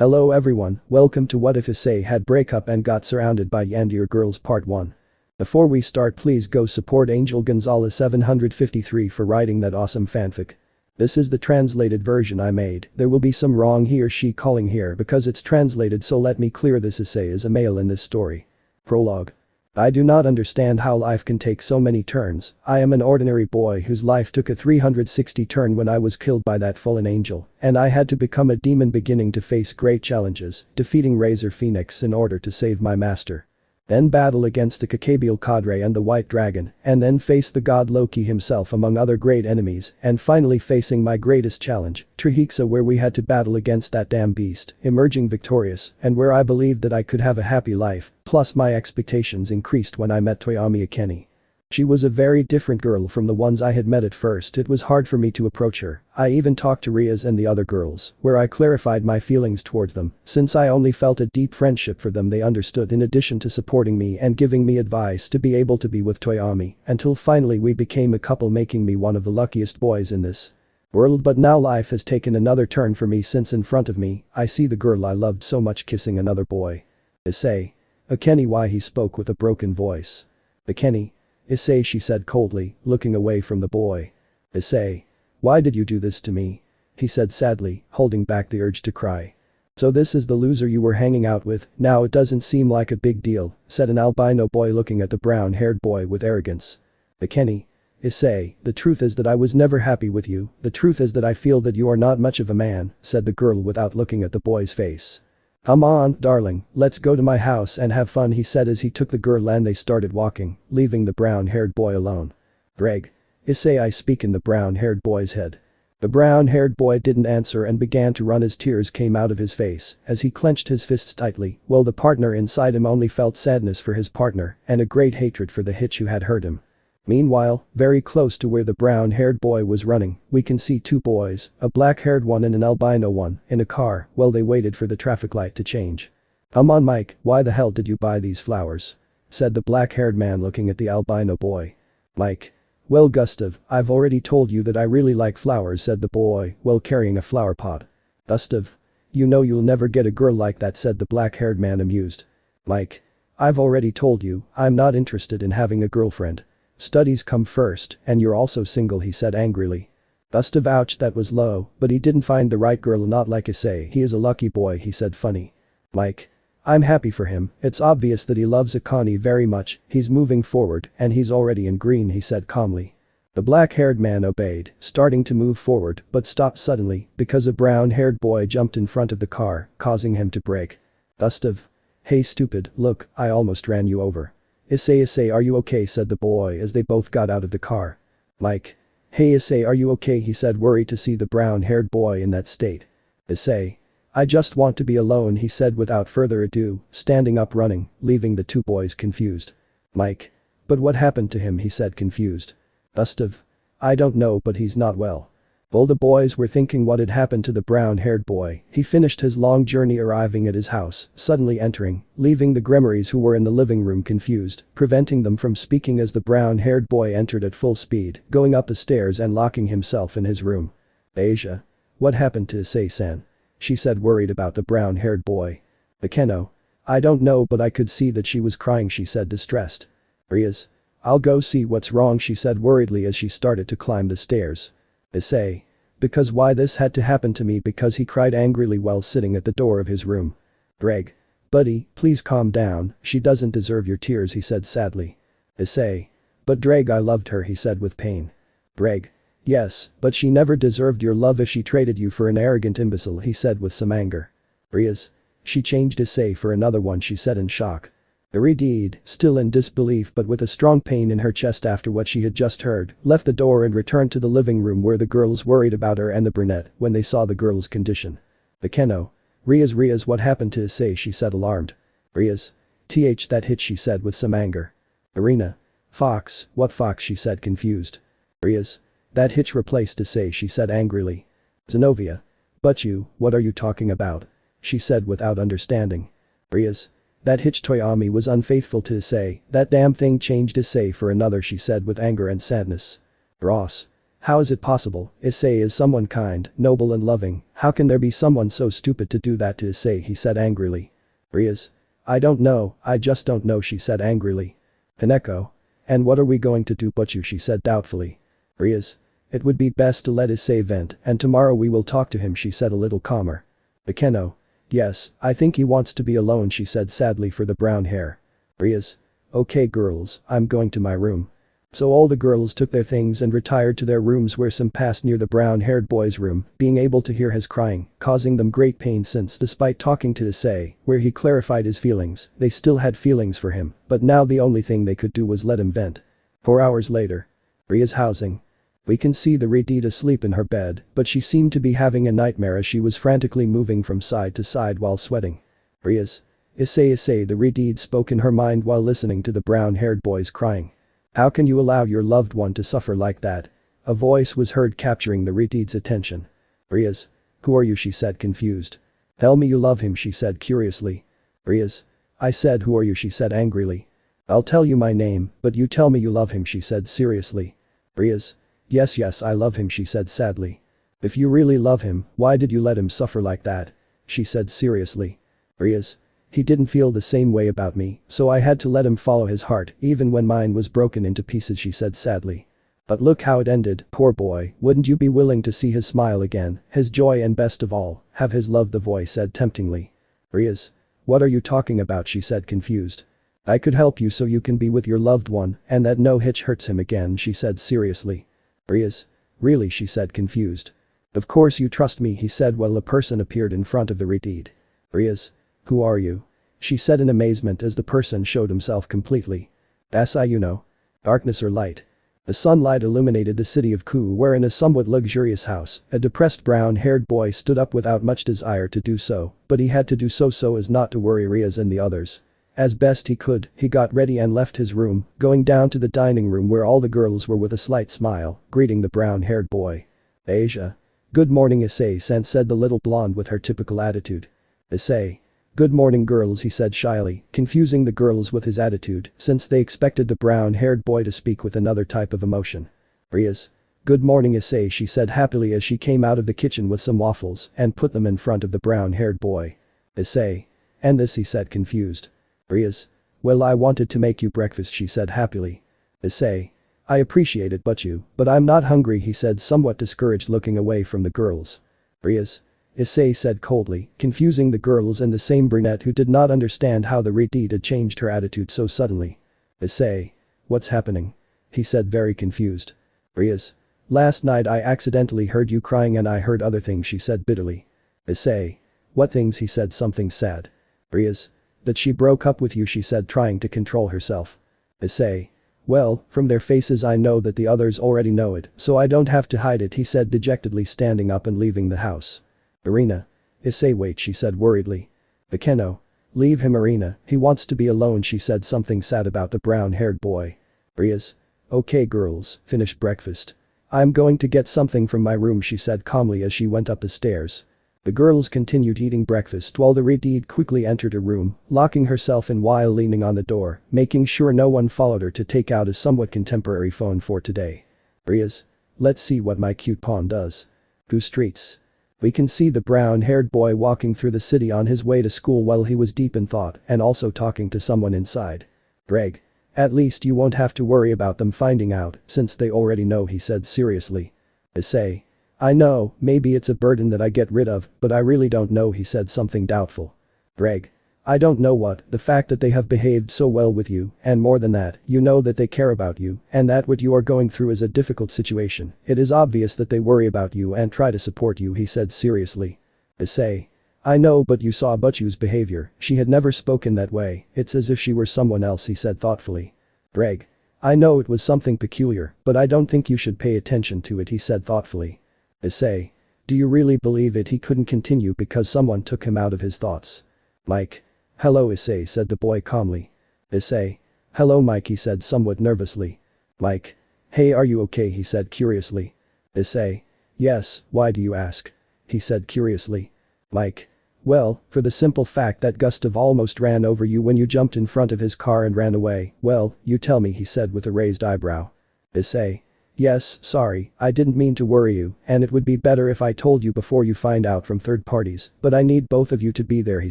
Hello everyone, welcome to What If Issei Had Breakup and Got Surrounded by Yandere Girls Part 1. Before we start, please go support Angel Gonzalez 753 for writing that awesome fanfic. This is the translated version I made. There will be some wrong he or she calling here because it's translated, so let me clear this. Issei is a male in this story. Prologue. I do not understand how life can take so many turns. I am an ordinary boy whose life took a 360 turn when I was killed by that fallen angel, and I had to become a demon, beginning to face great challenges, defeating Razor Phoenix in order to save my master. Then battle against the Kakabial Cadre and the White Dragon, and then face the god Loki himself among other great enemies, and finally facing my greatest challenge, Trihexa, where we had to battle against that damn beast, emerging victorious, and where I believed that I could have a happy life, plus my expectations increased when I met Toyomi Akeni. She was a very different girl from the ones I had met at first. It was hard for me to approach her. I even talked to Rias and the other girls, where I clarified my feelings towards them. Since I only felt a deep friendship for them, they understood, in addition to supporting me and giving me advice to be able to be with Toyomi, until finally we became a couple, making me one of the luckiest boys in this world. But now life has taken another turn for me, since in front of me, I see the girl I loved so much kissing another boy. Issei. Akeni. Why? He spoke with a broken voice. Akeni. Issei, she said coldly, looking away from the boy. Issei. Why did you do this to me? He said sadly, holding back the urge to cry. So this is the loser you were hanging out with. Now it doesn't seem like a big deal, said an albino boy looking at the brown-haired boy with arrogance. Akeni. Issei, the truth is that I was never happy with you. The truth is that I feel that you are not much of a man, said the girl without looking at the boy's face. Come on, darling, let's go to my house and have fun, he said as he took the girl and they started walking, leaving the brown-haired boy alone. Greg. Issei, I speak in the brown-haired boy's head. The brown-haired boy didn't answer and began to run as tears came out of his face as he clenched his fists tightly, while the partner inside him only felt sadness for his partner and a great hatred for the hitch who had hurt him. Meanwhile, very close to where the brown-haired boy was running, we can see two boys, a black-haired one and an albino one, in a car while they waited for the traffic light to change. Come on, Mike, why the hell did you buy these flowers? Said the black-haired man looking at the albino boy. Mike. Well, Gustav, I've already told you that I really like flowers, said the boy while carrying a flower pot. Gustav. You know you'll never get a girl like that, said the black-haired man amused. Mike. I've already told you, I'm not interested in having a girlfriend. Studies come first, and you're also single, he said angrily. Gustav. Ouch, that was low, but he didn't find the right girl, not like Issei. He is a lucky boy, he said funny. Mike. I'm happy for him. It's obvious that he loves Akani very much. He's moving forward and he's already in green, he said calmly. The black-haired man obeyed, starting to move forward, but stopped suddenly because a brown-haired boy jumped in front of the car, causing him to brake. Gustav. Hey stupid, look, I almost ran you over. Issei, are you okay, said the boy as they both got out of the car. Mike. Hey Issei, are you okay, he said, worried to see the brown-haired boy in that state. Issei. I just want to be alone, he said without further ado, standing up running, leaving the two boys confused. Mike. But what happened to him, he said confused. Gustav. I don't know, but he's not well. While the boys were thinking what had happened to the brown-haired boy, he finished his long journey, arriving at his house, suddenly entering, leaving the Grimoires who were in the living room confused, preventing them from speaking as the brown-haired boy entered at full speed, going up the stairs and locking himself in his room. Asia. What happened to Issei-san? She said, worried about the brown-haired boy. Akeno. I don't know, but I could see that she was crying, she said, distressed. Rias. I'll go see what's wrong, she said worriedly as she started to climb the stairs. Issei. Because why this had to happen to me, because he cried angrily while sitting at the door of his room. Greg. Buddy, please calm down, she doesn't deserve your tears, he said sadly. Issei. But Dreg, I loved her, he said with pain. Greg. Yes, but she never deserved your love if she traded you for an arrogant imbecile, he said with some anger. Rias. She changed Issei for another one, she said in shock. Iridid, still in disbelief but with a strong pain in her chest after what she had just heard, left the door and returned to the living room where the girls worried about her and the brunette when they saw the girl's condition. Akeno. Rias, what happened to Issei, she said alarmed. Rias. That hit, she said with some anger. Irina. Fox, what fox, she said confused. Rias. That hitch replaced Issei, she said angrily. Zenobia. But you, what are you talking about? She said without understanding. Rias. That hitch Toyomi was unfaithful to Issei, that damn thing changed Issei for another, she said with anger and sadness. Ross. How is it possible? Issei is someone kind, noble and loving, how can there be someone so stupid to do that to Issei, he said angrily. Rias. I don't know, I just don't know, she said angrily. Kaneko. And what are we going to do but you, she said doubtfully. Rias. It would be best to let Issei vent and tomorrow we will talk to him, she said a little calmer. Bakeno. Yes, I think he wants to be alone, she said sadly for the brown hair. Rias. Okay girls, I'm going to my room. So all the girls took their things and retired to their rooms where some passed near the brown-haired boy's room, being able to hear his crying, causing them great pain since despite talking to Issei, where he clarified his feelings, they still had feelings for him, but now the only thing they could do was let him vent. 4 hours later. Ria's housing. We can see the Redid asleep in her bed, but she seemed to be having a nightmare as she was frantically moving from side to side while sweating. Ria's. Issei, the Redid spoke in her mind while listening to the brown-haired boys crying. How can you allow your loved one to suffer like that? A voice was heard capturing the Redid's attention. Rias. Who are you, she said confused. Tell me you love him, she said curiously. Rias. I said who are you, she said angrily. I'll tell you my name, but you tell me you love him, she said seriously. Rias. Yes, I love him, she said sadly. If you really love him, why did you let him suffer like that? She said seriously. Rias. He didn't feel the same way about me, so I had to let him follow his heart even when mine was broken into pieces, she said sadly. But look how it ended, poor boy, wouldn't you be willing to see his smile again, his joy and best of all, have his love, the voice said temptingly. Rias. What are you talking about, she said confused. I could help you so you can be with your loved one and that no hitch hurts him again, she said seriously. Rias. Really, she said confused. Of course you trust me, he said while a person appeared in front of the Redid. Rias. Who are you? She said in amazement as the person showed himself completely. Issei, you know. Darkness or light? The sunlight illuminated the city of Ku where in a somewhat luxurious house, a depressed brown-haired boy stood up without much desire to do so, but he had to do so as not to worry Rias and the others. As best he could, he got ready and left his room, going down to the dining room where all the girls were with a slight smile, greeting the brown-haired boy. Asia. Good morning, Issei, said the little blonde with her typical attitude. Issei. Good morning girls, he said shyly, confusing the girls with his attitude since they expected the brown-haired boy to speak with another type of emotion. Rias. Good morning Issei, she said happily as she came out of the kitchen with some waffles and put them in front of the brown-haired boy. Issei. And this, he said confused. Rias. Well, I wanted to make you breakfast, she said happily. Issei. I appreciate it but I'm not hungry, he said somewhat discouraged looking away from the girls. Rias. Issei said coldly, confusing the girls and the same brunette who did not understand how the Redid had changed her attitude so suddenly. Issei. What's happening? He said very confused. Rias. Last night I accidentally heard you crying and I heard other things, she said bitterly. Issei. What things, he said something sad. Rias. That she broke up with you, she said trying to control herself. Issei. Well, from their faces I know that the others already know it, so I don't have to hide it, he said dejectedly standing up and leaving the house. Irina. Issei, wait, she said worriedly. Bakeno. Leave him, Irina, he wants to be alone, she said something sad about the brown-haired boy. Rias. Okay girls, finish breakfast. I'm going to get something from my room, she said calmly as she went up the stairs. The girls continued eating breakfast while the Redid quickly entered her room, locking herself in while leaning on the door, making sure no one followed her to take out a somewhat contemporary phone for today. Rias. Let's see what my cute pawn does. Go streets. We can see the brown-haired boy walking through the city on his way to school while he was deep in thought and also talking to someone inside. Greg. At least you won't have to worry about them finding out since they already know, he said seriously. Issei. I know, maybe it's a burden that I get rid of, but I really don't know, he said something doubtful. Greg. I don't know what, the fact that they have behaved so well with you, and more than that, you know that they care about you, and that what you are going through is a difficult situation, it is obvious that they worry about you and try to support you, he said seriously. Issei. I know, but you saw Butchu's behavior, she had never spoken that way, it's as if she were someone else, he said thoughtfully. Greg. I know it was something peculiar, but I don't think you should pay attention to it, he said thoughtfully. Issei. Do you really believe it? He couldn't continue because someone took him out of his thoughts. Mike. Hello Issei, said the boy calmly. Issei. Hello Mike, he said somewhat nervously. Mike. Hey, are you okay, he said curiously. Issei. Yes, why do you ask? He said curiously. Mike. Well, for the simple fact that Gustav almost ran over you when you jumped in front of his car and ran away, well, you tell me, he said with a raised eyebrow. Issei. Yes, sorry, I didn't mean to worry you, and it would be better if I told you before you find out from third parties, but I need both of you to be there, he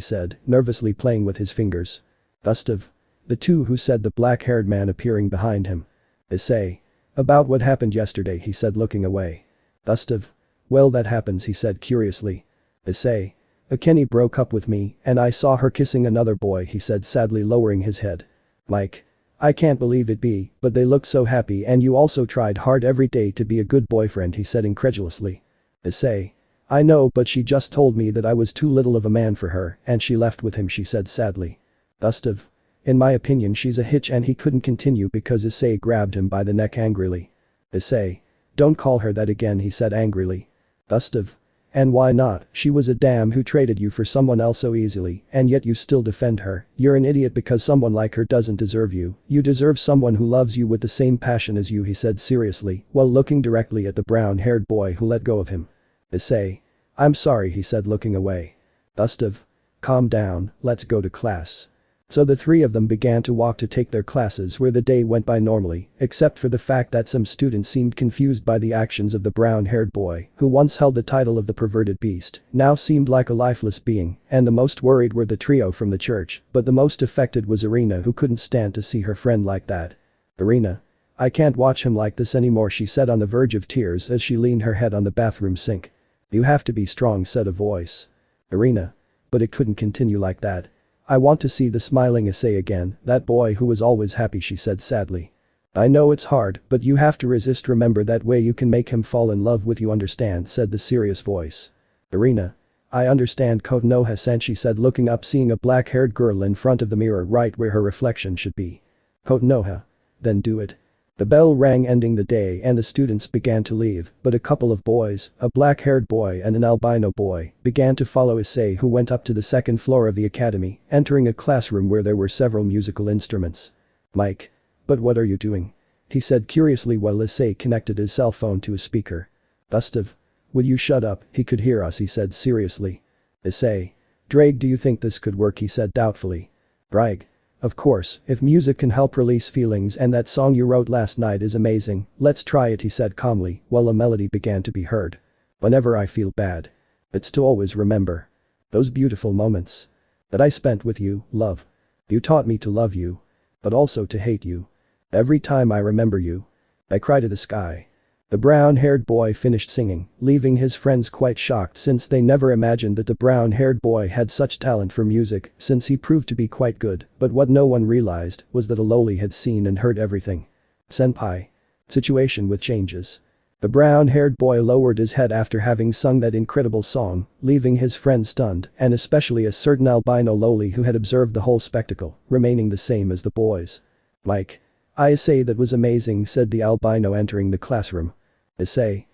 said, nervously playing with his fingers. Gustav. The two who said, the black-haired man appearing behind him. Issei. About what happened yesterday, he said, looking away. Gustav. Well, that happens, he said curiously. Issei. Kenny broke up with me, and I saw her kissing another boy, he said, sadly lowering his head. Mike. I can't believe it, but they look so happy, and you also tried hard every day to be a good boyfriend, he said incredulously. Issei. I know, but she just told me that I was too little of a man for her, and she left with him, she said sadly. Gustav. In my opinion, she's a hitch, and he couldn't continue because Issei grabbed him by the neck angrily. Issei. Don't call her that again, he said angrily. Gustav. And why not? She was a dam who traded you for someone else so easily, and yet you still defend her. You're an idiot because someone like her doesn't deserve you. You deserve someone who loves you with the same passion as you, he said seriously, while looking directly at the brown-haired boy who let go of him. Issei. I'm sorry, he said, looking away. Gustav. Calm down, let's go to class. So the three of them began to walk to take their classes, where the day went by normally, except for the fact that some students seemed confused by the actions of the brown-haired boy, who once held the title of the perverted beast, now seemed like a lifeless being, and the most worried were the trio from the church, but the most affected was Irina, who couldn't stand to see her friend like that. Irina. I can't watch him like this anymore, she said, on the verge of tears as she leaned her head on the bathroom sink. You have to be strong, said a voice. Irina. But it couldn't continue like that. I want to see the smiling Issei again, that boy who was always happy, she said sadly. I know it's hard, but you have to resist, remember that way you can make him fall in love with you, understand, said the serious voice. Irina. I understand, Konoha-san, she said, looking up, seeing a black-haired girl in front of the mirror right where her reflection should be. Konoha. Then do it. The bell rang, ending the day, and the students began to leave, but a couple of boys, a black-haired boy and an albino boy, began to follow Issei, who went up to the second floor of the academy, entering a classroom where there were several musical instruments. Mike. But what are you doing? He said curiously while Issei connected his cell phone to a speaker. Gustav. Will you shut up, he could hear us, he said seriously. Issei. Drake, do you think this could work, he said doubtfully. Drake. Of course, if music can help release feelings, and that song you wrote last night is amazing, let's try it, he said calmly, while a melody began to be heard. Whenever I feel bad. It's to always remember. Those beautiful moments. That I spent with you, love. You taught me to love you. But also to hate you. Every time I remember you. I cry to the sky. The brown-haired boy finished singing, leaving his friends quite shocked since they never imagined that the brown-haired boy had such talent for music, since he proved to be quite good, but what no one realized was that a loli had seen and heard everything. Senpai. Situation with changes. The brown-haired boy lowered his head after having sung that incredible song, leaving his friends stunned, and especially a certain albino loli who had observed the whole spectacle, remaining the same as the boys. Mike. I say that was amazing, said the albino entering the classroom. Issei.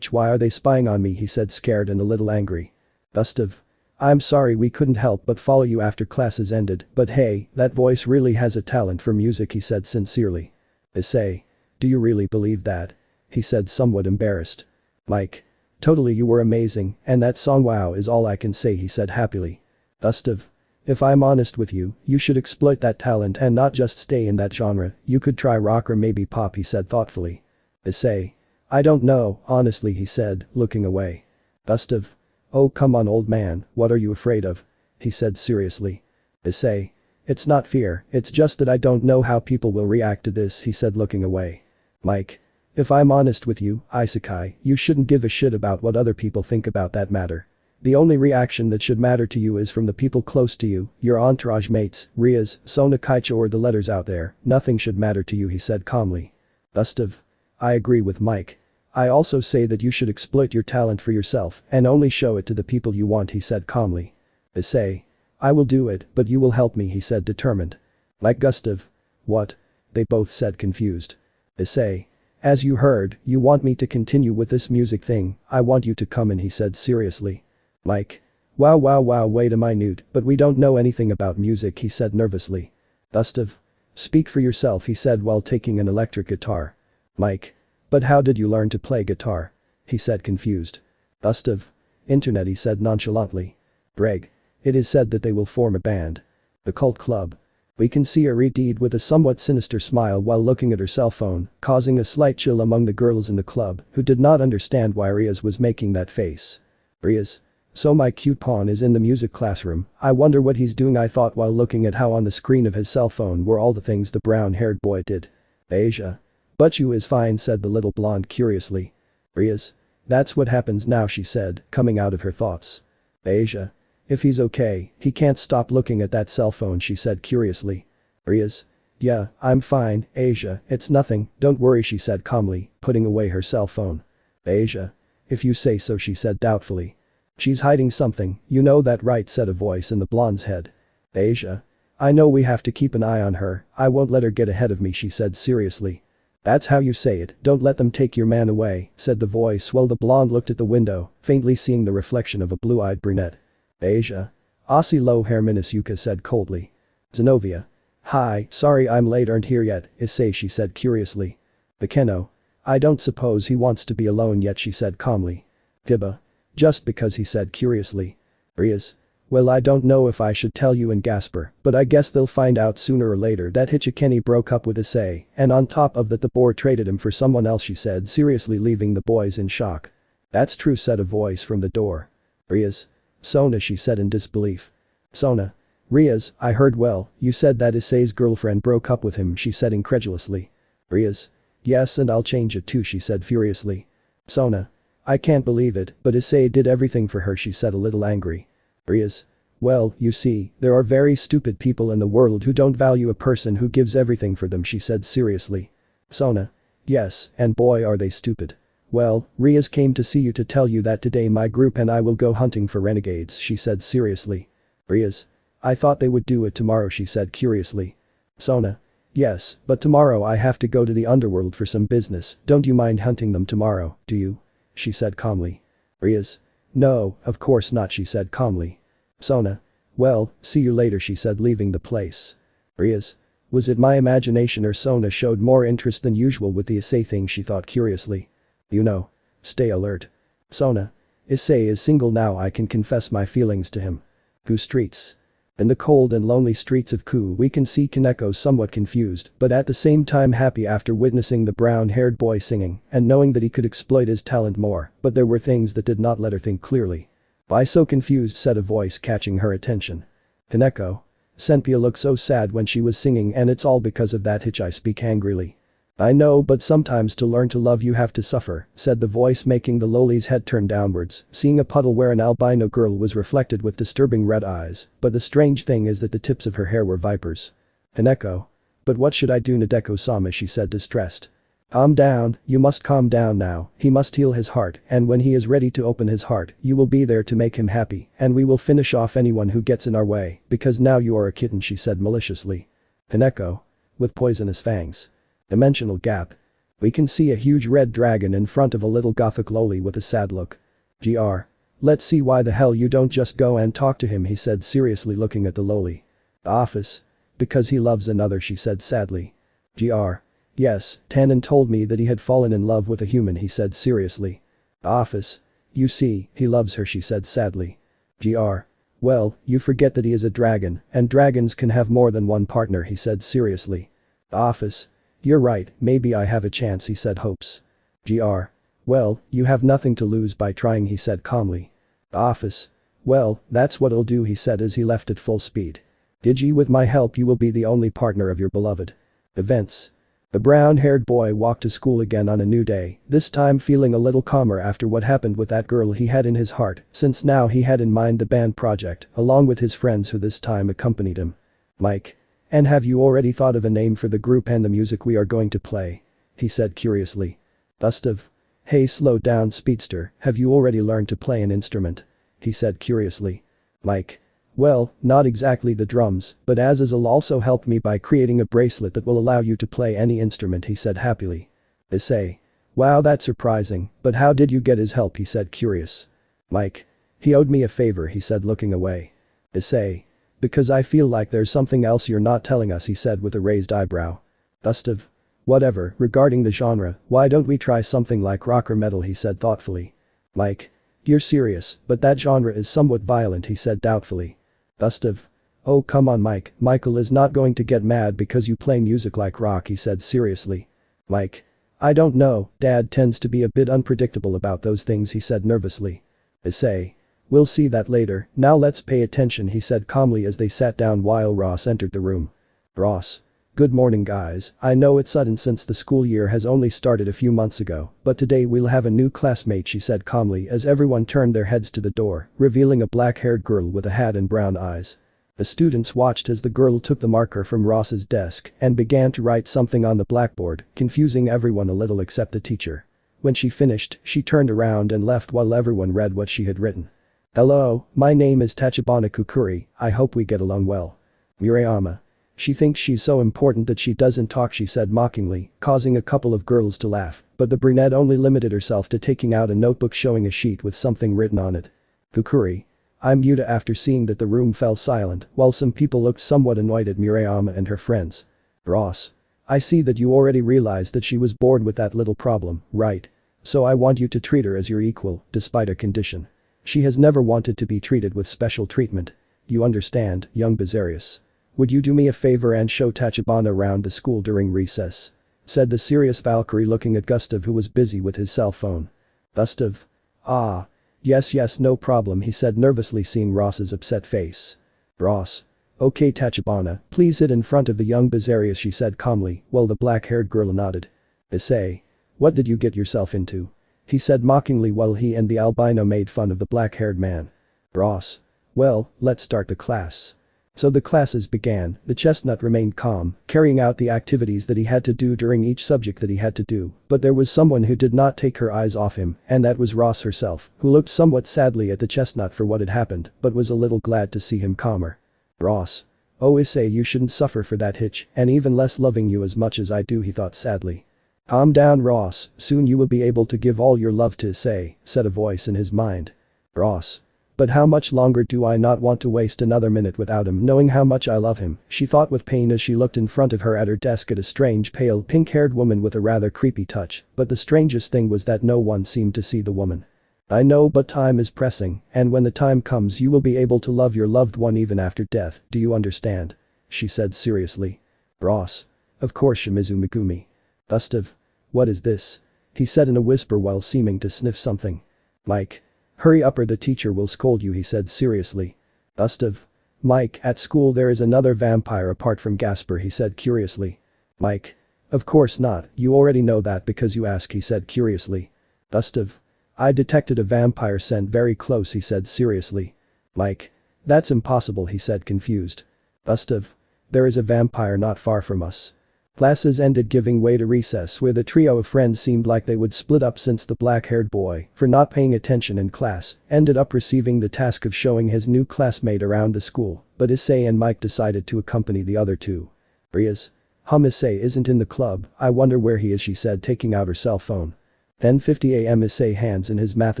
Why are they spying on me, he said, scared and a little angry. Gustav. I'm sorry we couldn't help but follow you after classes ended, but hey, that voice really has a talent for music, he said sincerely. Issei. Do you really believe that? He said, somewhat embarrassed. Mike. Totally, you were amazing, and that song wow is all I can say, he said happily. Gustav. If I'm honest with you, you should exploit that talent and not just stay in that genre, you could try rock or maybe pop, he said thoughtfully. Issei. I don't know, honestly, he said, looking away. Gustav. Oh come on, old man, what are you afraid of? He said seriously. Issei. It's not fear, it's just that I don't know how people will react to this, he said, looking away. Mike. If I'm honest with you, Isekai, you shouldn't give a shit about what other people think about that matter. The only reaction that should matter to you is from the people close to you, your entourage mates, Rias, Sona Kaicho or the letters out there, nothing should matter to you, he said calmly. Gustav. I agree with Mike. I also say that you should exploit your talent for yourself and only show it to the people you want, he said calmly. Issei. I will do it, but you will help me, he said determined. Like Gustav. What? They both said confused. Issei. As you heard, you want me to continue with this music thing, I want you to come in, he said seriously. Mike. Wow, wait a minute, but we don't know anything about music, he said nervously. Gustav. Speak for yourself, he said while taking an electric guitar. Mike. But how did you learn to play guitar? He said confused. Gustav. Internet, he said nonchalantly. Greg. It is said that they will form a band. The cult club. We can see her read with a somewhat sinister smile while looking at her cell phone, causing a slight chill among the girls in the club who did not understand why Riaz was making that face. Riaz. So my cute pawn is in the music classroom, I wonder what he's doing, I thought while looking at how on the screen of his cell phone were all the things the brown-haired boy did. Asia. But you is fine, said the little blonde curiously. Riaz. That's what happens now, she said, coming out of her thoughts. Asia. If he's okay, he can't stop looking at that cell phone, she said curiously. Riaz. Yeah, I'm fine, Asia, it's nothing, don't worry, she said calmly, putting away her cell phone. Asia. If you say so, she said doubtfully. She's hiding something, you know that right, said a voice in the blonde's head. Asia. I know we have to keep an eye on her, I won't let her get ahead of me, she said seriously. That's how you say it, don't let them take your man away, said the voice while the blonde looked at the window, faintly seeing the reflection of a blue-eyed brunette. Asia. Aussie low hair Miss Yuka said coldly. Zenobia. Hi, sorry I'm late, aren't here yet, Issei, she said curiously. Bekeno. I don't suppose he wants to be alone yet, she said calmly. Giba. Just because, he said curiously. Riaz. Well, I don't know if I should tell you and Gasper, but I guess they'll find out sooner or later that Hichikeni broke up with Issei, and on top of that the boy traded him for someone else, she said seriously, leaving the boys in shock. That's true, said a voice from the door. Riaz. Sona, she said in disbelief. Sona. Riaz, I heard well, you said that Issei's girlfriend broke up with him, she said incredulously. Riaz. Yes, and I'll change it too, she said furiously. Sona. I can't believe it, but Issei did everything for her, she said a little angry. Riaz. Well, you see, there are very stupid people in the world who don't value a person who gives everything for them, she said seriously. Sona. Yes, and boy are they stupid. Well, Riaz came to see you to tell you that today my group and I will go hunting for renegades, she said seriously. Riaz. I thought they would do it tomorrow, she said curiously. Sona. Yes, but tomorrow I have to go to the underworld for some business, don't you mind hunting them tomorrow, do you? She said calmly. Riaz. No, of course not, she said calmly. Sona. Well, see you later, she said leaving the place. Riaz. Was it my imagination or Sona showed more interest than usual with the Issei thing, she thought curiously. You know. Stay alert. Sona. Issei is single now, I can confess my feelings to him. Ku streets. In the cold and lonely streets of Ku we can see Kaneko somewhat confused but at the same time happy after witnessing the brown-haired boy singing and knowing that he could exploit his talent more, but there were things that did not let her think clearly. Why so confused, said a voice catching her attention. Kaneko. Senpia looked so sad when she was singing, and it's all because of that hitch, I speak angrily. I know, but sometimes to learn to love you have to suffer, said the voice, making the loli's head turn downwards, seeing a puddle where an albino girl was reflected with disturbing red eyes, but the strange thing is that the tips of her hair were vipers. Kaneko. But what should I do, Nadeko-sama, she said distressed. Calm down, you must calm down now, he must heal his heart, and when he is ready to open his heart, you will be there to make him happy, and we will finish off anyone who gets in our way, because now you are a kitten, she said maliciously. Kaneko. With poisonous fangs. Dimensional gap. We can see a huge red dragon in front of a little gothic loli with a sad look. Gr. Let's see why the hell you don't just go and talk to him, he said seriously looking at the loli. The office. Because he loves another, she said sadly. Gr. Yes, Tannen told me that he had fallen in love with a human, he said seriously. The office. You see, he loves her, she said sadly. Gr. Well, you forget that he is a dragon, and dragons can have more than one partner, he said seriously. The office. You're right, maybe I have a chance, he said hopes. Gr. Well, you have nothing to lose by trying, he said calmly. The office. Well, that's what I'll do, he said as he left at full speed. Digi, with my help you will be the only partner of your beloved. Events. The brown-haired boy walked to school again on a new day, this time feeling a little calmer after what happened with that girl he had in his heart, since now he had in mind the band project, along with his friends who this time accompanied him. Mike. And have you already thought of a name for the group and the music we are going to play? He said curiously. Gustav. Hey, slow down, speedster, have you already learned to play an instrument? He said curiously. Mike. Well, not exactly the drums, but Azaz'll also help me by creating a bracelet that will allow you to play any instrument, he said happily. Issei. Wow, that's surprising, but how did you get his help, he said curious. Mike. He owed me a favor, he said looking away. Issei. Because I feel like there's something else you're not telling us, he said with a raised eyebrow. Gustav. Whatever, regarding the genre, why don't we try something like rock or metal, he said thoughtfully. Mike. You're serious, but that genre is somewhat violent, he said doubtfully. Gustav. Oh come on Mike, Michael is not going to get mad because you play music like rock, he said seriously. Mike. I don't know, Dad tends to be a bit unpredictable about those things, he said nervously. Issei. We'll see that later, now let's pay attention, he said calmly as they sat down while Ross entered the room. Ross. Good morning guys, I know it's sudden since the school year has only started a few months ago, but today we'll have a new classmate, she said calmly as everyone turned their heads to the door, revealing a black-haired girl with a hat and brown eyes. The students watched as the girl took the marker from Ross's desk and began to write something on the blackboard, confusing everyone a little except the teacher. When she finished, she turned around and left while everyone read what she had written. Hello, my name is Tachibana Kukuri, I hope we get along well. Murayama. She thinks she's so important that she doesn't talk, she said mockingly, causing a couple of girls to laugh, but the brunette only limited herself to taking out a notebook showing a sheet with something written on it. Kukuri. I'm Yuta. After seeing that the room fell silent while some people looked somewhat annoyed at Murayama and her friends. Ross. I see that you already realized that she was bored with that little problem, right? So I want you to treat her as your equal, despite a condition. She has never wanted to be treated with special treatment. You understand, young Bizarius. Would you do me a favor and show Tachibana around the school during recess? Said the serious Valkyrie looking at Gustav, who was busy with his cell phone. Gustav. Ah. Yes no problem, he said nervously, seeing Ross's upset face. Ross. Okay Tachibana, please sit in front of the young Bizarius, she said calmly while the black-haired girl nodded. Issei. What did you get yourself into? He said mockingly while he and the albino made fun of the black-haired man. Ross. Well, let's start the class. So the classes began, the chestnut remained calm, carrying out the activities that he had to do during each subject that he had to do, but there was someone who did not take her eyes off him, and that was Ross herself, who looked somewhat sadly at the chestnut for what had happened, but was a little glad to see him calmer. Ross. Oh Issei, you shouldn't suffer for that hitch, and even less loving you as much as I do, he thought sadly. Calm down Ross, soon you will be able to give all your love to Issei, said a voice in his mind. Ross. But how much longer do I not want to waste another minute without him, knowing how much I love him, she thought with pain as she looked in front of her at her desk at a strange pale pink-haired woman with a rather creepy touch, but the strangest thing was that no one seemed to see the woman. I know, but time is pressing, and when the time comes you will be able to love your loved one even after death, do you understand? She said seriously. Ross. Of course Shimizu Megumi. Gustav. What is this? He said in a whisper while seeming to sniff something. Mike. Hurry up or the teacher will scold you, he said seriously. Gustav. Mike, at school there is another vampire apart from Gasper, he said curiously. Mike. Of course not, you already know that because you ask, he said curiously. Gustav. I detected a vampire scent very close, he said seriously. Mike. That's impossible, he said confused. Gustav. There is a vampire not far from us. Classes ended, giving way to recess, where the trio of friends seemed like they would split up since the black-haired boy, for not paying attention in class, ended up receiving the task of showing his new classmate around the school, but Issei and Mike decided to accompany the other two. Issei isn't in the club, I wonder where he is, she said taking out her cell phone. 10:50 am Issei hands in his math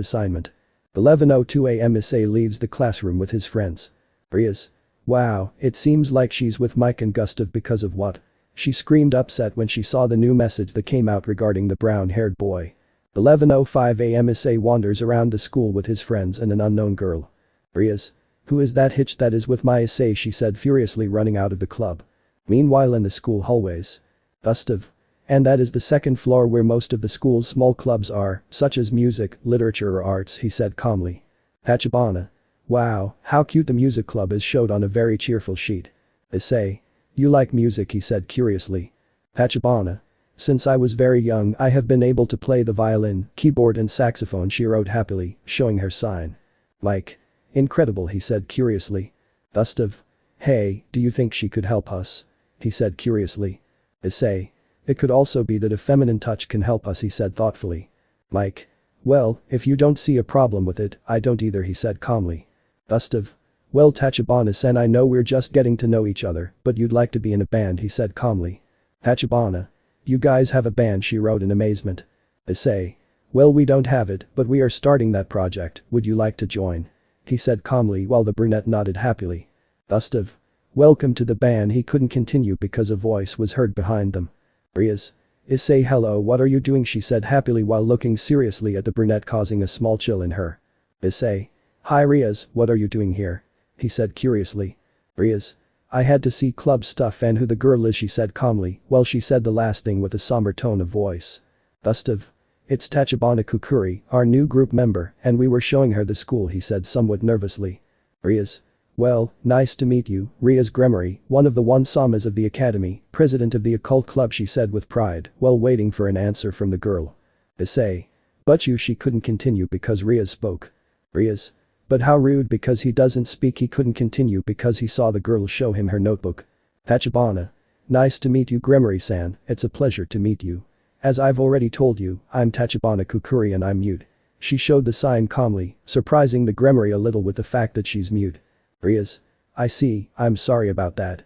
assignment. 11:02 am Issei leaves the classroom with his friends. Issei. Wow, it seems like she's with Mike and Gustav because of what? She screamed upset when she saw the new message that came out regarding the brown-haired boy. 11:05 am Issei wanders around the school with his friends and an unknown girl. Issei. Who is that hitch that is with my Issei, she said furiously running out of the club. Meanwhile in the school hallways. Gustav. And that is the second floor where most of the school's small clubs are, such as music, literature or arts, he said calmly. Tachibana. Wow, how cute the music club is showed on a very cheerful sheet. Issei. You like music, he said curiously. Tachibana. Since I was very young I have been able to play the violin, keyboard and saxophone, she wrote happily, showing her sign. Mike. Incredible, he said curiously. Gustav. Hey, do you think she could help us? He said curiously. Issei. It could also be that a feminine touch can help us, he said thoughtfully. Mike. Well, if you don't see a problem with it, I don't either, he said calmly. Gustav. Well Tachibana-san, I know we're just getting to know each other, but you'd like to be in a band, he said calmly. Tachibana. You guys have a band, she wrote in amazement. Issei. Well, we don't have it, but we are starting that project, would you like to join? He said calmly while the brunette nodded happily. Gustav. Welcome to the band, he couldn't continue because a voice was heard behind them. Issei, hello, what are you doing, she said happily while looking seriously at the brunette, causing a small chill in her. Issei. Hi Riaz, what are you doing here? He said curiously. Ria's. I had to see club stuff and who the girl is, she said calmly. Well, she said the last thing with a somber tone of voice. Gustav. It's Tachibana Kukuri, our new group member, and we were showing her the school, he said somewhat nervously. Ria's. Well, nice to meet you, Ria's Gremory, one of the Samas of the academy, president of the occult club, she said with pride, while waiting for an answer from the girl. Issei. But she couldn't continue because Ria spoke. Ria's. But how rude, because he doesn't speak. He couldn't continue because he saw the girl show him her notebook. Tachibana. Nice to meet you, Gremory-san, it's a pleasure to meet you. As I've already told you, I'm Tachibana Kukuri and I'm mute. She showed the sign calmly, surprising the Gremory a little with the fact that she's mute. Ria's. I see, I'm sorry about that.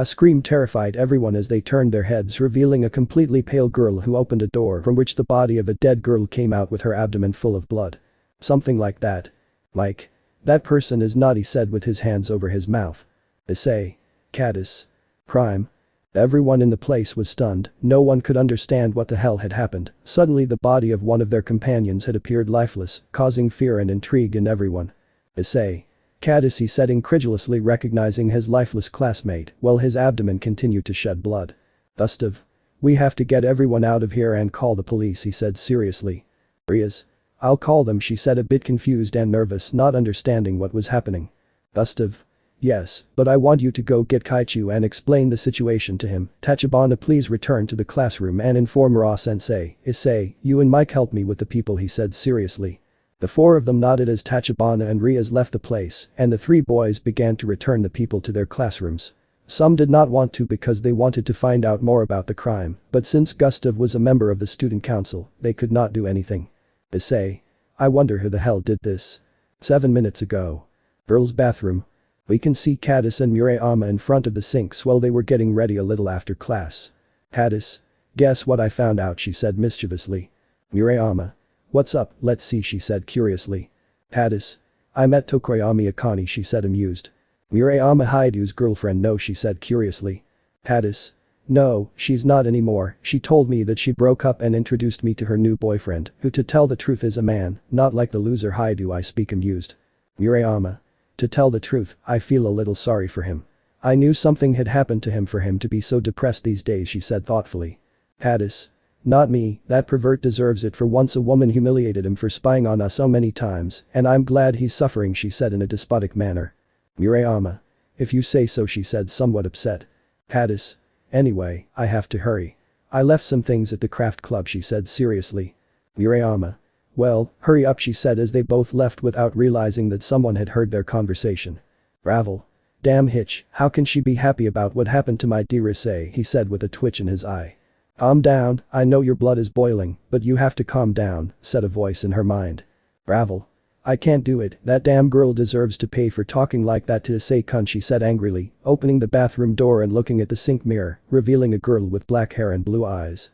Screamed terrified everyone as they turned their heads, revealing a completely pale girl who opened a door from which the body of a dead girl came out with her abdomen full of blood. Something like that. Like. That person is not, he said with his hands over his mouth. Issei. Caddis. Prime. Everyone in the place was stunned, no one could understand what the hell had happened. Suddenly the body of one of their companions had appeared lifeless, causing fear and intrigue in everyone. Issei. Caddis, he said incredulously, recognizing his lifeless classmate, while his abdomen continued to shed blood. Gustav. We have to get everyone out of here and call the police, he said seriously. Ria's. I'll call them, she said a bit confused and nervous, not understanding what was happening. Gustav. Yes, but I want you to go get Kaichu and explain the situation to him. Tachibana, please return to the classroom and inform Ra-sensei. Issei, you and Mike help me with the people, he said seriously. The four of them nodded as Tachibana and Ria's left the place, and the three boys began to return the people to their classrooms. Some did not want to because they wanted to find out more about the crime, but since Gustav was a member of the student council, they could not do anything. Issei. I wonder who the hell did this. 7 minutes ago. Girls' bathroom. We can see Caddis and Murayama in front of the sinks while they were getting ready a little after class. Caddis. Guess what I found out, she said mischievously. Murayama. What's up, let's see, she said curiously. Caddis. I met Tokoyami Akane, she said amused. Murayama Hyoudu's girlfriend? No, she said curiously. Caddis. No, she's not anymore. She told me that she broke up and introduced me to her new boyfriend, who to tell the truth is a man, not like the loser Hyoudou, I speak amused. Murayama. To tell the truth, I feel a little sorry for him. I knew something had happened to him for him to be so depressed these days, she said thoughtfully. Caddis. Not me, that pervert deserves it. For once a woman humiliated him for spying on us so many times, and I'm glad he's suffering, she said in a despotic manner. Murayama. If you say so, she said somewhat upset. Caddis. Anyway, I have to hurry. I left some things at the craft club, she said seriously. Murayama. Well, hurry up, she said as they both left without realizing that someone had heard their conversation. Ravel. Damn Hitch, how can she be happy about what happened to my dear Issei, he said with a twitch in his eye. Calm down, I know your blood is boiling, but you have to calm down, said a voice in her mind. Ravel. I can't do it, that damn girl deserves to pay for talking like that to Issei-kun, she said angrily, opening the bathroom door and looking at the sink mirror, revealing a girl with black hair and blue eyes.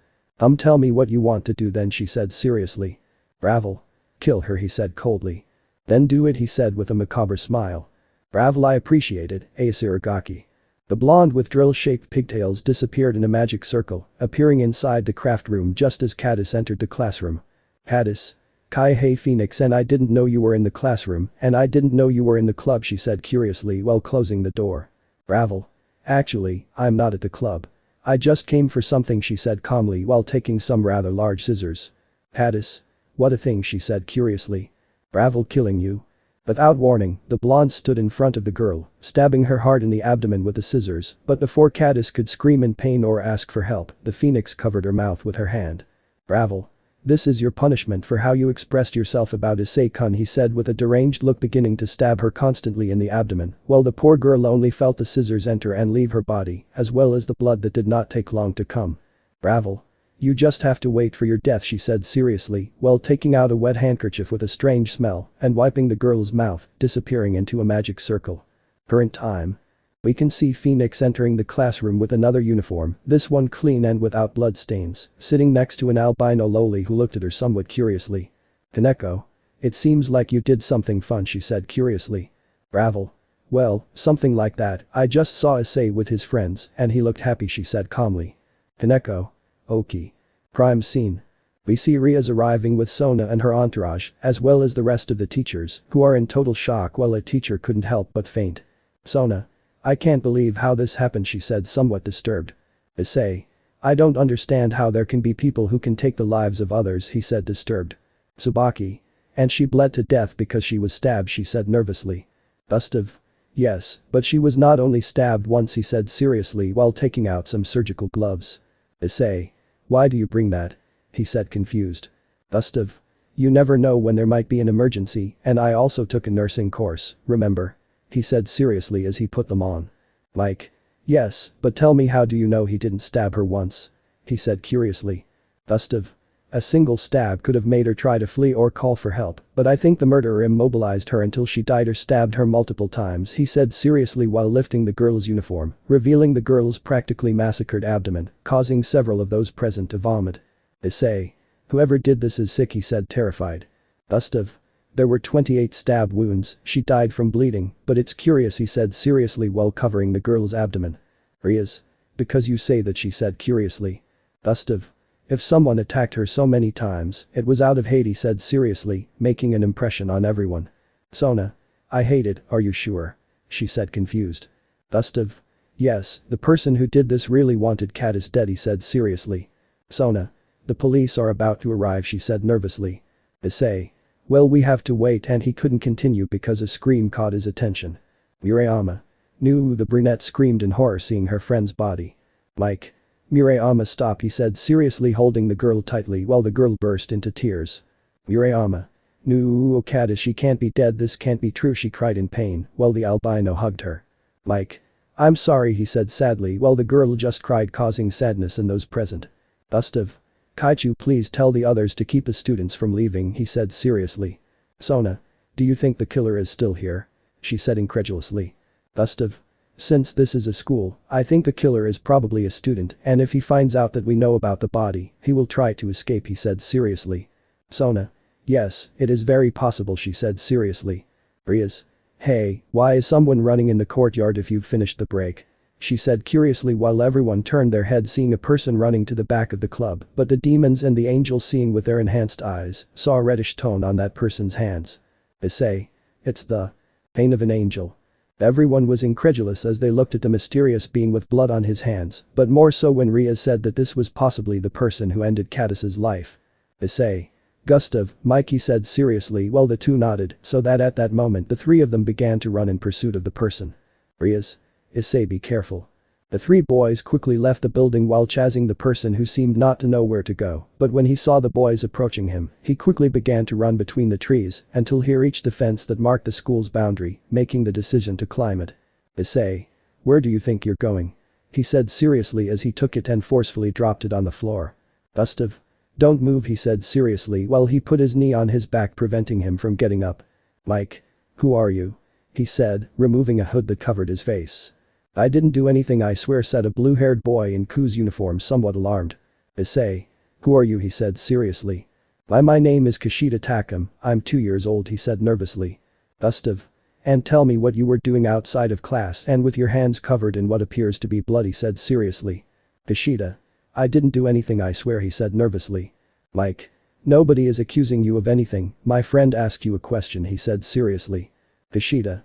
Tell me what you want to do then, she said seriously. Ravel. Kill her, he said coldly. Then do it, he said with a macabre smile. Ravel. I appreciate it, Asurigaki. The blonde with drill-shaped pigtails disappeared in a magic circle, appearing inside the craft room just as Caddis entered the classroom. Caddis. Kai hey Phoenix, and I didn't know you were in the classroom, and I didn't know you were in the club, she said curiously while closing the door. Ravel. Actually, I'm not at the club. I just came for something, she said calmly while taking some rather large scissors. Caddis. What a thing, she said curiously. Ravel. Killing you? Without warning, the blonde stood in front of the girl, stabbing her hard in the abdomen with the scissors, but before Caddis could scream in pain or ask for help, the phoenix covered her mouth with her hand. Ravel. This is your punishment for how you expressed yourself about Issei-kun, he said with a deranged look, beginning to stab her constantly in the abdomen, while the poor girl only felt the scissors enter and leave her body, as well as the blood that did not take long to come. Ravel. You just have to wait for your death, she said seriously, while taking out a wet handkerchief with a strange smell and wiping the girl's mouth, disappearing into a magic circle. Current time. We can see Phoenix entering the classroom with another uniform, this one clean and without blood stains, sitting next to an albino loli who looked at her somewhat curiously. Kaneko. It seems like you did something fun, she said curiously. Ravel. Well, something like that. I just saw Issei with his friends and he looked happy, she said calmly. Kaneko. Okay. Prime scene. We see Ria's arriving with Sona and her entourage, as well as the rest of the teachers, who are in total shock while a teacher couldn't help but faint. Sona. I can't believe how this happened, she said, somewhat disturbed. Issei. I don't understand how there can be people who can take the lives of others, he said, disturbed. Tsubaki. And she bled to death because she was stabbed, she said nervously. Gustav. Yes, but she was not only stabbed once, he said seriously while taking out some surgical gloves. Issei. Why do you bring that? He said, confused. Gustav. You never know when there might be an emergency, and I also took a nursing course, remember? He said seriously as he put them on. Like. Yes, but tell me, how do you know he didn't stab her once? He said curiously. Gustav. A single stab could have made her try to flee or call for help, but I think the murderer immobilized her until she died or stabbed her multiple times, he said seriously while lifting the girl's uniform, revealing the girl's practically massacred abdomen, causing several of those present to vomit. Issei. Whoever did this is sick, he said, terrified. Gustav. There were 28 stab wounds, she died from bleeding, but it's curious, he said seriously while covering the girl's abdomen. Riaz. Because you say that, she said curiously. Gustav. If someone attacked her so many times, it was out of hate, he said seriously, making an impression on everyone. Sona. I hate it, are you sure? She said, confused. Gustav. Yes, the person who did this really wanted Cat is dead, he said seriously. Sona. The police are about to arrive, she said nervously. Issei. Well, we have to wait, and he couldn't continue because a scream caught his attention. Murayama. No, the brunette screamed in horror seeing her friend's body. Like. Murayama, stop, he said seriously holding the girl tightly while the girl burst into tears. Murayama. No, Cat, she can't be dead, this can't be true, she cried in pain while the albino hugged her. Like. I'm sorry, he said sadly while the girl just cried, causing sadness in those present. Gustav. Kaichu, please tell the others to keep the students from leaving, he said seriously. Sona. Do you think the killer is still here? She said incredulously. Gustav. Since this is a school, I think the killer is probably a student, and if he finds out that we know about the body, he will try to escape, he said seriously. Sona. Yes, it is very possible, she said seriously. Riaz. Hey, why is someone running in the courtyard if you've finished the break? She said curiously while everyone turned their heads seeing a person running to the back of the club, but the demons and the angels, seeing with their enhanced eyes, saw a reddish tone on that person's hands. Issei. It's the pain of an angel. Everyone was incredulous as they looked at the mysterious being with blood on his hands, but more so when Riaz said that this was possibly the person who ended Cadis's life. Issei. Gustav, Mikey said seriously while the two nodded, so that at that moment the three of them began to run in pursuit of the person. Riaz. Issei, be careful. The three boys quickly left the building while chasing the person who seemed not to know where to go, but when he saw the boys approaching him, he quickly began to run between the trees until he reached the fence that marked the school's boundary, making the decision to climb it. Issei. Where do you think you're going? He said seriously as he took it and forcefully dropped it on the floor. Gustav. Don't move, he said seriously while he put his knee on his back, preventing him from getting up. Mike. Who are you? He said, removing a hood that covered his face. I didn't do anything, I swear, said a blue-haired boy in Ku's uniform, somewhat alarmed. Issei. Who are you, he said seriously. My name is Kishida Takam, I'm 2 years old, he said nervously. Gustav. And tell me what you were doing outside of class and with your hands covered in what appears to be blood, he said seriously. Kishida. I didn't do anything, I swear, he said nervously. Mike. Nobody is accusing you of anything, my friend asked you a question, he said seriously. Kishida.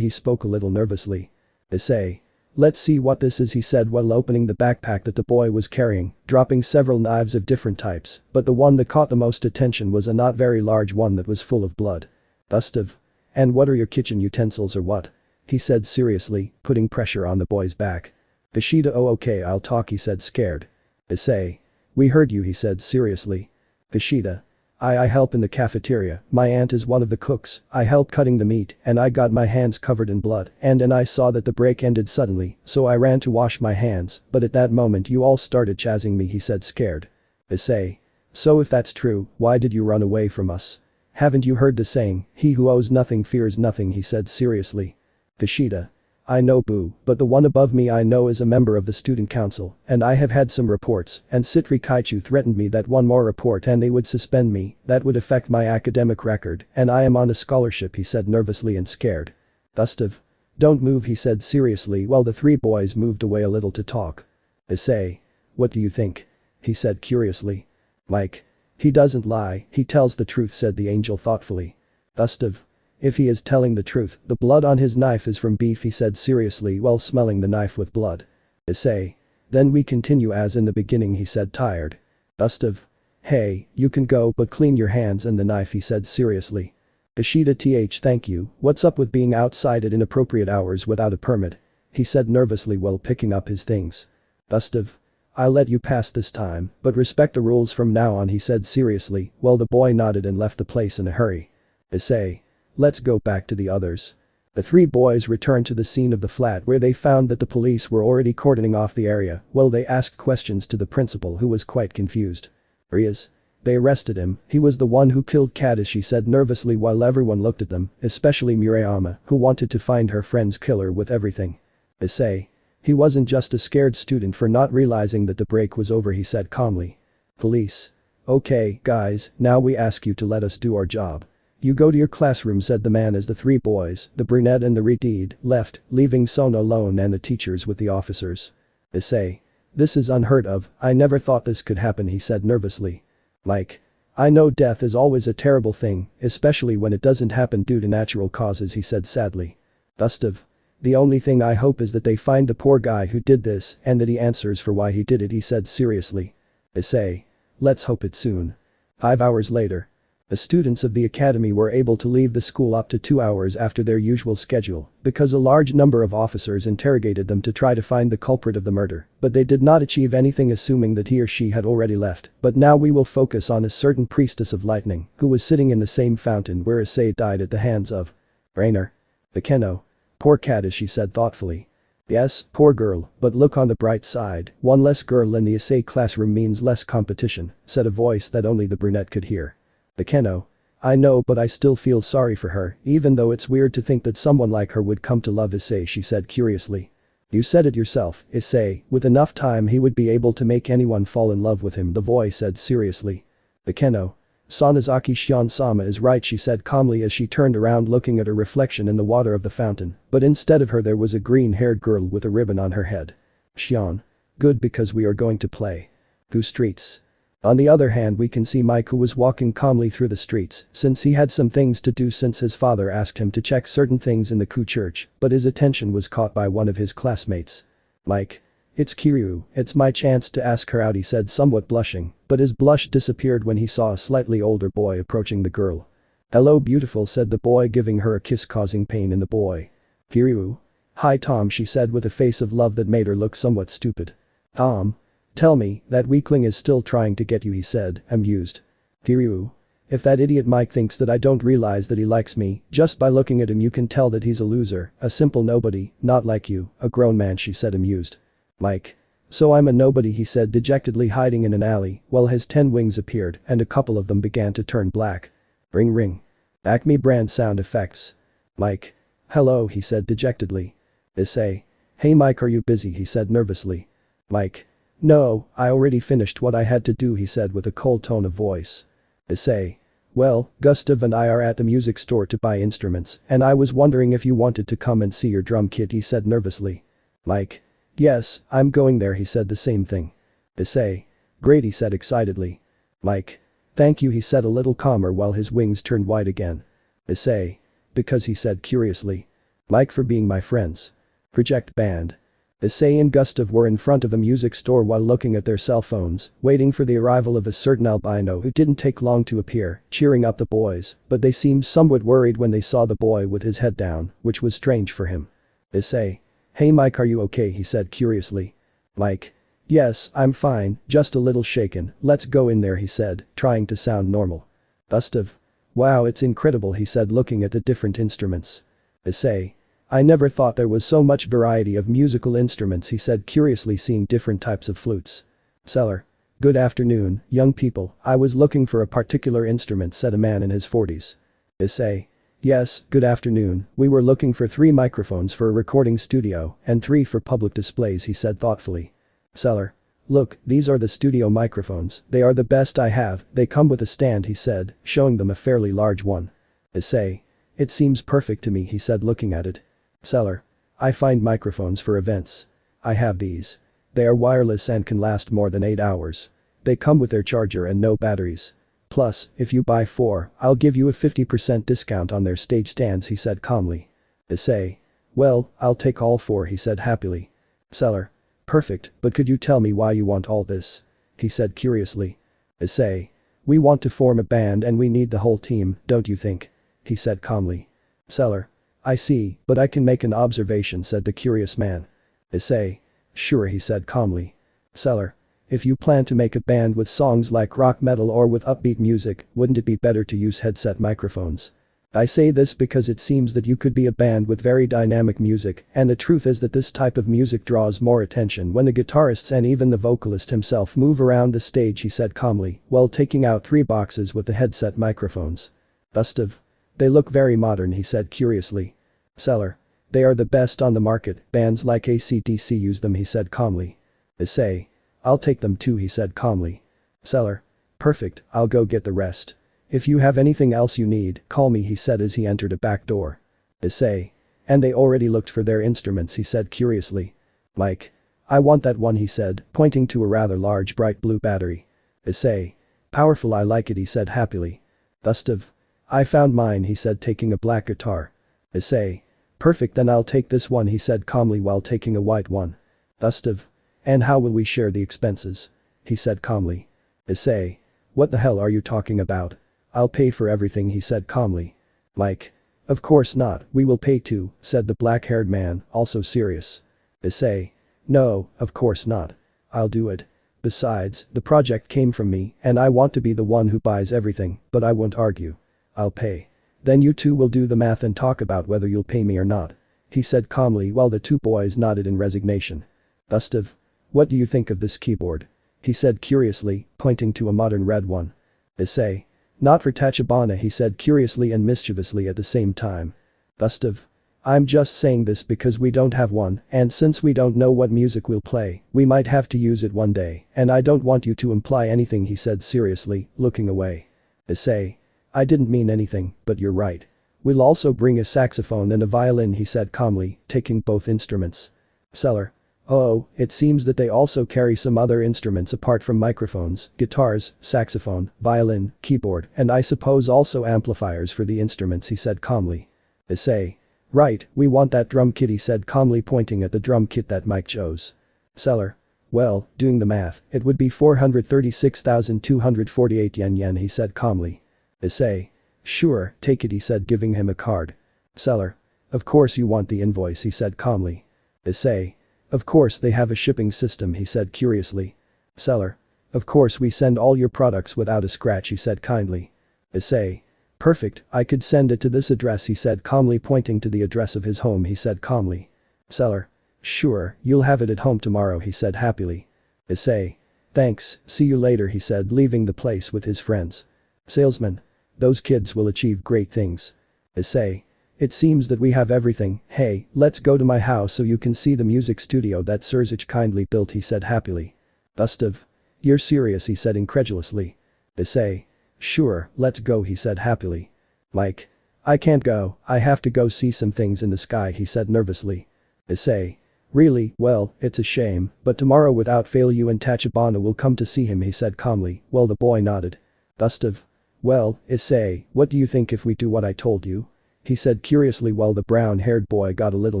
He spoke a little nervously. Issei. Let's see what this is, he said while opening the backpack that the boy was carrying, dropping several knives of different types, but the one that caught the most attention was a not very large one that was full of blood. Gustav. And what are your kitchen utensils or what? He said seriously, putting pressure on the boy's back. Kishida. Oh, okay, I'll talk, he said scared. Issei. We heard you, he said seriously. Kishida. I help in the cafeteria, my aunt is one of the cooks, I help cutting the meat and I got my hands covered in blood and I saw that the break ended suddenly, so I ran to wash my hands, but at that moment you all started chasing me, he said scared. Issei. So if that's true, why did you run away from us? Haven't you heard the saying, he who owes nothing fears nothing, he said seriously. Kishida. I know, boo, but the one above me I know is a member of the student council, and I have had some reports, and Citri Kaichu threatened me that one more report and they would suspend me, that would affect my academic record, and I am on a scholarship, he said nervously and scared. Gustav. Don't move, he said seriously while the three boys moved away a little to talk. Issei. What do you think? He said curiously. Mike. He doesn't lie, he tells the truth, said the angel thoughtfully. Gustav. If he is telling the truth, the blood on his knife is from beef, he said seriously while smelling the knife with blood. Issei. Then we continue as in the beginning, he said tired. Gustav. Hey, you can go but clean your hands and the knife, he said seriously. Ishida thank you, what's up with being outside at inappropriate hours without a permit? He said nervously while picking up his things. Gustav. I'll let you pass this time, but respect the rules from now on, he said seriously while the boy nodded and left the place in a hurry. Issei. Let's go back to the others. The three boys returned to the scene of the flat where they found that the police were already cordoning off the area while they asked questions to the principal, who was quite confused. There he is. They arrested him, he was the one who killed Kadish, she said nervously while everyone looked at them, especially Murayama, who wanted to find her friend's killer with everything. Issei. He wasn't just a scared student for not realizing that the break was over, he said calmly. Police. Okay, guys, now we ask you to let us do our job. You go to your classroom, said the man as the three boys, the brunette and the redhead, left, leaving Sona alone and the teachers with the officers. Issei. This is unheard of, I never thought this could happen, he said nervously. Like. I know death is always a terrible thing, especially when it doesn't happen due to natural causes, he said sadly. Gustav. The only thing I hope is that they find the poor guy who did this and that he answers for why he did it, he said seriously. Issei. Let's hope it soon. 5 hours later. The students of the academy were able to leave the school up to 2 hours after their usual schedule because a large number of officers interrogated them to try to find the culprit of the murder, but they did not achieve anything, assuming that he or she had already left. But now we will focus on a certain priestess of lightning who was sitting in the same fountain where Issei died at the hands of Rainer. Bekeno. Poor Kadish, she said thoughtfully. Yes, poor girl, but look on the bright side, one less girl in the Issei classroom means less competition, said a voice that only the brunette could hear. Bekeno. I know, but I still feel sorry for her, even though it's weird to think that someone like her would come to love Issei, she said curiously. You said it yourself, Issei, with enough time he would be able to make anyone fall in love with him, the voice said seriously. Bekeno. Sonazaki Shion-sama is right, she said calmly as she turned around looking at her reflection in the water of the fountain, but instead of her there was a green-haired girl with a ribbon on her head. Shion. Good, because we are going to play. Who streets? On the other hand, we can see Mike, who was walking calmly through the streets since he had some things to do since his father asked him to check certain things in the Ku church, but his attention was caught by one of his classmates. Mike. It's Kiryu, it's my chance to ask her out, he said somewhat blushing, but his blush disappeared when he saw a slightly older boy approaching the girl. Hello beautiful, said the boy, giving her a kiss causing pain in the boy. Kiryu. Hi Tom, she said with a face of love that made her look somewhat stupid. Tom. Tell me, that weakling is still trying to get you, he said, amused. Kiryu. If that idiot Mike thinks that I don't realize that he likes me, just by looking at him you can tell that he's a loser, a simple nobody, not like you, a grown man, she said amused. Mike. So I'm a nobody, he said dejectedly, hiding in an alley while his 10 wings appeared and a couple of them began to turn black. Ring ring. Acme brand sound effects. Mike. Hello, he said dejectedly. Issei. Hey Mike, are you busy, he said nervously. Mike. No, I already finished what I had to do, he said with a cold tone of voice. Issei. Well, Gustav and I are at the music store to buy instruments and I was wondering if you wanted to come and see your drum kit, he said nervously. Mike. Yes, I'm going there, he said the same thing. Issei. Great, he said excitedly. Mike. Thank you, he said a little calmer while his wings turned white again. Issei. Because, he said curiously. Mike, for being my friends. Project band. Issei and Gustav were in front of a music store while looking at their cell phones, waiting for the arrival of a certain albino who didn't take long to appear, cheering up the boys, but they seemed somewhat worried when they saw the boy with his head down, which was strange for him. Issei. Hey Mike, are you okay, he said curiously. Mike. Yes, I'm fine, just a little shaken, let's go in there, he said, trying to sound normal. Gustav. Wow, it's incredible, he said looking at the different instruments. Issei. I never thought there was so much variety of musical instruments, he said curiously, seeing different types of flutes. Seller. Good afternoon, young people, I was looking for a particular instrument, said a man in his 40s. Issei. Yes, good afternoon, we were looking for 3 microphones for a recording studio and 3 for public displays, he said thoughtfully. Seller. Look, these are the studio microphones, they are the best I have, they come with a stand, he said, showing them a fairly large one. Issei. It seems perfect to me, he said looking at it. Seller. I find microphones for events. I have these. They are wireless and can last more than 8 hours. They come with their charger and no batteries. Plus, if you buy 4, I'll give you a 50% discount on their stage stands, he said calmly. Issei. Well, I'll take all 4, he said happily. Seller. Perfect, but could you tell me why you want all this? He said curiously. Issei. We want to form a band and we need the whole team, don't you think? He said calmly. Seller. I see, but I can make an observation, said the curious man. Issei. Sure, he said calmly. Seller. If you plan to make a band with songs like rock metal or with upbeat music, wouldn't it be better to use headset microphones? I say this because it seems that you could be a band with very dynamic music, and the truth is that this type of music draws more attention when the guitarists and even the vocalist himself move around the stage, he said calmly, while taking out 3 boxes with the headset microphones. Gustav. They look very modern, he said curiously. Seller. They are the best on the market, bands like AC/DC use them, he said calmly. Issei. I'll take them too, he said calmly. Seller. Perfect, I'll go get the rest. If you have anything else you need, call me, he said as he entered a back door. Issei. And they already looked for their instruments, he said curiously. Like. I want that one, he said, pointing to a rather large bright blue battery. Issei. Powerful, I like it, he said happily. Gustav. I found mine, he said taking a black guitar. Issei. Perfect, then I'll take this one, he said calmly while taking a white one. Gustav. And how will we share the expenses? He said calmly. Issei. What the hell are you talking about? I'll pay for everything, he said calmly. Like. Of course not, we will pay too, said the black-haired man, also serious. Issei. No, of course not. I'll do it. Besides, the project came from me and I want to be the one who buys everything, but I won't argue. I'll pay. Then you two will do the math and talk about whether you'll pay me or not. He said calmly while the 2 boys nodded in resignation. Gustav. What do you think of this keyboard? He said curiously, pointing to a modern red one. Issei. Not for Tachibana, he said curiously and mischievously at the same time. Gustav. I'm just saying this because we don't have one, and since we don't know what music we'll play, we might have to use it one day, and I don't want you to imply anything, he said seriously, looking away. Issei. I didn't mean anything, but you're right. We'll also bring a saxophone and a violin, he said calmly, taking both instruments. Seller. Oh, it seems that they also carry some other instruments apart from microphones, guitars, saxophone, violin, keyboard, and I suppose also amplifiers for the instruments, he said calmly. Issei. Right, we want that drum kit, he said calmly pointing at the drum kit that Mike chose. Seller. Well, doing the math, it would be 436,248 yen, he said calmly. Issei. Sure, take it, he said giving him a card. Seller. Of course you want the invoice, he said calmly. Issei. Of course they have a shipping system, he said curiously. Seller. Of course we send all your products without a scratch, he said kindly. Issei. Perfect, I could send it to this address, he said calmly pointing to the address of his home, he said calmly. Seller. Sure, you'll have it at home tomorrow, he said happily. Issei. Thanks, see you later, he said leaving the place with his friends. Salesman. Those kids will achieve great things. Issei. It seems that we have everything, hey, let's go to my house so you can see the music studio that Sergej kindly built, he said happily. Gustav. You're serious, he said incredulously. Issei. Sure, let's go, he said happily. Mike. I can't go, I have to go see some things in the sky, he said nervously. Issei. Really, well, it's a shame, but tomorrow without fail you and Tachibana will come to see him, he said calmly, while the boy nodded. Gustav. Well, Issei, what do you think if we do what I told you? He said curiously while the brown-haired boy got a little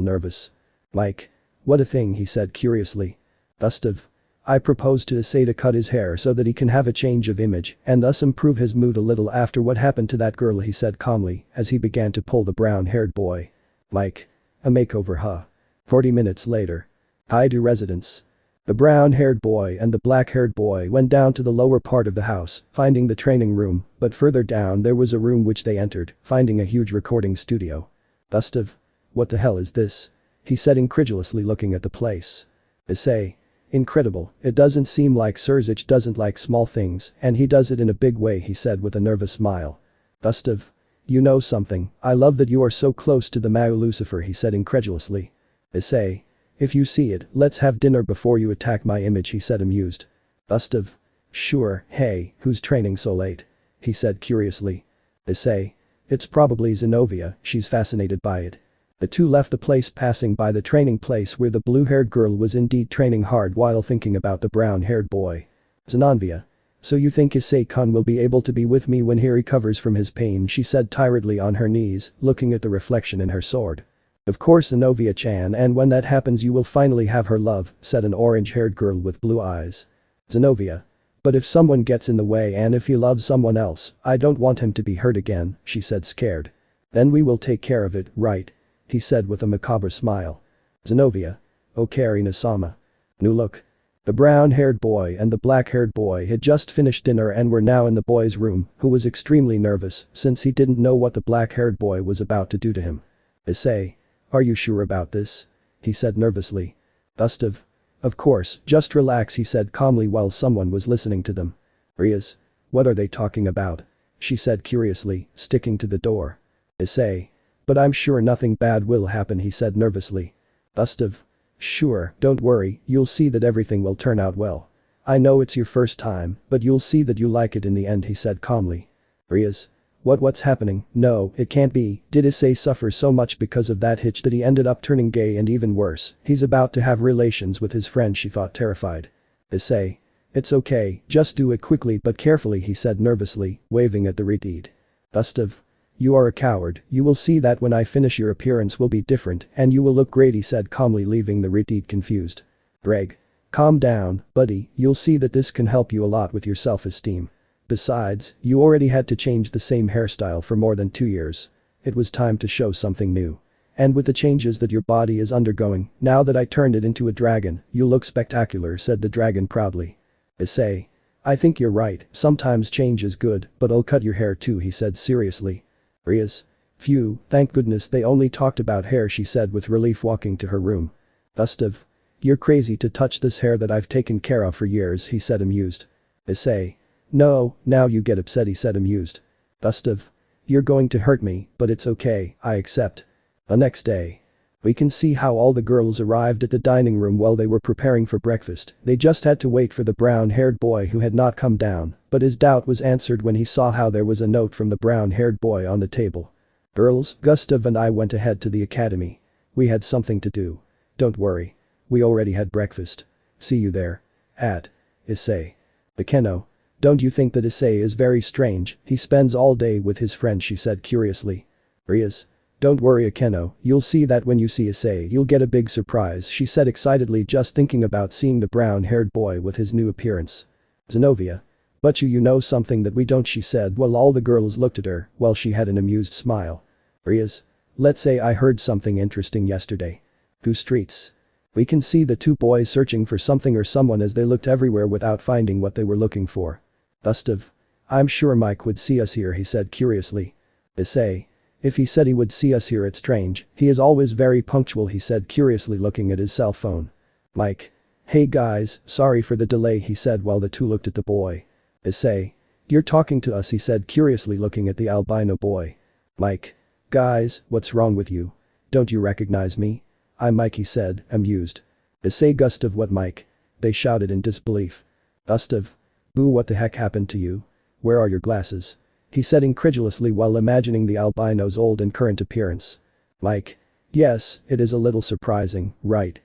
nervous. Mike. What a thing, he said curiously. Gustav. I propose to Issei to cut his hair so that he can have a change of image and thus improve his mood a little after what happened to that girl, he said calmly as he began to pull the brown-haired boy. Mike. A makeover, huh? 40 minutes later. Hyoudou residence. The brown-haired boy and the black-haired boy went down to the lower part of the house, finding the training room, but further down there was a room which they entered, finding a huge recording studio. Gustav. What the hell is this? He said incredulously looking at the place. Issei. Incredible, it doesn't seem like Sergej doesn't like small things, and he does it in a big way, he said with a nervous smile. Gustav. You know something, I love that you are so close to the Mao Lucifer, he said incredulously. Issei. If you see it, let's have dinner before you attack my image, he said amused. Gustav. Sure, hey, who's training so late? He said curiously. Issei. It's probably Zenobia, she's fascinated by it. The two left the place passing by the training place where the blue-haired girl was indeed training hard while thinking about the brown-haired boy. Zenobia. So you think Issei-kun will be able to be with me when he recovers from his pain, she said tiredly on her knees, looking at the reflection in her sword. Of course Zenobia-chan, and when that happens you will finally have her love, said an orange-haired girl with blue eyes. Zenobia. But if someone gets in the way and if he loves someone else, I don't want him to be hurt again, she said scared. Then we will take care of it, right? He said with a macabre smile. Zenobia. Okay Ina-sama. New look. The brown-haired boy and the black-haired boy had just finished dinner and were now in the boy's room, who was extremely nervous since he didn't know what the black-haired boy was about to do to him. Issei. Are you sure about this? He said nervously. Gustav. Of course, just relax, he said calmly while someone was listening to them. Rias. What are they talking about? She said curiously, sticking to the door. Issei. But I'm sure nothing bad will happen, he said nervously. Gustav. Sure, don't worry, you'll see that everything will turn out well. I know it's your first time, but you'll see that you like it in the end, he said calmly. Rias. What's happening? No, it can't be. Did Issei suffer so much because of that hitch that he ended up turning gay, and even worse, he's about to have relations with his friend, she thought terrified. Issei. It's okay, just do it quickly but carefully, he said nervously, waving at the reed. Gustav. You are a coward, you will see that when I finish your appearance will be different and you will look great, he said calmly, leaving the reed confused. Greg. Calm down, buddy, you'll see that this can help you a lot with your self-esteem. Besides, you already had to change the same hairstyle for more than 2 years. It was time to show something new. And with the changes that your body is undergoing, now that I turned it into a dragon, you look spectacular, said the dragon proudly. Issei. I think you're right, sometimes change is good, but I'll cut your hair too, he said seriously. Rias. Phew, thank goodness they only talked about hair, she said with relief, walking to her room. Gustav. You're crazy to touch this hair that I've taken care of for years, he said amused. Issei. No, now you get upset, he said amused. Gustav. You're going to hurt me, but it's okay, I accept. The next day. We can see how all the girls arrived at the dining room while they were preparing for breakfast. They just had to wait for the brown-haired boy who had not come down, but his doubt was answered when he saw how there was a note from the brown-haired boy on the table. Girls, Gustav and I went ahead to the academy. We had something to do. Don't worry. We already had breakfast. See you there. At. Issei. Bakeno. Don't you think that Issei is very strange? He spends all day with his friend, she said curiously. Rias. Don't worry Akeno, you'll see that when you see Issei you'll get a big surprise, she said excitedly, just thinking about seeing the brown-haired boy with his new appearance. Zenobia. But you know something that we don't, she said while all the girls looked at her while she had an amused smile. Rias. Let's say I heard something interesting yesterday. Who streets? We can see the two boys searching for something or someone as they looked everywhere without finding what they were looking for. Gustav. I'm sure Mike would see us here, he said curiously. Issei. If he said he would see us here, it's strange, he is always very punctual, he said curiously, looking at his cell phone. Mike. Hey guys, sorry for the delay, he said while the two looked at the boy. Issei. You're talking to us, he said curiously, looking at the albino boy. Mike. Guys, what's wrong with you? Don't you recognize me? I'm Mike, he said, amused. Issei. Gustav. What, Mike? They shouted in disbelief. Gustav. Boo, what the heck happened to you? Where are your glasses? He said incredulously while imagining the albino's old and current appearance. Mike. Yes, it is a little surprising, right?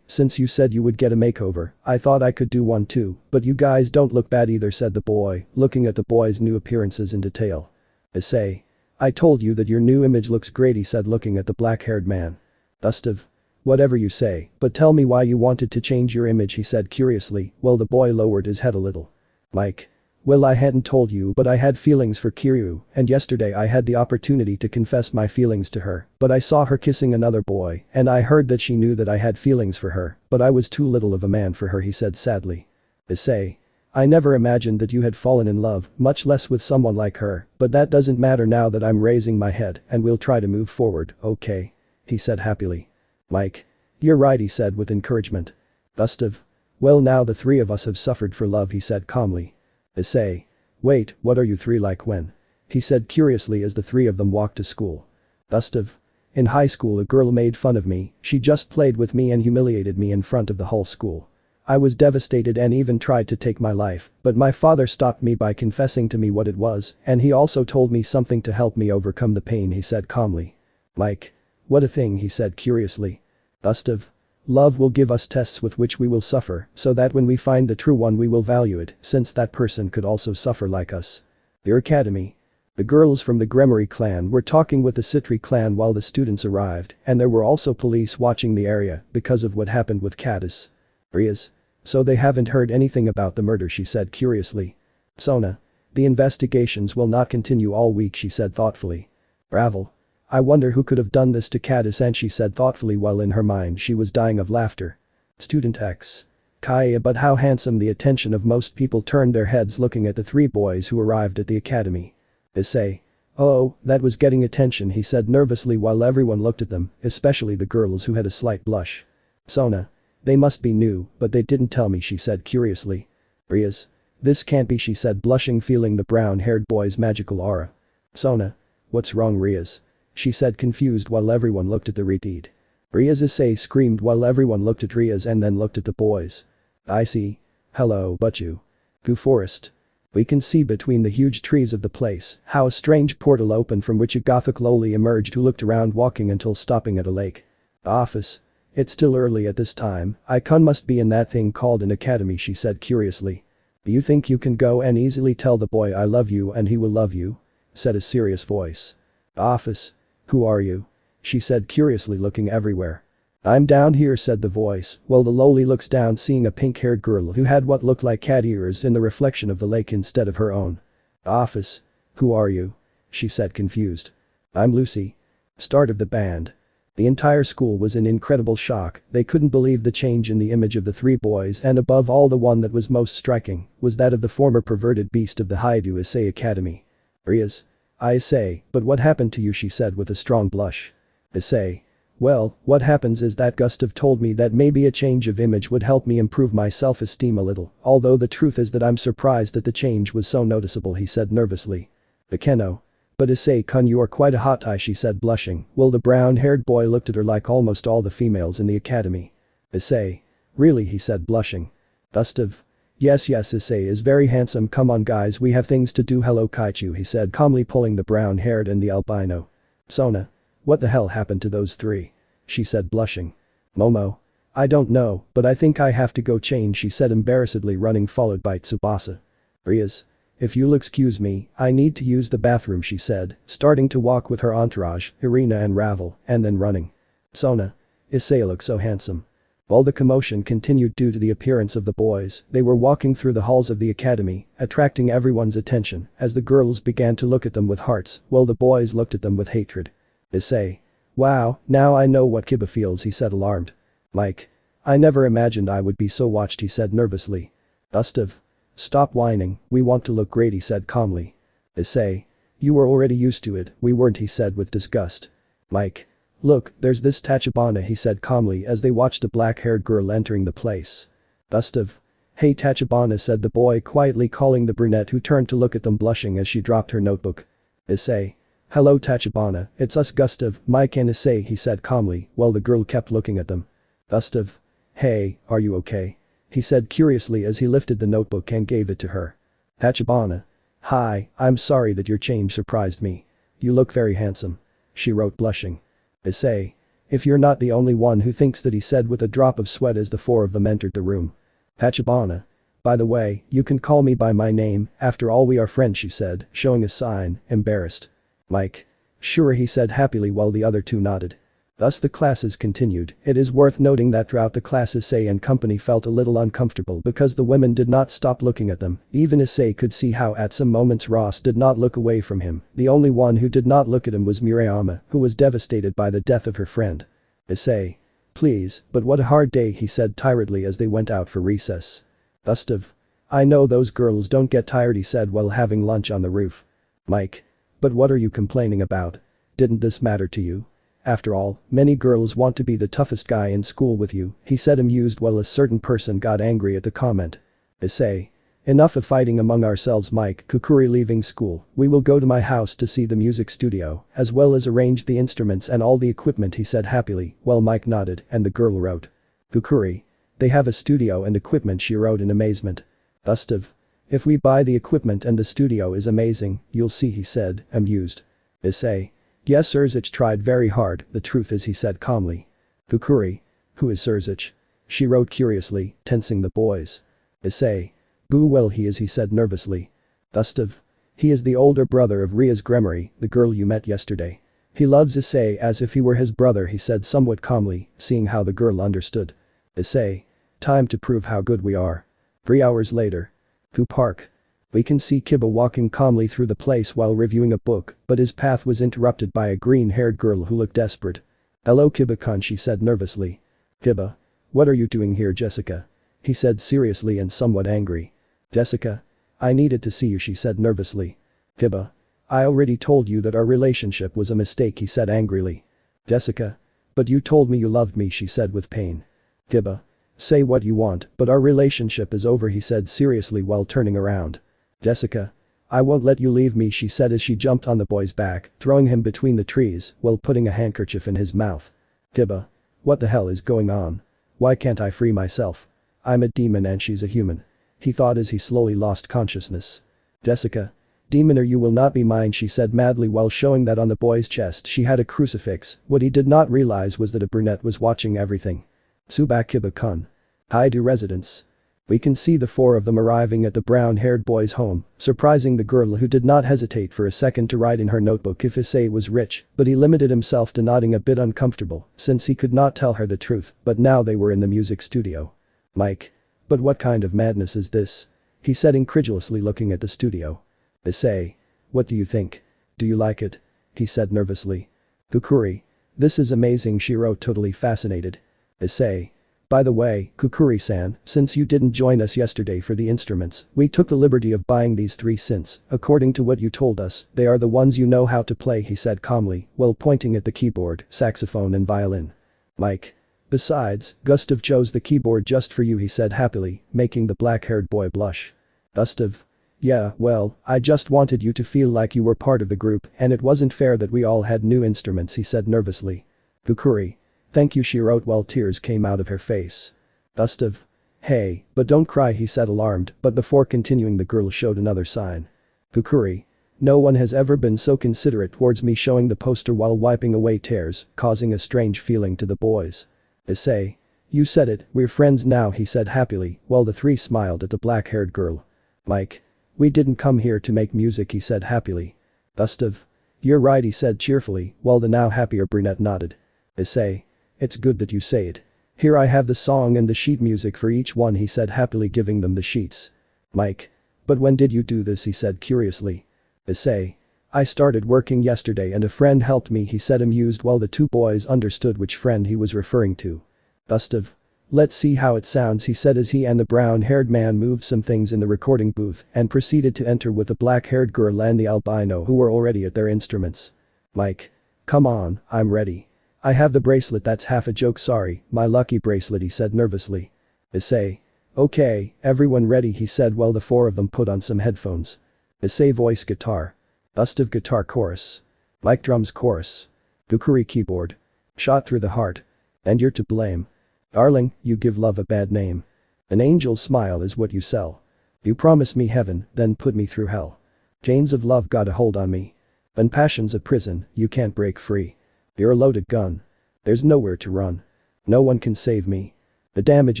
Since you said you would get a makeover, I thought I could do one too, but you guys don't look bad either, said the boy, looking at the boy's new appearances in detail. Issei. I told you that your new image looks great, he said, looking at the black-haired man. Gustav. Whatever you say, but tell me why you wanted to change your image, he said curiously, while the boy lowered his head a little. Mike. Well, I hadn't told you, but I had feelings for Kiryu, and yesterday I had the opportunity to confess my feelings to her, but I saw her kissing another boy, and I heard that she knew that I had feelings for her, but I was too little of a man for her, he said sadly. Issei. I never imagined that you had fallen in love, much less with someone like her, but that doesn't matter now that I'm raising my head and we'll try to move forward, okay? He said happily. Mike. You're right, he said with encouragement. Gustav. Well, now the three of us have suffered for love, he said calmly. Issei. Wait, what are you three like when? He said curiously as the three of them walked to school. Gustav. In high school a girl made fun of me, she just played with me and humiliated me in front of the whole school. I was devastated and even tried to take my life, but my father stopped me by confessing to me what it was, and he also told me something to help me overcome the pain, he said calmly. Mike. What a thing, he said curiously. Gustav. Love will give us tests with which we will suffer, so that when we find the true one we will value it, since that person could also suffer like us. Their academy. The girls from the Gremory clan were talking with the Citri clan while the students arrived, and there were also police watching the area because of what happened with Caddis. Riaz. So they haven't heard anything about the murder, she said curiously. Sona. The investigations will not continue all week, she said thoughtfully. Ravel. I wonder who could have done this to Caddis, and she said thoughtfully while in her mind she was dying of laughter. Student X. Kaya, but how handsome. The attention of most people turned their heads looking at the three boys who arrived at the academy. Issei. Oh, that was getting attention, he said nervously while everyone looked at them, especially the girls who had a slight blush. Sona. They must be new, but they didn't tell me, she said curiously. Riaz. This can't be, she said blushing, feeling the brown-haired boy's magical aura. Sona. What's wrong, Riaz? She said confused while everyone looked at the redeed. Riaz. Issei screamed while everyone looked at Riaz and then looked at the boys. I see. Hello, but you. Gu Forest. We can see between the huge trees of the place how a strange portal opened from which a gothic lowly emerged who looked around walking until stopping at a lake. Office. It's still early at this time, Icon must be in that thing called an academy, she said curiously. Do you think you can go and easily tell the boy I love you and he will love you? Said a serious voice. Office. Who are you? She said curiously looking everywhere. I'm down here, said the voice, while the lowly looks down seeing a pink-haired girl who had what looked like cat ears in the reflection of the lake instead of her own. Office. Who are you? She said confused. I'm Lucy. Start of the band. The entire school was in incredible shock, they couldn't believe the change in the image of the three boys, and above all the one that was most striking was that of the former perverted beast of the Hyoudou Issei Academy. Riaz. I say, but what happened to you, she said with a strong blush. Issei. Well, what happens is that Gustav told me that maybe a change of image would help me improve my self-esteem a little, although the truth is that I'm surprised that the change was so noticeable, he said nervously. Bekeno. But Issei-kun, you are quite a hot eye, she said blushing, while the brown-haired boy looked at her like almost all the females in the academy. Issei. Really, he said blushing. Gustav. Yes, Issei is very handsome, come on guys, we have things to do. Hello Kaichu, he said calmly pulling the brown-haired and the albino. Sona. What the hell happened to those three? She said blushing. Momo. I don't know, but I think I have to go change, she said embarrassedly running followed by Tsubasa. Riaz. If you'll excuse me, I need to use the bathroom, she said, starting to walk with her entourage, Irina and Ravel, and then running. Sona. Issei looks so handsome. While the commotion continued due to the appearance of the boys, they were walking through the halls of the academy, attracting everyone's attention as the girls began to look at them with hearts while the boys looked at them with hatred. Issei. Wow, now I know what Kiba feels, he said alarmed. Mike. I never imagined I would be so watched, he said nervously. Gustav. Stop whining, we want to look great, he said calmly. Issei. You were already used to it, we weren't, he said with disgust. Mike. Look, there's this Tachibana, he said calmly as they watched a black-haired girl entering the place. Gustav. Hey Tachibana, said the boy quietly calling the brunette who turned to look at them blushing as she dropped her notebook. Issei. Hello Tachibana, it's us Gustav, Mike and Issei, he said calmly while the girl kept looking at them. Gustav. Hey, are you okay? He said curiously as he lifted the notebook and gave it to her. Tachibana. Hi, I'm sorry that your change surprised me. You look very handsome. She wrote blushing. Issei. If you're not the only one who thinks that, he said with a drop of sweat as the four of them entered the room. Tachibana. By the way, you can call me by my name, after all we are friends, she said, showing a sign, embarrassed. Mike. Sure, he said happily while the other two nodded. Thus the classes continued. It is worth noting that throughout the class Issei and company felt a little uncomfortable because the women did not stop looking at them. Even Issei could see how at some moments Ross did not look away from him. The only one who did not look at him was Murayama, who was devastated by the death of her friend. Issei. Please, but what a hard day, he said tiredly as they went out for recess. Gustav. I know those girls don't get tired, he said while having lunch on the roof. Mike. But what are you complaining about? Didn't this matter to you? After all, many girls want to be the toughest guy in school with you, he said amused while a certain person got angry at the comment. Issei. Enough of fighting among ourselves, Mike. Kukuri leaving school, we will go to my house to see the music studio, as well as arrange the instruments and all the equipment, he said happily, while Mike nodded and the girl wrote. Kukuri. They have a studio and equipment, she wrote in amazement. Gustav. If we buy the equipment and the studio is amazing, you'll see, he said, amused. Issei. Yes, Urzich tried very hard, the truth is, he said calmly. Kukuri. Who is Surzich? She wrote curiously, tensing the boys. Issei. Boo well he is he said nervously. Gustav. He is the older brother of Ria's Gremory, the girl you met yesterday. He loves Issei as if he were his brother he said somewhat calmly, seeing how the girl understood. Issei. Time to prove how good we are. 3 hours later. Pooh Park. We can see Kiba walking calmly through the place while reviewing a book, but his path was interrupted by a green-haired girl who looked desperate. Hello Kiba-kun she said nervously. Kiba. What are you doing here Jessica? He said seriously and somewhat angry. Jessica. I needed to see you she said nervously. Kiba. I already told you that our relationship was a mistake he said angrily. Jessica. But you told me you loved me she said with pain. Kiba. Say what you want, but our relationship is over he said seriously while turning around. Jessica. I won't let you leave me she said as she jumped on the boy's back, throwing him between the trees while putting a handkerchief in his mouth. Kiba. What the hell is going on? Why can't I free myself? I'm a demon and she's a human. He thought as he slowly lost consciousness. Jessica. Demoner you will not be mine she said madly while showing that on the boy's chest she had a crucifix. What he did not realize was that a brunette was watching everything. Tsubak Kiba-kun. Hyoudou residence. We can see the 4 of them arriving at the brown-haired boy's home, surprising the girl who did not hesitate for a second to write in her notebook if Issei was rich, but he limited himself to nodding a bit uncomfortable since he could not tell her the truth, but now they were in the music studio. Mike. But what kind of madness is this? He said incredulously looking at the studio. Issei. What do you think? Do you like it? He said nervously. Kukuri. This is amazing she wrote totally fascinated. Issei. By the way, Kukuri-san, since you didn't join us yesterday for the instruments, we took the liberty of buying these 3 since, according to what you told us, they are the ones you know how to play he said calmly, while pointing at the keyboard, saxophone and violin. Mike. Besides, Gustav chose the keyboard just for you he said happily, making the black-haired boy blush. Gustav. Yeah, well, I just wanted you to feel like you were part of the group and it wasn't fair that we all had new instruments he said nervously. Kukuri. Thank you she wrote while tears came out of her face. Gustav. Hey, but don't cry he said alarmed, but before continuing the girl showed another sign. Kukuri. No one has ever been so considerate towards me showing the poster while wiping away tears, causing a strange feeling to the boys. Issei. You said it, we're friends now he said happily, while the 3 smiled at the black-haired girl. Mike. We didn't come here to make music he said happily. Gustav. You're right he said cheerfully, while the now happier brunette nodded. Issei. It's good that you say it. Here I have the song and the sheet music for each one he said happily giving them the sheets. Mike. But when did you do this he said curiously. Issei. I started working yesterday and a friend helped me he said amused while the 2 boys understood which friend he was referring to. Gustav. Let's see how it sounds he said as he and the brown-haired man moved some things in the recording booth and proceeded to enter with the black-haired girl and the albino who were already at their instruments. Mike. Come on, I'm ready. I have the bracelet that's half a joke sorry, my lucky bracelet he said nervously. Issei. Okay, everyone ready he said while the 4 of them put on some headphones. Issei voice guitar. Gustav guitar chorus. Mike drums chorus. Kukuri keyboard. Shot through the heart. And you're to blame. Darling, you give love a bad name. An angel's smile is what you sell. You promise me heaven, then put me through hell. Chains of love got a hold on me. When passion's a prison, you can't break free. You're a loaded gun. There's nowhere to run. No one can save me. The damage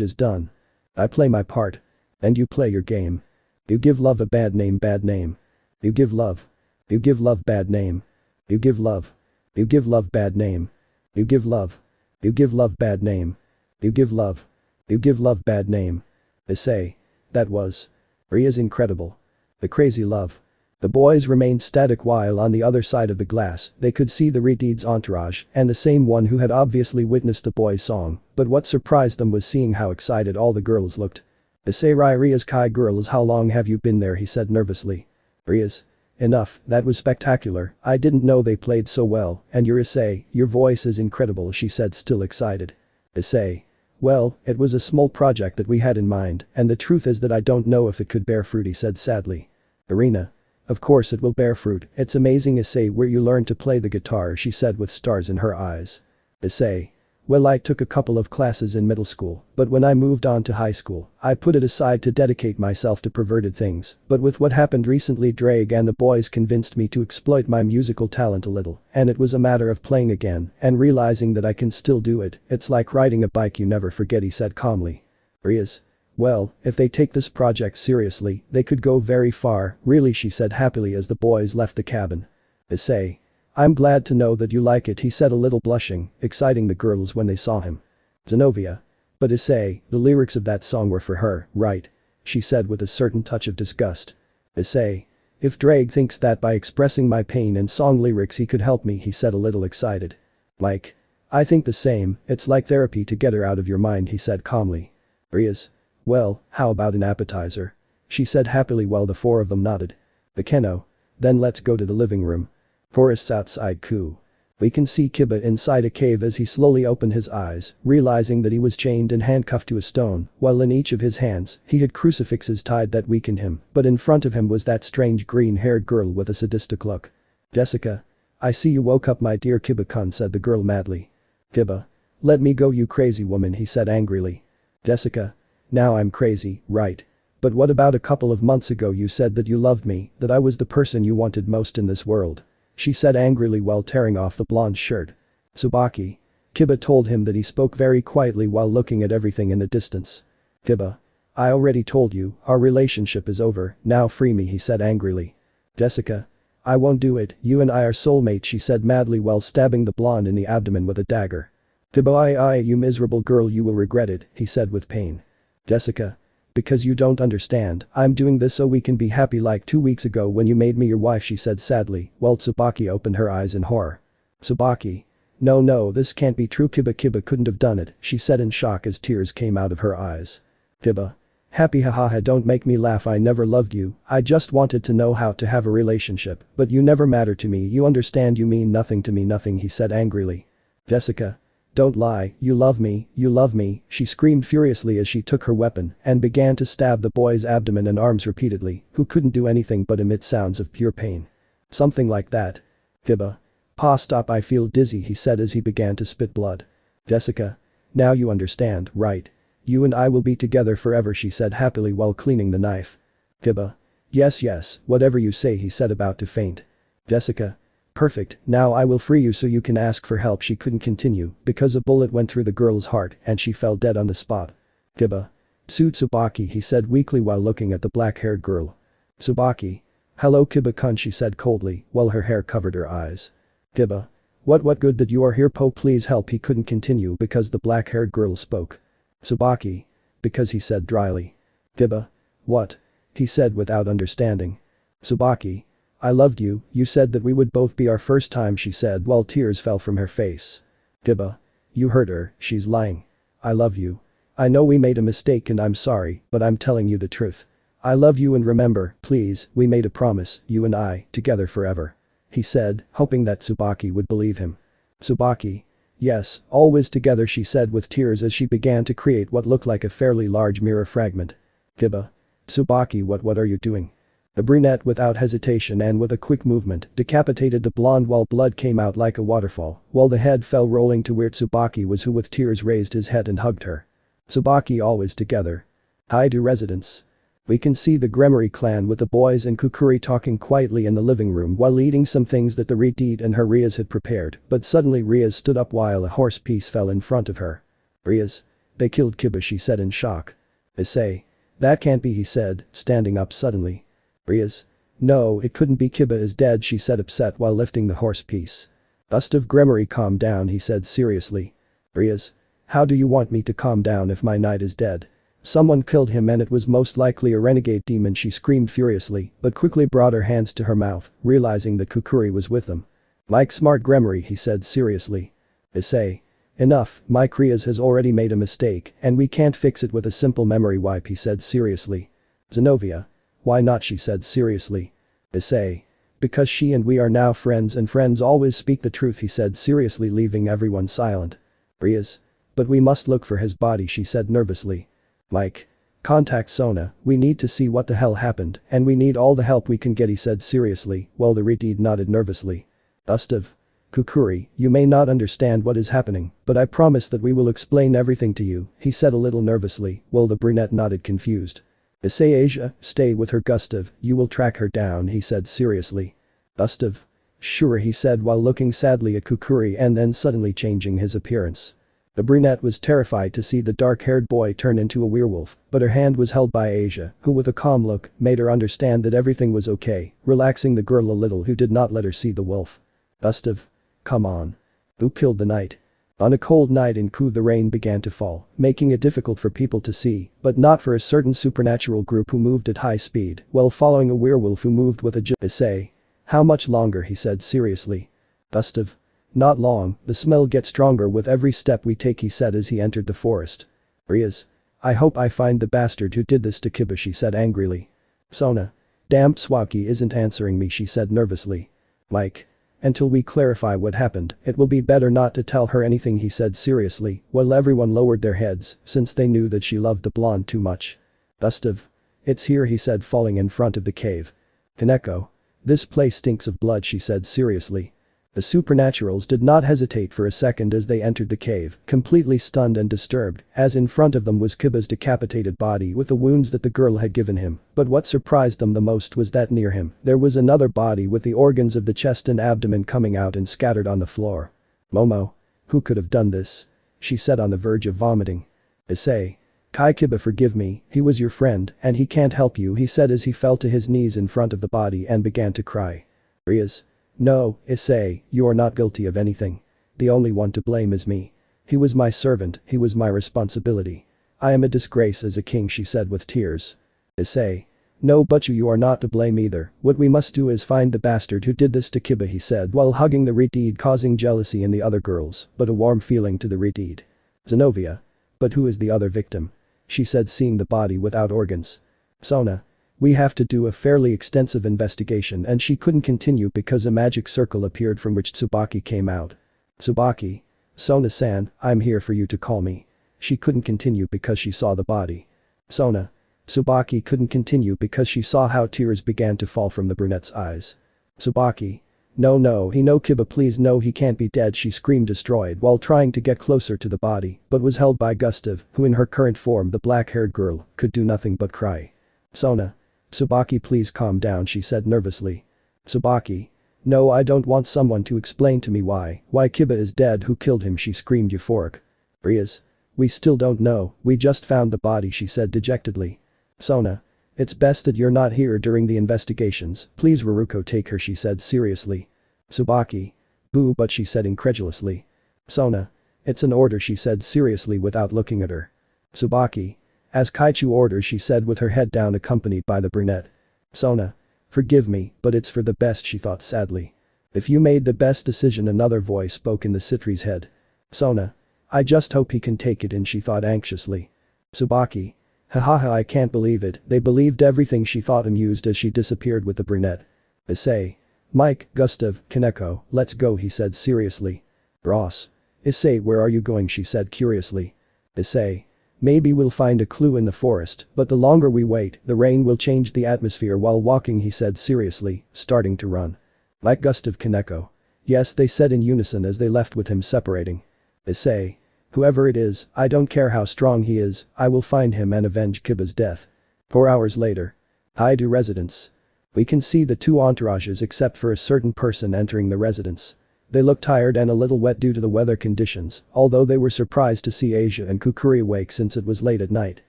is done. I play my part. And you play your game. You give love a bad name bad name. You give love. You give love bad name. You give love. You give love bad name. You give love. You give love bad name. You give love. You give love bad name. Issei. That was. Ria's incredible. The crazy love. The boys remained static while on the other side of the glass, they could see the Redeed's entourage and the same one who had obviously witnessed the boys' song, but what surprised them was seeing how excited all the girls looked. Issei Ria's Kai girls how long have you been there he said nervously. Ria's. Enough, that was spectacular, I didn't know they played so well, and your Issei, your voice is incredible she said still excited. Issei. Well, it was a small project that we had in mind, and the truth is that I don't know if it could bear fruit he said sadly. Irina. Of course it will bear fruit, it's amazing Issei where you learned to play the guitar she said with stars in her eyes. Issei. Well, I took a couple of classes in middle school, but when I moved on to high school, I put it aside to dedicate myself to perverted things, but with what happened recently Drake and the boys convinced me to exploit my musical talent a little, and it was a matter of playing again and realizing that I can still do it. It's like riding a bike you never forget, he said calmly. Riaz. Well, if they take this project seriously, they could go very far, really, she said happily as the boys left the cabin. Issei. I'm glad to know that you like it, he said a little blushing, exciting the girls when they saw him. Zenobia. But Issei, the lyrics of that song were for her, right? She said with a certain touch of disgust. Issei. If Drake thinks that by expressing my pain in song lyrics he could help me, he said a little excited. Like. I think the same, it's like therapy to get her out of your mind, he said calmly. Riaz. Well, how about an appetizer? She said happily while the four of them nodded. The Keno. Then let's go to the living room. Forests outside Ku. We can see Kiba inside a cave as he slowly opened his eyes, realizing that he was chained and handcuffed to a stone, while in each of his hands, he had crucifixes tied that weakened him, but in front of him was that strange green-haired girl with a sadistic look. Jessica. I see you woke up, my dear Kiba-kun, said the girl madly. Kiba. Let me go, you crazy woman, he said angrily. Jessica. Now I'm crazy, right? But what about a couple of months ago you said that you loved me, that I was the person you wanted most in this world? She said angrily while tearing off the blonde shirt. Tsubaki. Kiba told him that he spoke very quietly while looking at everything in the distance. Kiba. I already told you, our relationship is over, now free me, he said angrily. Jessica. I won't do it, you and I are soulmates, she said madly while stabbing the blonde in the abdomen with a dagger. Kiba, you miserable girl, you will regret it, he said with pain. Jessica. Because you don't understand, I'm doing this so we can be happy like 2 weeks ago when you made me your wife, she said sadly, while Tsubaki opened her eyes in horror. Tsubaki. No, this can't be true, Kiba couldn't have done it, she said in shock as tears came out of her eyes. Kiba. Happy, hahaha, don't make me laugh, I never loved you, I just wanted to know how to have a relationship, but you never mattered to me, you understand, you mean nothing to me, nothing, he said angrily. Jessica. Don't lie, you love me, she screamed furiously as she took her weapon and began to stab the boy's abdomen and arms repeatedly, who couldn't do anything but emit sounds of pure pain. Something like that. Kiba. Pa, stop, I feel dizzy, he said as he began to spit blood. Jessica. Now you understand, right? You and I will be together forever, she said happily while cleaning the knife. Kiba. Yes, whatever you say, he said about to faint. Jessica. Perfect, now I will free you so you can ask for help, she couldn't continue because a bullet went through the girl's heart and she fell dead on the spot. Kiba. Tsubaki, he said weakly while looking at the black-haired girl. Tsubaki. Hello Kiba-kun, she said coldly while her hair covered her eyes. Kiba. What good that you are here, Po, please help, he couldn't continue because the black-haired girl spoke. Tsubaki. Because, he said dryly. Kiba. What? He said without understanding. Tsubaki. I loved you, you said that we would both be our first time, she said while tears fell from her face. Kiba. You heard her, she's lying. I love you. I know we made a mistake and I'm sorry, but I'm telling you the truth. I love you and remember, please, we made a promise, you and I, together forever. He said, hoping that Tsubaki would believe him. Tsubaki. Yes, always together, she said with tears as she began to create what looked like a fairly large mirror fragment. Kiba. Tsubaki, what are you doing? The brunette without hesitation and with a quick movement decapitated the blonde while blood came out like a waterfall, while the head fell rolling to where Tsubaki was, who with tears raised his head and hugged her. Tsubaki always together. Hi to residents. We can see the Gremory clan with the boys and Kukuri talking quietly in the living room while eating some things that the Redeed and her Riaz had prepared, but suddenly Riaz stood up while a horse piece fell in front of her. Riaz. They killed Kiba, she said in shock. Issei. That can't be, he said, standing up suddenly. Riaz. No, it couldn't be, Kiba is dead, she said upset while lifting the horse piece. Gustav Gremory, calm down, he said seriously. Riaz. How do you want me to calm down if my knight is dead? Someone killed him and it was most likely a renegade demon, she screamed furiously, but quickly brought her hands to her mouth, realizing that Kukuri was with them. Like smart Gremory, he said seriously. Issei. Enough, Mike Riaz has already made a mistake and we can't fix it with a simple memory wipe, he said seriously. Zenobia. Why not, she said seriously. Issei. Because she and we are now friends and friends always speak the truth, he said seriously, leaving everyone silent. Riaz. But we must look for his body, she said nervously. Mike. Contact Sona, we need to see what the hell happened and we need all the help we can get, he said seriously while the Redeed nodded nervously. Gustav. Kukuri, you may not understand what is happening, but I promise that we will explain everything to you, he said a little nervously, while the brunette nodded confused. Issei Asia, stay with her Gustav, you will track her down, he said seriously. Gustav? Sure, he said while looking sadly at Kukuri and then suddenly changing his appearance. The brunette was terrified to see the dark-haired boy turn into a werewolf, but her hand was held by Asia, who with a calm look, made her understand that everything was okay, relaxing the girl a little who did not let her see the wolf. Gustav? Come on. Who killed the knight? On a cold night in Ku the rain began to fall, making it difficult for people to see, but not for a certain supernatural group who moved at high speed, while following a werewolf who moved with a Issei. How much longer, he said seriously. Gustav? Not long, the smell gets stronger with every step we take, he said as he entered the forest. Rias. I hope I find the bastard who did this to Kiba, she said angrily. Sona. Damn, Swaki isn't answering me, she said nervously. Mike. Until we clarify what happened, it will be better not to tell her anything, he said seriously, while everyone lowered their heads, since they knew that she loved the blonde too much. Gustav. It's here, he said falling in front of the cave. Kaneko. This place stinks of blood, she said seriously. The supernaturals did not hesitate for a second as they entered the cave, completely stunned and disturbed, as in front of them was Kiba's decapitated body with the wounds that the girl had given him, but what surprised them the most was that near him, there was another body with the organs of the chest and abdomen coming out and scattered on the floor. Momo. Who could have done this? She said on the verge of vomiting. Issei. Kai Kiba, forgive me, he was your friend, and he can't help you, he said as he fell to his knees in front of the body and began to cry. Rias. No, Issei, you are not guilty of anything. The only one to blame is me. He was my servant, he was my responsibility. I am a disgrace as a king, she said with tears. Issei. No, but you are not to blame either, what we must do is find the bastard who did this to Kiba, he said while hugging the Redeed, causing jealousy in the other girls, but a warm feeling to the Redeed. Zenobia. But who is the other victim? She said seeing the body without organs. Sona. We have to do a fairly extensive investigation, and she couldn't continue because a magic circle appeared from which Tsubaki came out. Tsubaki. Sona-san, I'm here for you to call me. She couldn't continue because she saw the body. Sona. Tsubaki couldn't continue because she saw how tears began to fall from the brunette's eyes. Tsubaki. No, he no Kiba, please no, he can't be dead, she screamed destroyed while trying to get closer to the body, but was held by Gustav, who in her current form, the black-haired girl, could do nothing but cry. Sona. Tsubaki, please calm down, she said nervously. Tsubaki. No, I don't want someone to explain to me why Kiba is dead, who killed him, she screamed euphoric. Rias. We still don't know, we just found the body, she said dejectedly. Sona. It's best that you're not here during the investigations, please Ruruko, take her, she said seriously. Tsubaki. Boo, but she said incredulously. Sona. It's an order, she said seriously without looking at her. Tsubaki. As Kaichu orders, she said with her head down, accompanied by the brunette. Sona. Forgive me, but it's for the best, she thought sadly. If you made the best decision, another voice spoke in the Citri's head. Sona. I just hope he can take it in, she thought anxiously. Tsubaki. Hahaha, I can't believe it, they believed everything, she thought amused as she disappeared with the brunette. Issei. Mike, Gustav, Kaneko, let's go, he said seriously. Ross. Issei, where are you going, she said curiously. Issei. Maybe we'll find a clue in the forest, but the longer we wait, the rain will change the atmosphere while walking, he said seriously, starting to run. Like Gustav, Kaneko. Yes, they said in unison as they left with him separating. Issei. Whoever it is, I don't care how strong he is, I will find him and avenge Kiba's death. 4 hours later. Hyoudou residence. We can see the two entourages except for a certain person entering the residence. They looked tired and a little wet due to the weather conditions, although they were surprised to see Asia and Kukuri awake since it was late at night.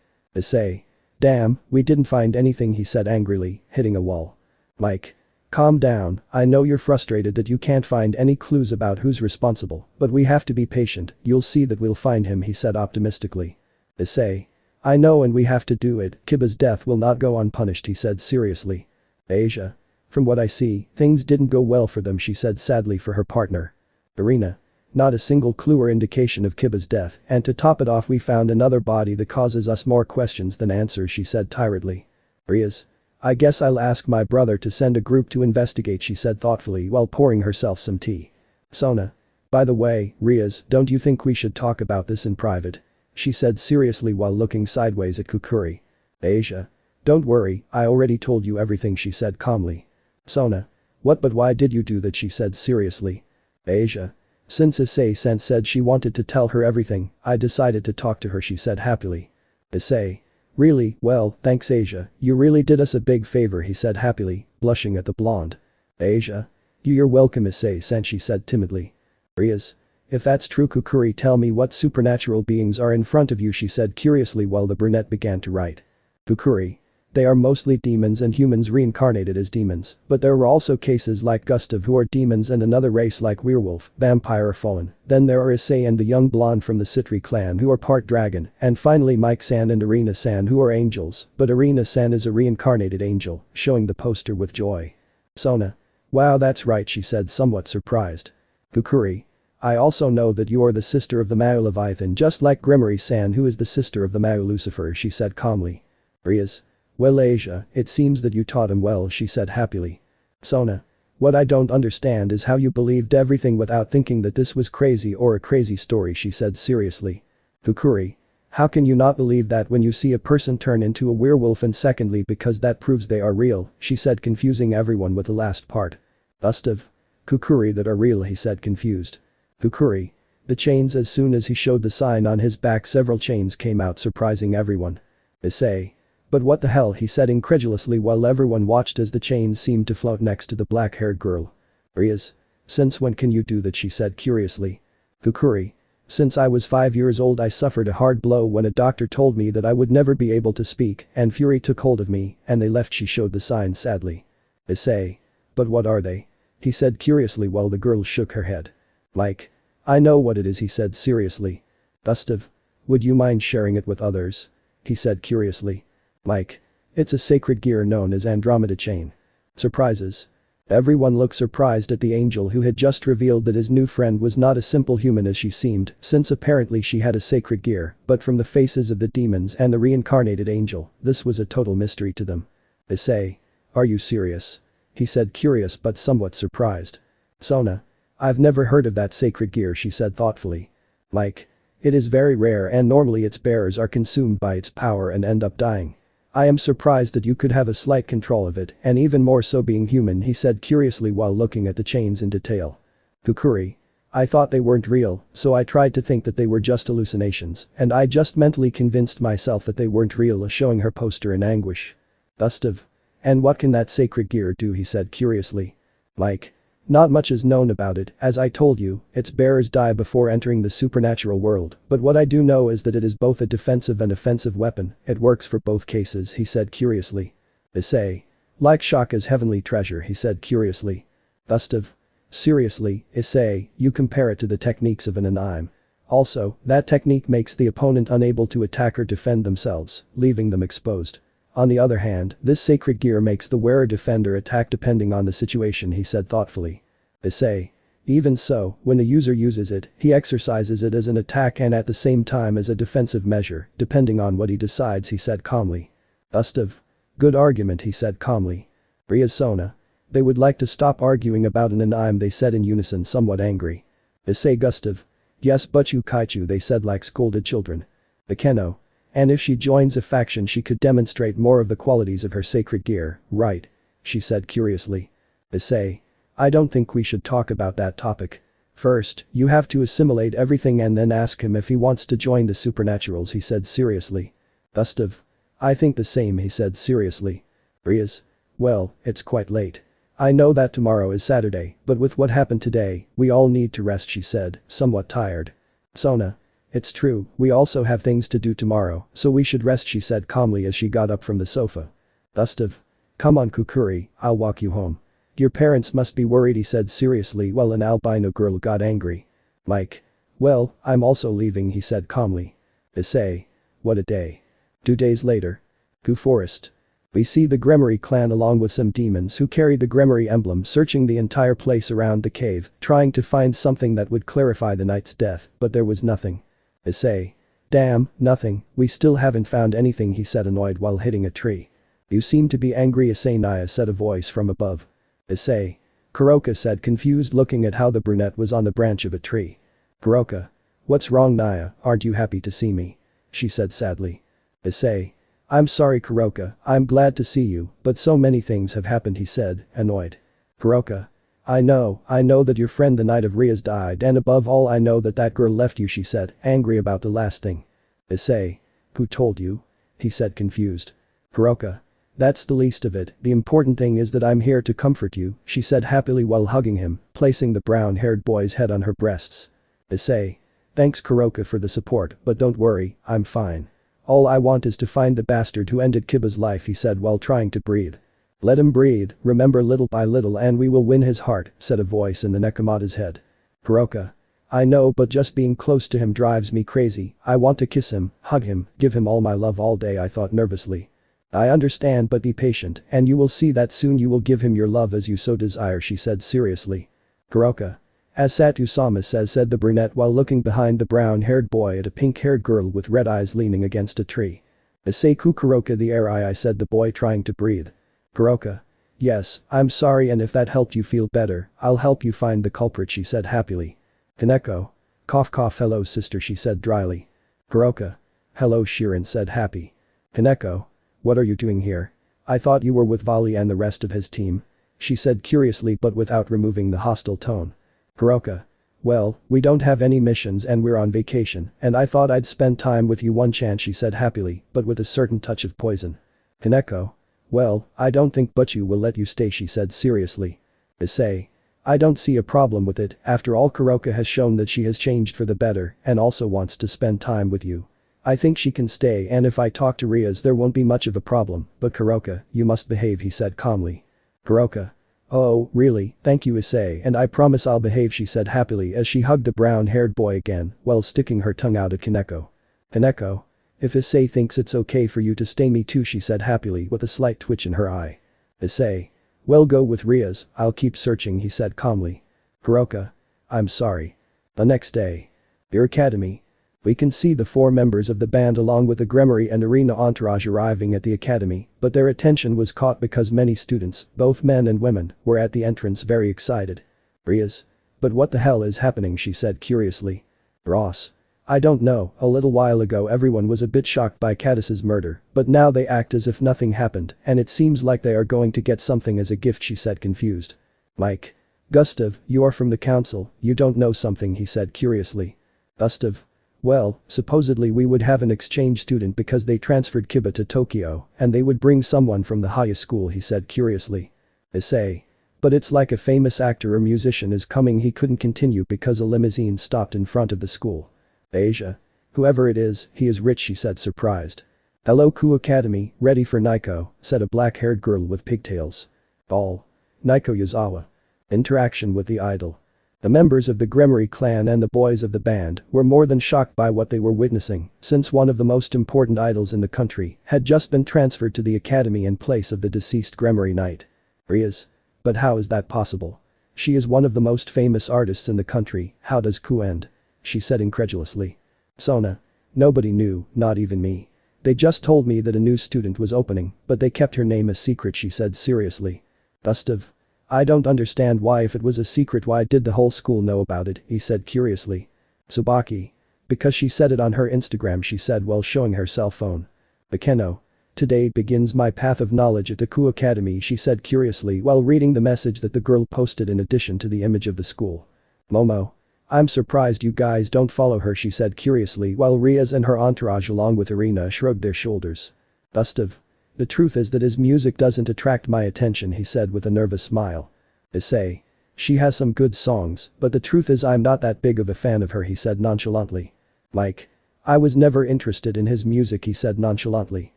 Issei. Damn, we didn't find anything, he said angrily, hitting a wall. Mike. Calm down, I know you're frustrated that you can't find any clues about who's responsible, but we have to be patient, you'll see that we'll find him, he said optimistically. Issei. I know, and we have to do it, Kiba's death will not go unpunished, he said seriously. Asia. From what I see, things didn't go well for them, she said sadly for her partner. Irina. Not a single clue or indication of Kiba's death, and to top it off we found another body that causes us more questions than answers, she said tiredly. Rias. I guess I'll ask my brother to send a group to investigate, she said thoughtfully while pouring herself some tea. Sona. By the way, Rias, don't you think we should talk about this in private? She said seriously while looking sideways at Kukuri. Asia. Don't worry, I already told you everything, she said calmly. Sona. What, but why did you do that, she said seriously. Asia. Since Issei-san said she wanted to tell her everything, I decided to talk to her, she said happily. Issei. Really, well, thanks Asia, you really did us a big favor, he said happily, blushing at the blonde. Asia. You're welcome Issei-san, she said timidly. Rias. If that's true Kukuri, tell me what supernatural beings are in front of you, she said curiously while the brunette began to write. Kukuri. They are mostly demons and humans reincarnated as demons, but there were also cases like Gustav who are demons and another race like werewolf, vampire or fallen. Then there are Issei and the young blonde from the Citri clan who are part dragon, and finally Mike-san and Arena-san who are angels, but Arena-san is a reincarnated angel, showing the poster with joy. Sona. Wow, that's right, she said somewhat surprised. Kukuri. I also know that you are the sister of the Mao Leviathan just like Gremory-san who is the sister of the Mao Lucifer, she said calmly. Rias. Well Asia, it seems that you taught him well, she said happily. Sona. What I don't understand is how you believed everything without thinking that this was crazy or a crazy story, she said seriously. Kukuri. How can you not believe that when you see a person turn into a werewolf, and secondly because that proves they are real, she said confusing everyone with the last part. Gustav. Kukuri, that are real, he said confused. Kukuri. The chains. As soon as he showed the sign on his back several chains came out surprising everyone. Issei. But what the hell, he said incredulously while everyone watched as the chains seemed to float next to the black-haired girl. Rias. Since when can you do that, she said curiously. Kukuri. Since I was 5 years old I suffered a hard blow when a doctor told me that I would never be able to speak and fury took hold of me and they left, she showed the sign sadly. Issei. But what are they? He said curiously while the girl shook her head. Like. I know what it is, he said seriously. Gustav. Would you mind sharing it with others? He said curiously. Like. It's a sacred gear known as Andromeda Chain. Surprises. Everyone looked surprised at the angel who had just revealed that his new friend was not a simple human as she seemed, since apparently she had a sacred gear, but from the faces of the demons and the reincarnated angel, this was a total mystery to them. Issei. Are you serious? He said curious but somewhat surprised. Sona. I've never heard of that sacred gear, she said thoughtfully. Like. It is very rare and normally its bearers are consumed by its power and end up dying. I am surprised that you could have a slight control of it and even more so being human, he said curiously while looking at the chains in detail. Kukuri. I thought they weren't real, so I tried to think that they were just hallucinations, and I just mentally convinced myself that they weren't real, showing her poster in anguish. Gustav. And what can that sacred gear do, he said curiously. Like. Not much is known about it, as I told you, its bearers die before entering the supernatural world, but what I do know is that it is both a defensive and offensive weapon, it works for both cases, he said curiously. Issei. Like Shaka's heavenly treasure, he said curiously. Gustav. Seriously, Issei, you compare it to the techniques of an anime. Also, that technique makes the opponent unable to attack or defend themselves, leaving them exposed. On the other hand, this sacred gear makes the wearer defend or attack depending on the situation, he said thoughtfully. Issei. Even so, when the user uses it, he exercises it as an attack and at the same time as a defensive measure, depending on what he decides, he said calmly. Gustav. Good argument, he said calmly. Rias. Sona. They would like to stop arguing about an anime, they said in unison, somewhat angry. Issei. Gustav. Yes, but you Kaichu, they said like scolded children. Akeno. And if she joins a faction she could demonstrate more of the qualities of her sacred gear, right? She said curiously. Issei. I don't think we should talk about that topic. First, you have to assimilate everything and then ask him if he wants to join the supernaturals, he said seriously. Gustav. I think the same, he said seriously. Rias. Well, it's quite late. I know that tomorrow is Saturday, but with what happened today, we all need to rest, she said, somewhat tired. Sona. It's true, we also have things to do tomorrow, so we should rest, she said calmly as she got up from the sofa. Gustav. Come on Kukuri, I'll walk you home. Your parents must be worried, he said seriously while an albino girl got angry. Like. Well, I'm also leaving, he said calmly. Issei. What a day. 2 days later. Ku Forest. We see the Gremory clan along with some demons who carried the Gremory emblem searching the entire place around the cave, trying to find something that would clarify the knight's death, but there was nothing. Issei. Damn, nothing, we still haven't found anything, he said annoyed while hitting a tree. You seem to be angry, Issei. Naya said a voice from above. Issei. Kuroka said confused looking at how the brunette was on the branch of a tree. Kuroka. What's wrong Naya, aren't you happy to see me? She said sadly. Issei. I'm sorry Kuroka, I'm glad to see you, but so many things have happened, he said, annoyed. Kuroka. I know that your friend the night of Ria's died and above all I know that that girl left you she said, angry about the last thing. Issei. Who told you? He said confused. Hiroka. That's the least of it, the important thing is that I'm here to comfort you, she said happily while hugging him, placing the brown-haired boy's head on her breasts. Issei. Thanks Hiroka for the support, but don't worry, I'm fine. All I want is to find the bastard who ended Kiba's life he said while trying to breathe. Let him breathe, remember little by little and we will win his heart, said a voice in the Nekomata's head. Hiroka. I know but just being close to him drives me crazy, I want to kiss him, hug him, give him all my love all day I thought nervously. I understand but be patient and you will see that soon you will give him your love as you so desire she said seriously. Hiroka. As Satu-sama said the brunette while looking behind the brown-haired boy at a pink-haired girl with red eyes leaning against a tree. Issei Kukuroka the air I said the boy trying to breathe. Hiroka. Yes, I'm sorry and if that helped you feel better, I'll help you find the culprit she said happily. Kaneko. Cough cough hello sister she said dryly. Hiroka. Hello Shirin said happy. Kaneko. What are you doing here? I thought you were with Vali and the rest of his team. She said curiously but without removing the hostile tone. Hiroka. Well, we don't have any missions and we're on vacation and I thought I'd spend time with you one chance she said happily but with a certain touch of poison. Kaneko. Well, I don't think Butchu will let you stay she said seriously. Issei. I don't see a problem with it, after all Kuroka has shown that she has changed for the better and also wants to spend time with you. I think she can stay and if I talk to Rias there won't be much of a problem, but Kuroka, you must behave he said calmly. Kuroka. Oh, really, thank you Issei and I promise I'll behave she said happily as she hugged the brown-haired boy again while sticking her tongue out at Kaneko. Kaneko. If Issei thinks it's okay for you to stay me too she said happily with a slight twitch in her eye. Issei. Well go with Rias, I'll keep searching he said calmly. Hiroka. I'm sorry. The next day. Your academy. We can see the 4 members of the band along with the Gremory and Arena entourage arriving at the academy, but their attention was caught because many students, both men and women, were at the entrance very excited. Rias. But what the hell is happening she said curiously. Ross. I don't know, a little while ago everyone was a bit shocked by Cadis's murder, but now they act as if nothing happened and it seems like they are going to get something as a gift she said confused. Mike. Gustav, you are from the council, you don't know something he said curiously. Gustav. Well, supposedly we would have an exchange student because they transferred Kiba to Tokyo and they would bring someone from the Highschool he said curiously. Issei. But it's like a famous actor or musician is coming he couldn't continue because a limousine stopped in front of the school. Asia. Whoever it is, he is rich she said surprised. Hello Ku Academy, ready for Naiko, said a black-haired girl with pigtails. All. Naiko Yazawa. Interaction with the idol. The members of the Gremory clan and the boys of the band were more than shocked by what they were witnessing, since one of the most important idols in the country had just been transferred to the academy in place of the deceased Gremory knight. Rias. But how is that possible? She is one of the most famous artists in the country, how does Ku end? She said incredulously. Sona. Nobody knew, not even me. They just told me that a new student was opening, but they kept her name a secret she said seriously. Gustav. I don't understand why if it was a secret why did the whole school know about it, he said curiously. Tsubaki. Because she said it on her Instagram she said while showing her cell phone. Bakeno. Today begins my path of knowledge at the Ku Academy she said curiously while reading the message that the girl posted in addition to the image of the school. Momo. I'm surprised you guys don't follow her she said curiously while Rias and her entourage along with Irina shrugged their shoulders. Gustav. The truth is that his music doesn't attract my attention he said with a nervous smile. Issei. She has some good songs, but the truth is I'm not that big of a fan of her he said nonchalantly. Mike. I was never interested in his music he said nonchalantly.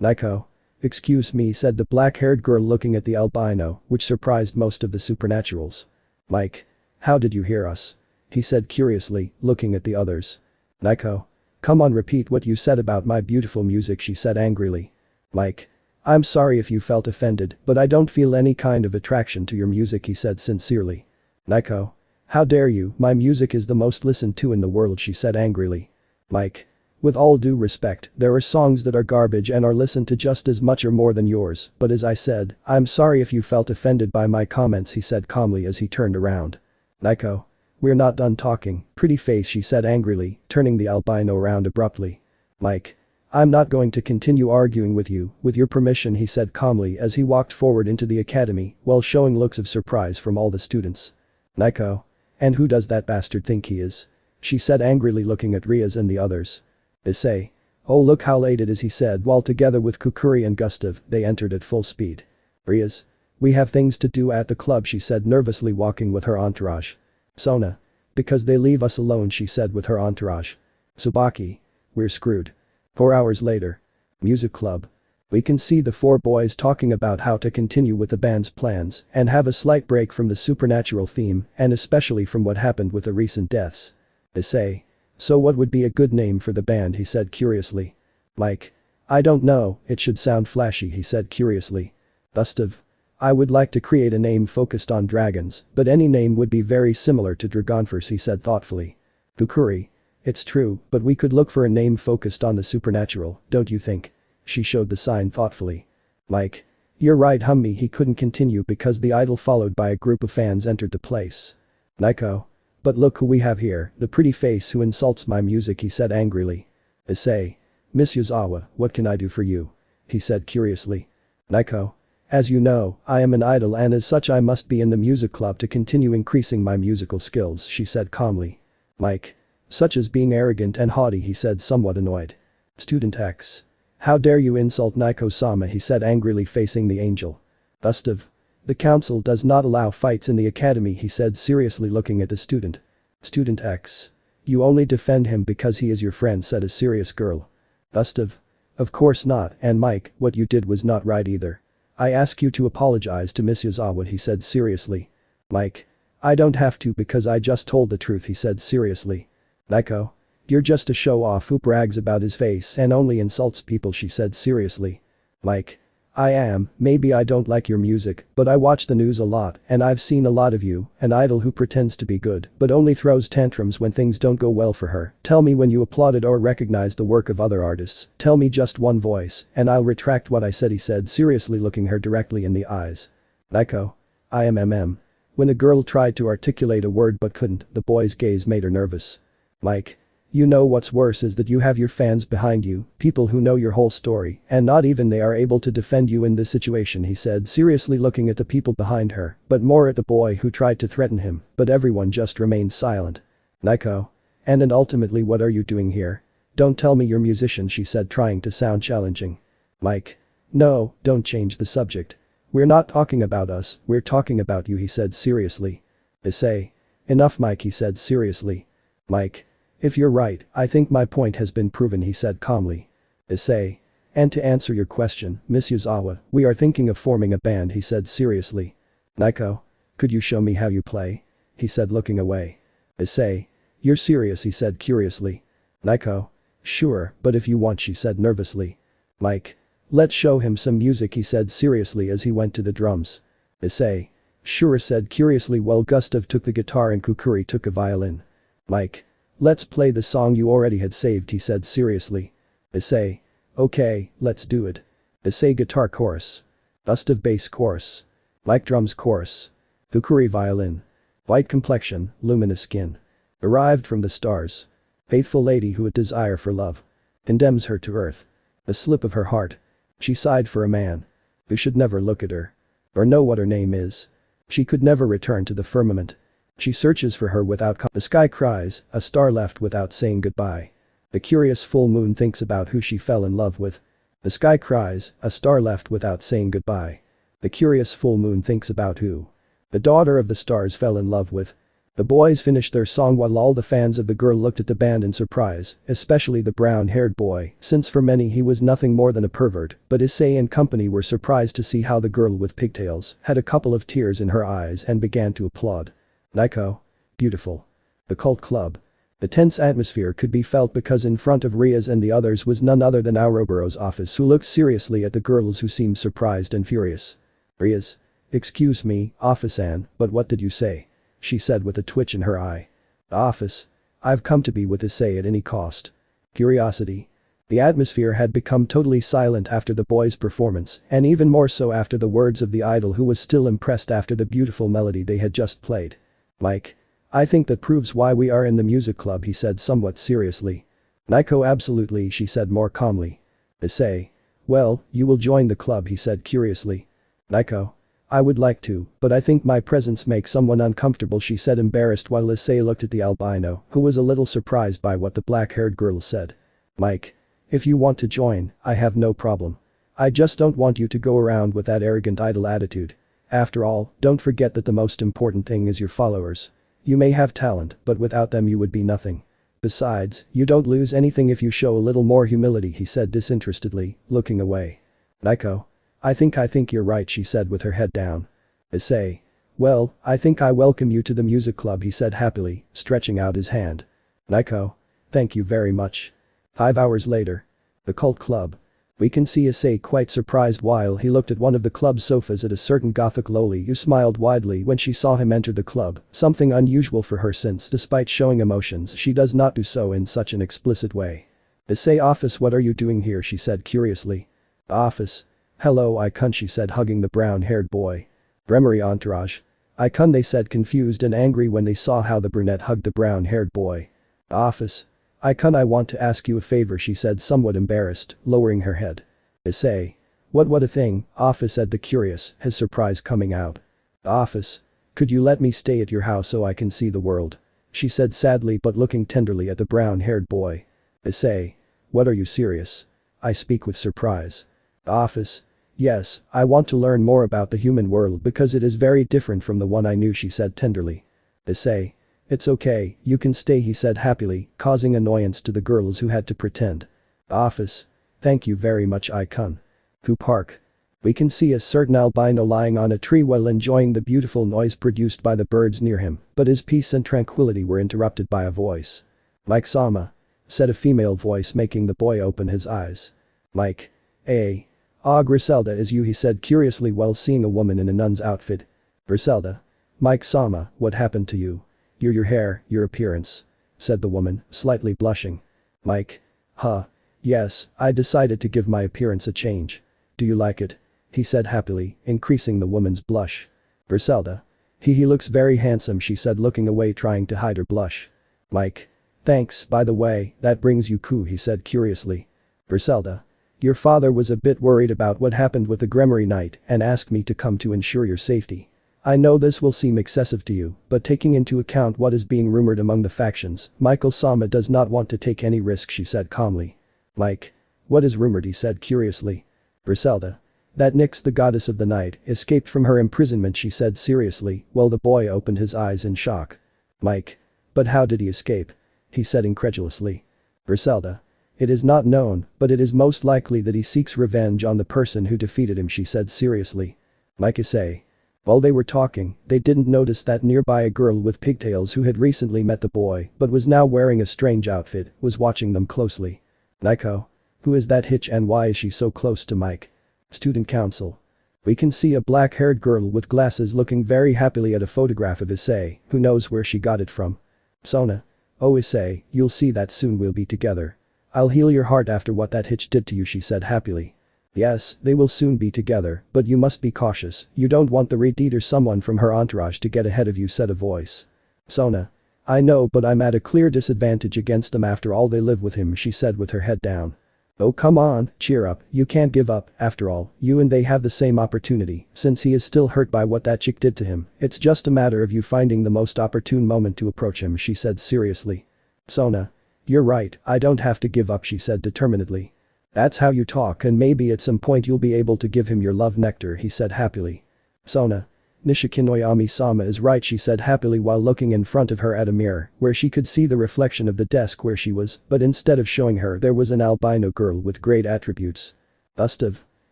Naiko. Excuse me said the black-haired girl looking at the albino, which surprised most of the supernaturals. Mike. How did you hear us? He said curiously, looking at the others. Naiko. Come on repeat what you said about my beautiful music she said angrily. Mike. I'm sorry if you felt offended, but I don't feel any kind of attraction to your music he said sincerely. Naiko. How dare you, my music is the most listened to in the world she said angrily. Mike. With all due respect, there are songs that are garbage and are listened to just as much or more than yours, but as I said, I'm sorry if you felt offended by my comments he said calmly as he turned around. Naiko. We're not done talking, pretty face she said angrily, turning the albino around abruptly. Mike. I'm not going to continue arguing with you, with your permission, he said calmly as he walked forward into the academy while showing looks of surprise from all the students. Naiko? And who does that bastard think he is? She said angrily looking at Riaz and the others. Issei. Oh look how late it is, he said while together with Kukuri and Gustav, they entered at full speed. Riaz. We have things to do at the club, she said nervously walking with her entourage. Sona. Because they leave us alone, she said with her entourage. Tsubaki. We're screwed. 4 hours later. Music club. We can see the four boys talking about how to continue with the band's plans and have a slight break from the supernatural theme and especially from what happened with the recent deaths. Issei. So what would be a good name for the band, he said curiously. Like. I don't know, it should sound flashy, he said curiously. Gustav. I would like to create a name focused on dragons, but any name would be very similar to Dragonverse, he said thoughtfully. Kukuri. It's true, but we could look for a name focused on the supernatural, don't you think? She showed the sign thoughtfully. Like. You're right, Hummy, he couldn't continue because the idol followed by a group of fans entered the place. Naiko. But look who we have here, the pretty face who insults my music, he said angrily. Issei. Miss Yuzawa, what can I do for you? He said curiously. Naiko. As you know, I am an idol and as such I must be in the music club to continue increasing my musical skills, she said calmly. Like. Such as being arrogant and haughty, he said somewhat annoyed. Student X. How dare you insult Naiko-sama, he said angrily facing the angel. Gustav. The council does not allow fights in the academy, he said seriously looking at the student. Student X. You only defend him because he is your friend, said a serious girl. Gustav. Of course not, and Mike, what you did was not right either. I ask you to apologize to Miss Yuzawa, he said seriously. Mike. I don't have to because I just told the truth, he said seriously. Naiko. You're just a show-off who brags about his face and only insults people, she said seriously. Mike. I am, maybe I don't like your music, but I watch the news a lot and I've seen a lot of you, an idol who pretends to be good but only throws tantrums when things don't go well for her. Tell me when you applauded or recognized the work of other artists, tell me just one voice and I'll retract what I said, he said seriously looking her directly in the eyes. Naiko. I am MM. When a girl tried to articulate a word but couldn't, the boy's gaze made her nervous. Mike. You know what's worse is that you have your fans behind you, people who know your whole story, and not even they are able to defend you in this situation, he said seriously looking at the people behind her, but more at the boy who tried to threaten him, but everyone just remained silent. Naiko. And ultimately what are you doing here? Don't tell me you're musician, she said trying to sound challenging. Mike. No, don't change the subject. We're not talking about us, we're talking about you, he said seriously. Issei. Enough, Mike, he said seriously. Mike. If you're right, I think my point has been proven, he said calmly. Issei. And to answer your question, Miss Yuzawa, we are thinking of forming a band, he said seriously. Naiko. Could you show me how you play? He said looking away. Issei. You're serious, he said curiously. Naiko. Sure, but if you want, she said nervously. Mike. Let's show him some music, he said seriously as he went to the drums. Issei. Sure, said curiously while Gustav took the guitar and Kukuri took a violin. Mike. Let's play the song you already had saved, he said seriously. Issei. Okay, let's do it. Issei guitar chorus. Gustav bass chorus. Mike drums chorus. Kukuri violin. White complexion, luminous skin. Arrived from the stars. Faithful lady who had desire for love. Condemns her to earth. A slip of her heart. She sighed for a man. Who should never look at her. Or know what her name is. She could never return to the firmament. She searches for her without the sky cries, a star left without saying goodbye. The curious full moon thinks about who she fell in love with. The sky cries, a star left without saying goodbye. The curious full moon thinks about who the daughter of the stars fell in love with. The boys finished their song while all the fans of the girl looked at the band in surprise, especially the brown-haired boy, since for many he was nothing more than a pervert, but Issei and company were surprised to see how the girl with pigtails had a couple of tears in her eyes and began to applaud. Naiko. Beautiful. The cult club. The tense atmosphere could be felt because in front of Riaz and the others was none other than Aoruburo's office, who looked seriously at the girls who seemed surprised and furious. Riaz. Excuse me, Office-an, but what did you say? She said with a twitch in her eye. The office. I've come to be with Issei at any cost. Curiosity. The atmosphere had become totally silent after the boys' performance, and even more so after the words of the idol who was still impressed after the beautiful melody they had just played. Mike. I think that proves why we are in the music club, he said somewhat seriously. Naiko. Absolutely, she said more calmly. Issei. Well, you will join the club, he said curiously. Naiko. I would like to, but I think my presence makes someone uncomfortable, she said embarrassed while Issei looked at the albino, who was a little surprised by what the black-haired girl said. Mike. If you want to join, I have no problem. I just don't want you to go around with that arrogant idle attitude. After all, don't forget that the most important thing is your followers. You may have talent, but without them you would be nothing. Besides, you don't lose anything if you show a little more humility, he said disinterestedly, looking away. Naiko. I think you're right, she said with her head down. Issei. Well, I think I welcome you to the music club, he said happily, stretching out his hand. Naiko. Thank you very much. 5 hours later. The cult club. We can see Issei quite surprised while he looked at one of the club's sofas at a certain gothic loli who smiled widely when she saw him enter the club, something unusual for her since despite showing emotions she does not do so in such an explicit way. Issei office, what are you doing here, she said curiously. Office. Hello Icon, she said hugging the brown-haired boy. Bremery entourage. Icon, they said confused and angry when they saw how the brunette hugged the brown-haired boy. Office. Icon, I want to ask you a favor, she said somewhat embarrassed, lowering her head. Issei. What a thing, Office, said the curious, his surprise coming out. Office. Could you let me stay at your house so I can see the world? She said sadly but looking tenderly at the brown-haired boy. Issei. What, are you serious? I speak with surprise. Office. Yes, I want to learn more about the human world because it is very different from the one I knew, she said tenderly. Issei. It's okay, you can stay, he said happily, causing annoyance to the girls who had to pretend. Office. Thank you very much Icon. Who Park. We can see a certain albino lying on a tree while enjoying the beautiful noise produced by the birds near him, but his peace and tranquility were interrupted by a voice. Mike Sama. Said a female voice, making the boy open his eyes. Mike. Hey. Ah, Griselda, is you, he said curiously while seeing a woman in a nun's outfit. Griselda. Mike Sama, what happened to you? Your hair, your appearance. Said the woman, slightly blushing. Mike. Huh. Yes, I decided to give my appearance a change. Do you like it? He said happily, increasing the woman's blush. Griselda. He looks very handsome, she said looking away trying to hide her blush. Mike. Thanks, by the way, that brings you coup, he said curiously. Griselda. Your father was a bit worried about what happened with the Gremory night and asked me to come to ensure your safety. I know this will seem excessive to you, but taking into account what is being rumored among the factions, Michael Sama does not want to take any risk, she said calmly. Mike. What is rumored, he said curiously. Griselda. That Nyx, the goddess of the night, escaped from her imprisonment, she said seriously, while the boy opened his eyes in shock. Mike. But how did he escape? He said incredulously. Griselda. It is not known, but it is most likely that he seeks revenge on the person who defeated him, she said seriously. Mike. Issei. While they were talking, they didn't notice that nearby a girl with pigtails who had recently met the boy but was now wearing a strange outfit was watching them closely. Naiko. Who is that hitch and why is she so close to Mike? Student council. We can see a black-haired girl with glasses looking very happily at a photograph of Issei, who knows where she got it from. Sona. Oh Issei, you'll see that soon we'll be together. I'll heal your heart after what that hitch did to you, she said happily. Yes, they will soon be together, but you must be cautious, you don't want the Redeed or someone from her entourage to get ahead of you, said a voice. Sona. I know, but I'm at a clear disadvantage against them after all they live with him, she said with her head down. Oh come on, cheer up, you can't give up, after all, you and they have the same opportunity, since he is still hurt by what that chick did to him, it's just a matter of you finding the most opportune moment to approach him, she said seriously. Sona. You're right, I don't have to give up, she said determinedly. That's how you talk and maybe at some point you'll be able to give him your love nectar, he said happily. Sona. Nishikinoyami-sama is right, she said happily while looking in front of her at a mirror where she could see the reflection of the desk where she was, but instead of showing her there was an albino girl with great attributes. Gustav.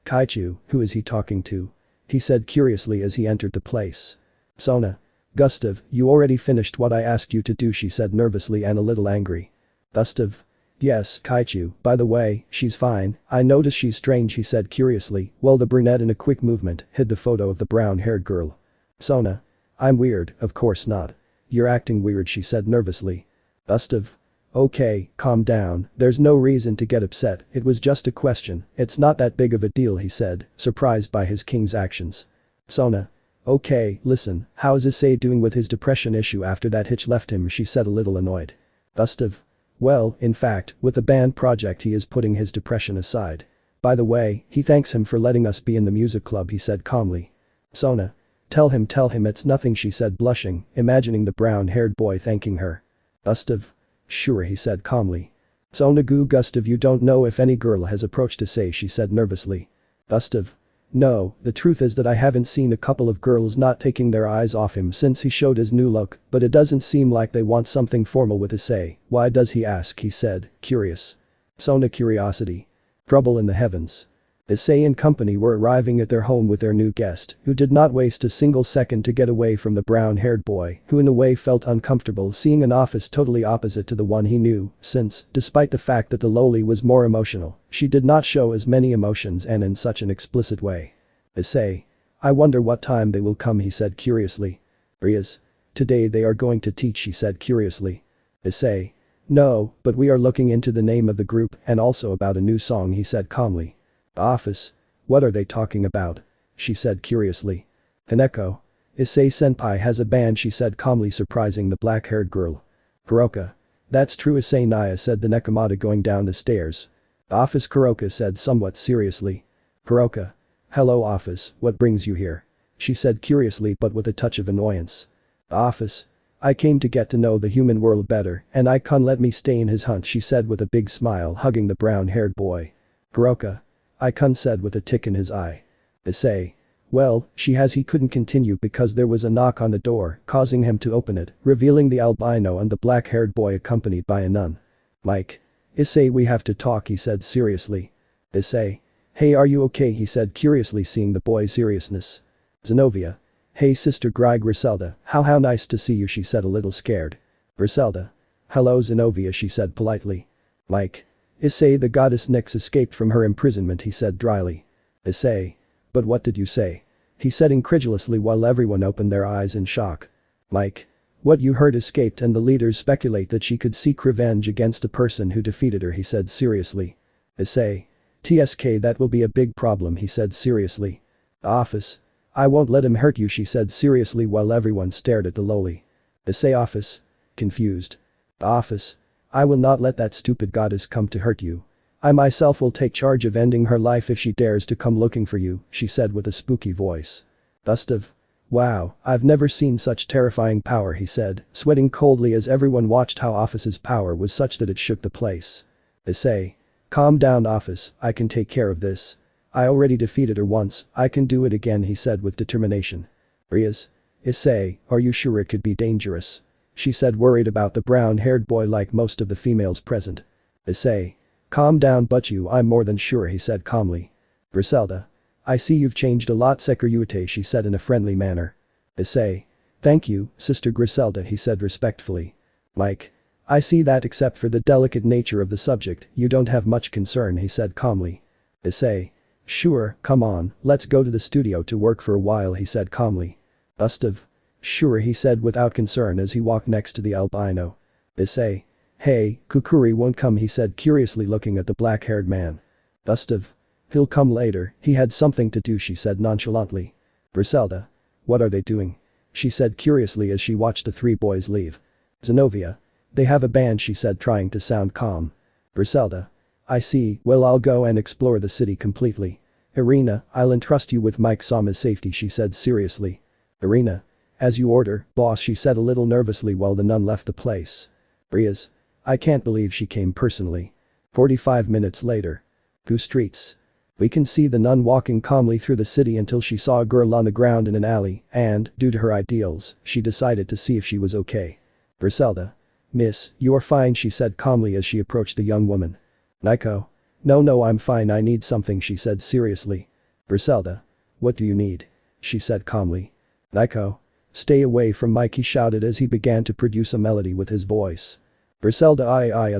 Kaichu, who is he talking to? He said curiously as he entered the place. Sona. Gustav, you already finished what I asked you to do, she said nervously and a little angry. Gustav. Yes, Kaichu, by the way, she's fine, I notice she's strange, he said curiously, while the brunette in a quick movement hid the photo of the brown-haired girl. Sona. I'm weird, of course not. You're acting weird, she said nervously. Gustav. Okay, calm down, there's no reason to get upset, it was just a question, it's not that big of a deal, he said, surprised by his king's actions. Sona. Okay, listen, how's Issei doing with his depression issue after that hitch left him, she said a little annoyed. Gustav. Well, in fact, with the band project he is putting his depression aside. By the way, he thanks him for letting us be in the music club, he said calmly. Sona. Tell him it's nothing, she said blushing, imagining the brown-haired boy thanking her. Gustav. Sure, he said calmly. Sona Gustav, you don't know if any girl has approached Issei, she said nervously. Gustav. No, the truth is that I haven't seen a couple of girls not taking their eyes off him since he showed his new look, but it doesn't seem like they want something formal with Issei. Why does he ask, he said, curious. Sona curiosity. Trouble in the heavens. Issei and company were arriving at their home with their new guest, who did not waste a single second to get away from the brown-haired boy, who in a way felt uncomfortable seeing an office totally opposite to the one he knew, since, despite the fact that the loli was more emotional, she did not show as many emotions and in such an explicit way. Issei. I wonder what time they will come, he said curiously. Rias. Today they are going to teach, she said curiously. Issei. No, but we are looking into the name of the group and also about a new song, he said calmly. Office. What are they talking about? She said curiously. Kaneko. Issei senpai has a band, she said calmly, surprising the black-haired girl. Kuroka. That's true, Issei Naya, said the Nekomata going down the stairs. Office, Kuroka said somewhat seriously. Kuroka. Hello office, what brings you here? She said curiously but with a touch of annoyance. Office. I came to get to know the human world better and I can't let me stay in his hunt, she said with a big smile, hugging the brown-haired boy. Kuroka. Ikon said with a tick in his eye. Issei. Well, he couldn't continue because there was a knock on the door, causing him to open it, revealing the albino and the black-haired boy accompanied by a nun. Mike. Issei, we have to talk, he said seriously. Issei. Hey, are you okay, he said curiously, seeing the boy's seriousness. Zenobia. Hey sister Griselda, how nice to see you, she said a little scared. Griselda. Hello Zenobia, she said politely. Mike. Issei, the goddess Nyx escaped from her imprisonment, he said dryly. Issei. But what did you say? He said incredulously while everyone opened their eyes in shock. Mike. What you heard escaped and the leaders speculate that she could seek revenge against a person who defeated her, he said seriously. Issei. TSK, that will be a big problem, he said seriously. Office. I won't let him hurt you, she said seriously while everyone stared at the loli. Issei. Office. Confused. Office. I will not let that stupid goddess come to hurt you. I myself will take charge of ending her life if she dares to come looking for you, she said with a spooky voice. Gustav. Wow, I've never seen such terrifying power, he said, sweating coldly as everyone watched how Office's power was such that it shook the place. Issei. Calm down Office, I can take care of this. I already defeated her once, I can do it again, he said with determination. Rias. Issei, are you sure it could be dangerous? She said, worried about the brown-haired boy like most of the females present. Issei. Calm down, but I'm more than sure, he said calmly. Griselda. I see you've changed a lot, Sekirute, she said in a friendly manner. Issei. Thank you, Sister Griselda, he said respectfully. Mike. I see that except for the delicate nature of the subject, you don't have much concern, he said calmly. Issei. Sure, come on, let's go to the studio to work for a while, he said calmly. Gustav. Sure, he said without concern as he walked next to the albino. Issei. Hey, Kukuri won't come, he said curiously looking at the black-haired man. Gustav. He'll come later, he had something to do, she said nonchalantly. Griselda. What are they doing? She said curiously as she watched the three boys leave. Zenobia. They have a band, she said trying to sound calm. Griselda. I see, well I'll go and explore the city completely. Irina, I'll entrust you with Mike Sama's safety, she said seriously. Irina. As you order, boss, she said a little nervously while the nun left the place. Rias. I can't believe she came personally. 45 minutes later. Goo streets. We can see the nun walking calmly through the city until she saw a girl on the ground in an alley and, due to her ideals, she decided to see if she was okay. Griselda. Miss, you're fine, she said calmly as she approached the young woman. Nico. No, I'm fine, I need something, she said seriously. Griselda. What do you need? She said calmly. Nico. Stay away from Mike, he shouted as he began to produce a melody with his voice. Griselda.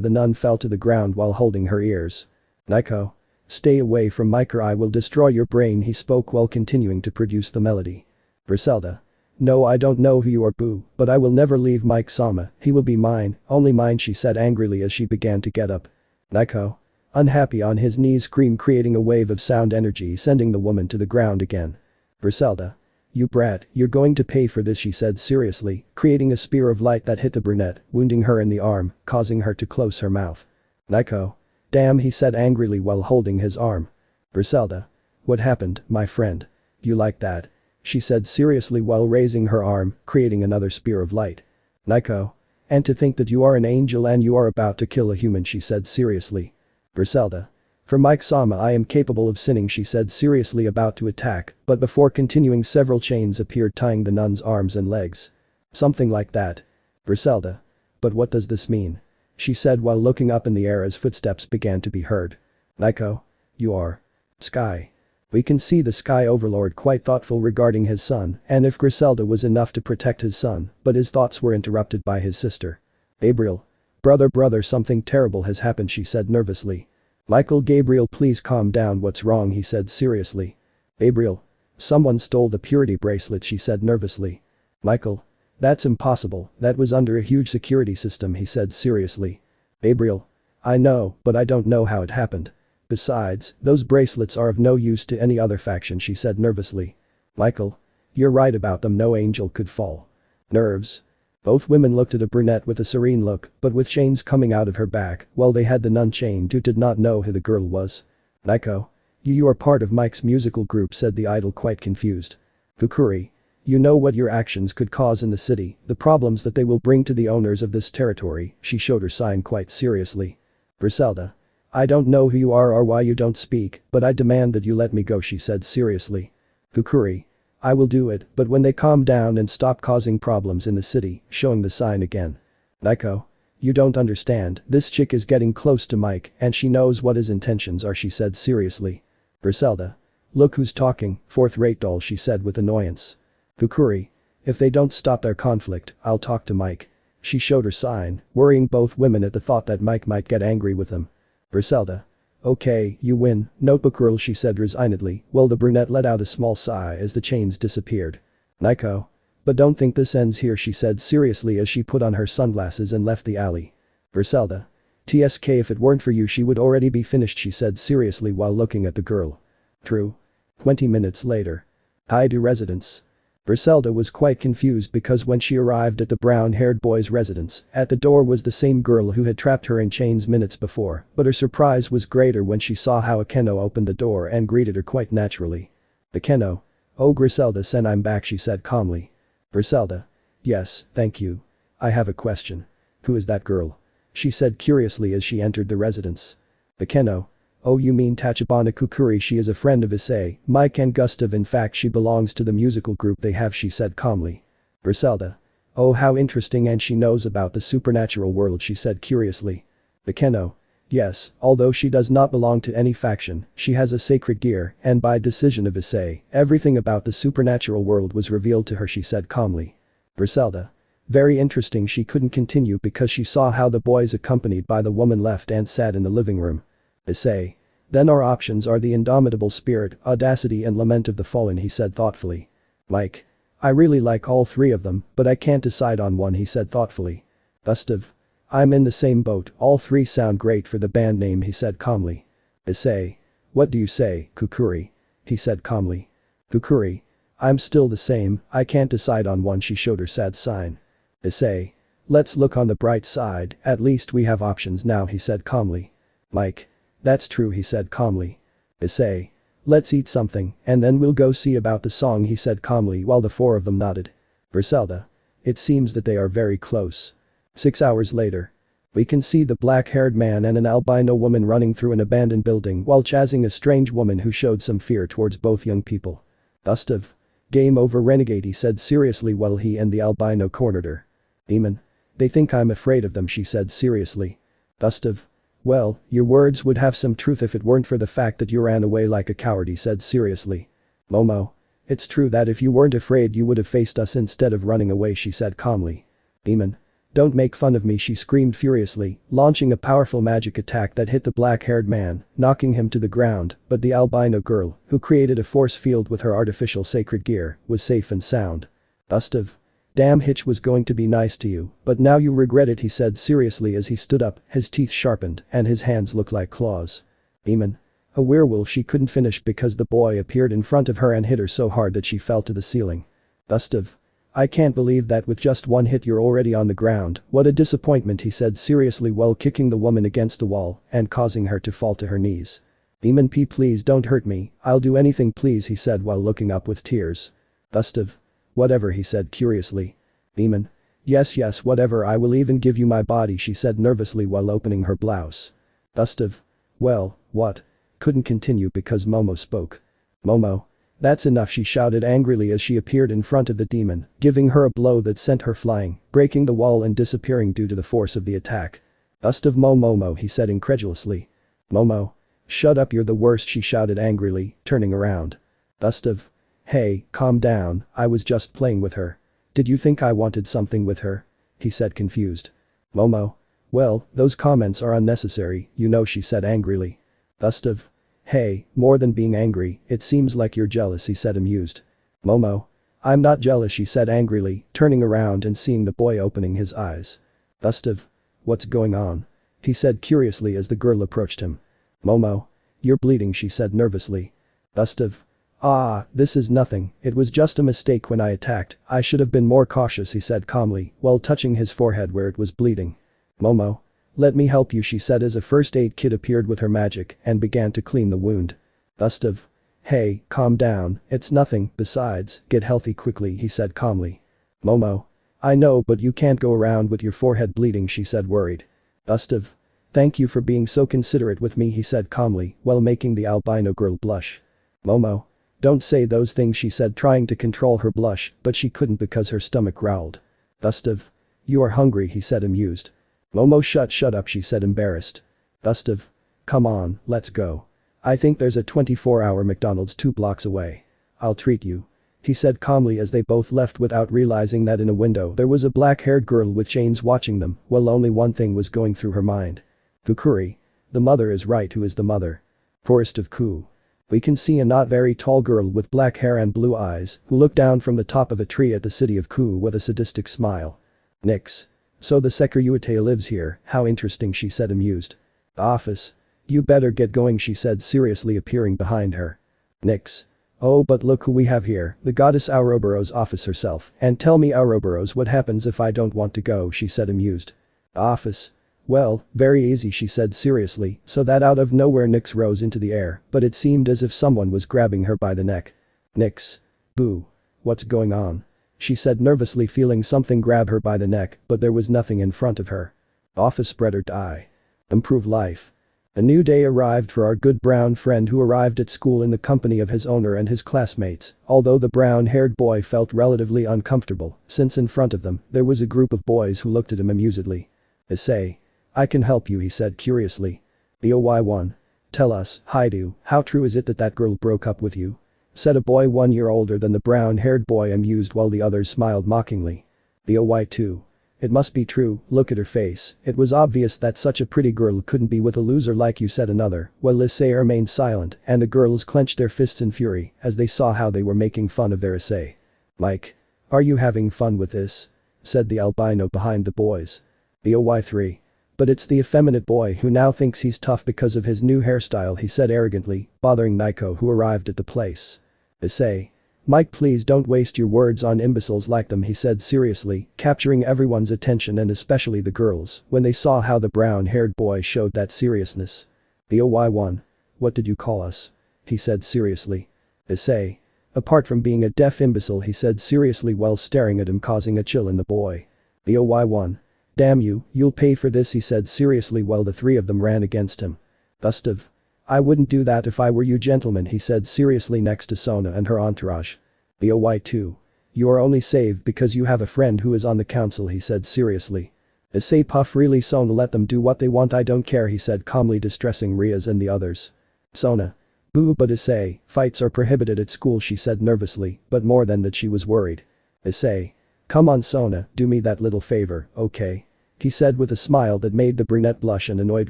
The nun fell to the ground while holding her ears. Nico. Stay away from Mike or I will destroy your brain, he spoke while continuing to produce the melody. Griselda. No, I don't know who you are, boo, but I will never leave Mike Sama, he will be mine, only mine, she said angrily as she began to get up. Nico. Unhappy on his knees, creating a wave of sound energy sending the woman to the ground again. Griselda. You brat, you're going to pay for this, she said seriously, creating a spear of light that hit the brunette, wounding her in the arm, causing her to close her mouth. Nico. Damn, he said angrily while holding his arm. Griselda. What happened, my friend? You like that? She said seriously while raising her arm, creating another spear of light. Nico. And to think that you are an angel and you are about to kill a human, she said seriously. Griselda. For Mike-sama, I am capable of sinning, she said seriously, about to attack, but before continuing several chains appeared tying the nun's arms and legs. Something like that. Griselda. But what does this mean? She said while looking up in the air as footsteps began to be heard. Nico. You are. Sky. We can see the Sky Overlord quite thoughtful regarding his son, and if Griselda was enough to protect his son, but his thoughts were interrupted by his sister. Gabriel. Brother, something terrible has happened, she said nervously. Gabriel, please calm down, what's wrong, he said seriously. Gabriel. Someone stole the purity bracelet, she said nervously. Michael. That's impossible, that was under a huge security system, he said seriously. Gabriel. I know, but I don't know how it happened. Besides, those bracelets are of no use to any other faction, she said nervously. Michael. You're right about them, no angel could fall. Nerves. Both women looked at a brunette with a serene look, but with chains coming out of her back, while they had the nun chained who did not know who the girl was. Nico. You are part of Mike's musical group, said the idol quite confused. Kukuri. You know what your actions could cause in the city, the problems that they will bring to the owners of this territory, she showed her sign quite seriously. Griselda. I don't know who you are or why you don't speak, but I demand that you let me go, she said seriously. Kukuri. I will do it, but when they calm down and stop causing problems in the city, showing the sign again. Nico. You don't understand, this chick is getting close to Mike and she knows what his intentions are, she said seriously. Griselda. Look who's talking, fourth-rate doll, she said with annoyance. Kukuri. If they don't stop their conflict, I'll talk to Mike. She showed her sign, worrying both women at the thought that Mike might get angry with them. Griselda. Okay, you win, notebook girl, she said resignedly, while the brunette let out a small sigh as the chains disappeared. Nico. But don't think this ends here, she said seriously as she put on her sunglasses and left the alley. Griselda. TSK, if it weren't for you she would already be finished, she said seriously while looking at the girl. True. 20 minutes later. Hyoudou residence. Griselda was quite confused because when she arrived at the brown-haired boy's residence, at the door was the same girl who had trapped her in chains minutes before, but her surprise was greater when she saw how Akeno opened the door and greeted her quite naturally. Akeno. Oh Griselda-sen, I'm back, she said calmly. Griselda. Yes, thank you. I have a question. Who is that girl? She said curiously as she entered the residence. Akeno. Oh, you mean Tachibana Kukuri, she is a friend of Issei, Mike and Gustav, in fact she belongs to the musical group they have, she said calmly. Griselda. Oh, how interesting, and she knows about the supernatural world, she said curiously. Akeno. Yes, although she does not belong to any faction, she has a sacred gear and by decision of Issei, everything about the supernatural world was revealed to her, she said calmly. Griselda. Very interesting, she couldn't continue because she saw how the boys accompanied by the woman left and sat in the living room. Issei. Then our options are the indomitable spirit, audacity and lament of the fallen, he said thoughtfully. Mike. I really like all three of them, but I can't decide on one, he said thoughtfully. Gustav. I'm in the same boat, all three sound great for the band name, he said calmly. Issei. What do you say, Kukuri? He said calmly. Kukuri. I'm still the same, I can't decide on one, she showed her sad sign. Issei. Let's look on the bright side, at least we have options now, he said calmly. Mike. That's true, he said calmly. Issei. Let's eat something, and then we'll go see about the song, he said calmly while the four of them nodded. Griselda. It seems that they are very close. 6 hours later. We can see the black-haired man and an albino woman running through an abandoned building while chasing a strange woman who showed some fear towards both young people. Gustav. Game over, renegade, he said seriously while he and the albino cornered her. Demon. They think I'm afraid of them, she said seriously. Gustav. Well, your words would have some truth if it weren't for the fact that you ran away like a coward, he said seriously. Momo. It's true that if you weren't afraid you would have faced us instead of running away, she said calmly. Demon. Don't make fun of me, she screamed furiously, launching a powerful magic attack that hit the black-haired man, knocking him to the ground, but the albino girl, who created a force field with her artificial sacred gear, was safe and sound. Gustav. Damn, Hitch was going to be nice to you, but now you regret it, he said seriously as he stood up, his teeth sharpened and his hands looked like claws. Demon. A werewolf, she couldn't finish because the boy appeared in front of her and hit her so hard that she fell to the ceiling. Gustav. I can't believe that with just one hit you're already on the ground, what a disappointment, he said seriously while kicking the woman against the wall and causing her to fall to her knees. Demon P, please don't hurt me, I'll do anything please, he said while looking up with tears. Gustav. Whatever, he said curiously. Demon. Yes, whatever, I will even give you my body, she said nervously while opening her blouse. Gustav. Well, what? Couldn't continue because Momo spoke. Momo. That's enough, she shouted angrily as she appeared in front of the demon, giving her a blow that sent her flying, breaking the wall and disappearing due to the force of the attack. Gustav. Momo, he said incredulously. Momo. Shut up, you're the worst, she shouted angrily, turning around. Gustav. Hey, calm down, I was just playing with her. Did you think I wanted something with her? He said confused. Momo. Well, those comments are unnecessary, you know, she said angrily. Gustav. Hey, more than being angry, it seems like you're jealous, he said amused. Momo. I'm not jealous, she said angrily, turning around and seeing the boy opening his eyes. Gustav. What's going on? He said curiously as the girl approached him. Momo. You're bleeding, she said nervously. Gustav. Ah, this is nothing, it was just a mistake when I attacked, I should have been more cautious, he said calmly while touching his forehead where it was bleeding. Momo. Let me help you, she said as a first aid kit appeared with her magic and began to clean the wound. Gustav. Hey, calm down, it's nothing, besides, get healthy quickly, he said calmly. Momo. I know, but you can't go around with your forehead bleeding, she said worried. Gustav. Thank you for being so considerate with me, he said calmly while making the albino girl blush. Momo. Don't say those things, she said trying to control her blush, but she couldn't because her stomach growled. Gustav. You are hungry, he said amused. Momo. Shut up, she said embarrassed. Gustav. Come on, let's go. I think there's a 24-hour McDonald's 2 blocks away. I'll treat you. He said calmly as they both left without realizing that in a window there was a black-haired girl with chains watching them while only one thing was going through her mind. Kukuri. The mother is right, who is the mother? Forest of Ku. We can see a not very tall girl with black hair and blue eyes who looked down from the top of a tree at the city of Ku with a sadistic smile. Nix. So the Sekiruyuta lives here, how interesting, she said amused. Office. You better get going, she said seriously appearing behind her. Nix. Oh, but look who we have here, the goddess Ouroboros office herself, and tell me Ouroboros what happens if I don't want to go, she said amused. Office. Well, very easy, she said seriously, so that out of nowhere Nix rose into the air, but it seemed as if someone was grabbing her by the neck. Nix. Boo. What's going on? She said nervously feeling something grab her by the neck, but there was nothing in front of her. Office spread her die. Improve life. A new day arrived for our good brown friend who arrived at school in the company of his owner and his classmates, although the brown-haired boy felt relatively uncomfortable, since in front of them, there was a group of boys who looked at him amusedly. Issei. I can help you, he said curiously. BOY1. Tell us, Hyoudou, how true is it that that girl broke up with you? Said a boy 1 year older than the brown-haired boy amused while the others smiled mockingly. BOY2. It must be true, look at her face, it was obvious that such a pretty girl couldn't be with a loser like you, said another, while Issei remained silent and the girls clenched their fists in fury as they saw how they were making fun of their Issei. Mike. Are you having fun with this? Said the albino behind the boys. BOY3. But it's the effeminate boy who now thinks he's tough because of his new hairstyle, he said arrogantly, bothering Nico who arrived at the place. Issei. Mike, please don't waste your words on imbeciles like them, he said seriously, capturing everyone's attention and especially the girls when they saw how the brown-haired boy showed that seriousness. BOY1. What did you call us? He said seriously. Issei. Apart from being a deaf imbecile, he said seriously while staring at him, causing a chill in the boy. BOY1. Damn you, you'll pay for this, he said seriously while the 3 of them ran against him. Gustav. I wouldn't do that if I were you gentlemen, he said seriously next to Sona and her entourage. BOY2. You are only saved because you have a friend who is on the council, he said seriously. Issei puff really Sona, let them do what they want, I don't care, he said calmly, distressing Riaz and the others. Sona. Boo, but Issei, fights are prohibited at school, she said nervously, but more than that she was worried. Issei. Come on Sona, do me that little favor, okay? He said with a smile that made the brunette blush and annoyed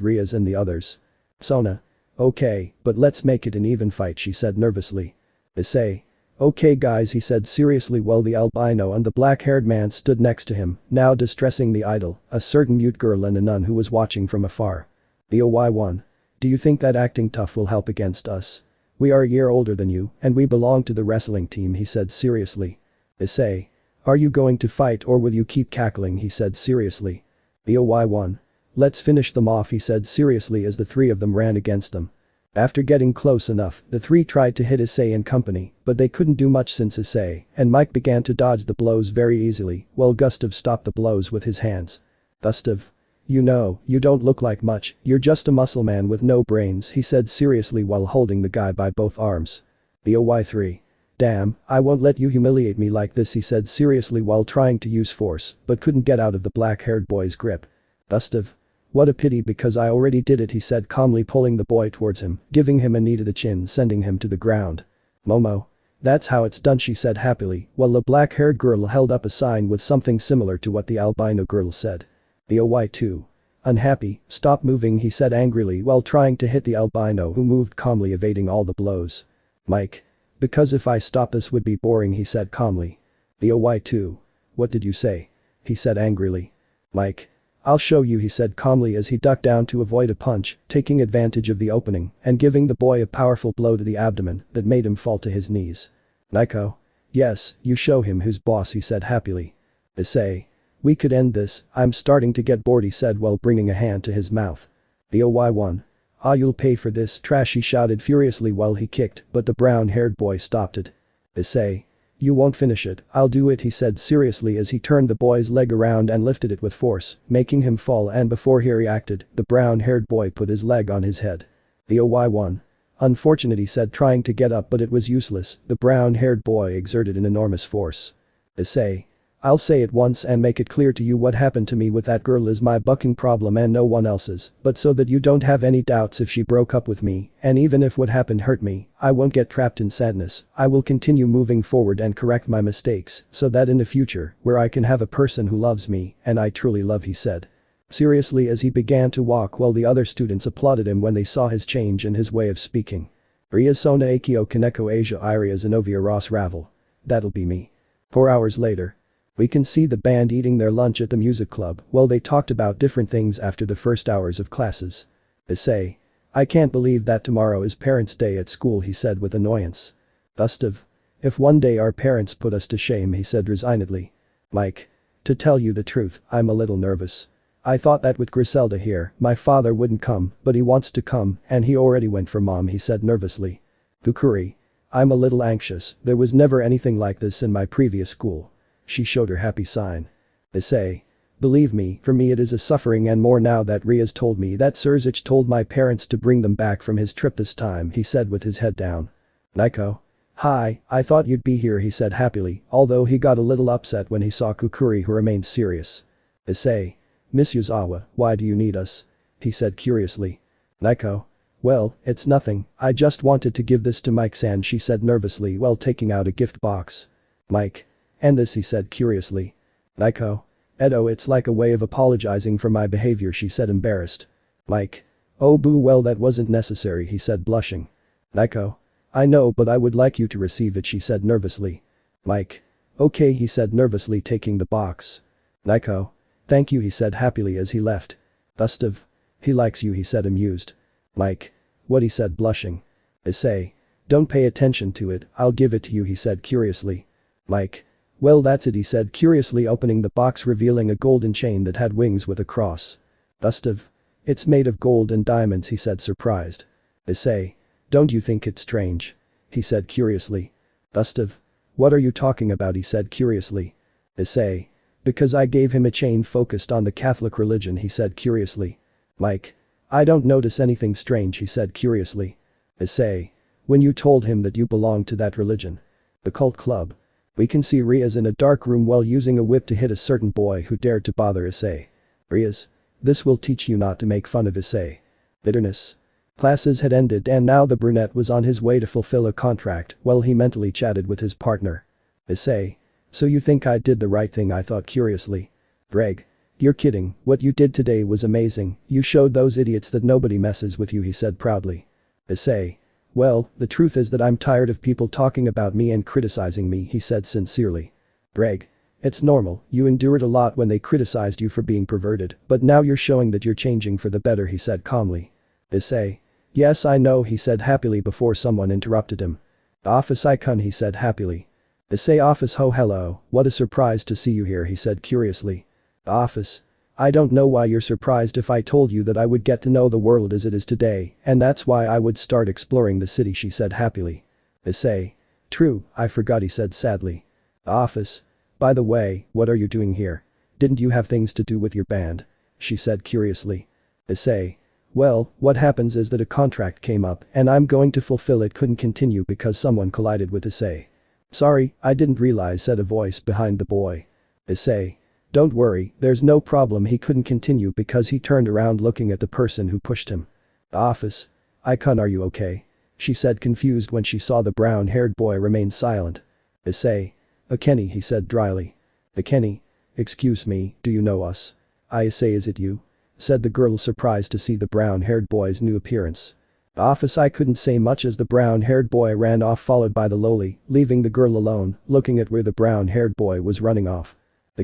Riaz and the others. Sona. Okay, but let's make it an even fight, she said nervously. Issei. Okay guys, he said seriously while the albino and the black-haired man stood next to him, now distressing the idol, a certain mute girl and a nun who was watching from afar. BOY1. Do you think that acting tough will help against us? We are a year older than you, and we belong to the wrestling team, he said seriously. Issei. Are you going to fight or will you keep cackling, he said seriously. BOY1. Let's finish them off, he said seriously as the 3 of them ran against them. After getting close enough, the three tried to hit Issei and company, but they couldn't do much since Issei and Mike began to dodge the blows very easily, while Gustav stopped the blows with his hands. Gustav. You know, you don't look like much, you're just a muscle man with no brains, he said seriously while holding the guy by both arms. The OY3. Damn, I won't let you humiliate me like this, he said seriously while trying to use force, but couldn't get out of the black-haired boy's grip. Gustav. What a pity because I already did it, he said calmly pulling the boy towards him, giving him a knee to the chin sending him to the ground. Momo. That's how it's done, she said happily, while the black-haired girl held up a sign with something similar to what the albino girl said. The OY2. Unhappy, stop moving, he said angrily while trying to hit the albino who moved calmly evading all the blows. Mike. Because if I stop this would be boring, he said calmly. The OY2. What did you say? He said angrily. Mike. I'll show you, he said calmly as he ducked down to avoid a punch, taking advantage of the opening and giving the boy a powerful blow to the abdomen that made him fall to his knees. Nico. Yes, you show him who's boss, he said happily. Issei. We could end this, I'm starting to get bored, he said while bringing a hand to his mouth. The OY1. Ah, you'll pay for this, trash, he shouted furiously while he kicked, but the brown-haired boy stopped it. Issei. You won't finish it, I'll do it, he said seriously as he turned the boy's leg around and lifted it with force, making him fall, and before he reacted, the brown-haired boy put his leg on his head. The OY1. Unfortunate, he said trying to get up, but it was useless, the brown-haired boy exerted an enormous force. Issei. I'll say it once and make it clear to you what happened to me with that girl is my bucking problem and no one else's, but so that you don't have any doubts if she broke up with me, and even if what happened hurt me, I won't get trapped in sadness, I will continue moving forward and correct my mistakes, so that in the future, where I can have a person who loves me, and I truly love, he said. Seriously as he began to walk while the other students applauded him when they saw his change in his way of speaking. Ria Sona Akio Kaneko Asia Iria Zenobia Ross Ravel. That'll be me. 4 hours later. We can see the band eating their lunch at the music club while they talked about different things after the first hours of classes. Issei. I can't believe that tomorrow is parents' day at school, he said with annoyance. Gustav. If one day our parents put us to shame, he said resignedly. Mike. To tell you the truth, I'm a little nervous. I thought that with Griselda here, my father wouldn't come, but he wants to come and he already went for mom, he said nervously. Kukuri. I'm a little anxious, there was never anything like this in my previous school. She showed her happy sign. Issei. Believe me, for me it is a suffering and more now that Ria's told me that Surzic told my parents to bring them back from his trip this time, he said with his head down. Nico. Hi, I thought you'd be here, he said happily, although he got a little upset when he saw Kukuri who remained serious. Issei. Miss Yuzawa, why do you need us? He said curiously. Nico. Well, it's nothing, I just wanted to give this to Mike-san, she said nervously while taking out a gift box. Mike. And this, he said curiously. Nico. Edo, it's like a way of apologizing for my behavior, she said embarrassed. Mike. Oh boo, well that wasn't necessary, he said blushing. Nico. I know, but I would like you to receive it, she said nervously. Mike. Okay, he said nervously taking the box. Nico. Thank you, he said happily as he left. Gustav. He likes you, he said amused. Mike. What, he said blushing. Issei. Don't pay attention to it, I'll give it to you, he said curiously. Mike. Well that's it, he said curiously opening the box revealing a golden chain that had wings with a cross. Gustav. It's made of gold and diamonds, he said surprised. Issei. Don't you think it's strange? He said curiously. Gustav. What are you talking about, he said curiously. Issei. Because I gave him a chain focused on the Catholic religion, he said curiously. Mike. I don't notice anything strange, he said curiously. Issei. When you told him that you belonged to that religion. The cult club. We can see Riaz in a dark room while using a whip to hit a certain boy who dared to bother Issei. Riaz. This will teach you not to make fun of Issei. Bitterness. Classes had ended and now the brunette was on his way to fulfill a contract while he mentally chatted with his partner. Issei. So you think I did the right thing, I thought curiously. Greg. You're kidding, what you did today was amazing, you showed those idiots that nobody messes with you, he said proudly. Issei. Well, the truth is that I'm tired of people talking about me and criticizing me, he said sincerely. Greg. It's normal, you endured a lot when they criticized you for being perverted, but now you're showing that you're changing for the better, he said calmly. Issei. Yes I know, he said happily before someone interrupted him. Office icon, he said happily. Issei office ho hello, what a surprise to see you here, he said curiously. Office. I don't know why you're surprised if I told you that I would get to know the world as it is today, and that's why I would start exploring the city, she said happily. Issei. True, I forgot, he said sadly. Office. By the way, what are you doing here? Didn't you have things to do with your band? She said curiously. Issei. Well, what happens is that a contract came up and I'm going to fulfill it, couldn't continue because someone collided with Issei. Sorry, I didn't realize, said a voice behind the boy. Issei. Don't worry, there's no problem, he couldn't continue because he turned around looking at the person who pushed him. Office. Icon, are you okay? She said confused when she saw the brown-haired boy remain silent. Issei. Kenny, he said dryly. Kenny. Excuse me, do you know us? Issei, is it you? Said the girl, surprised to see the brown-haired boy's new appearance. Office. I couldn't say much as the brown-haired boy ran off, followed by the loli, leaving the girl alone, looking at where the brown-haired boy was running off.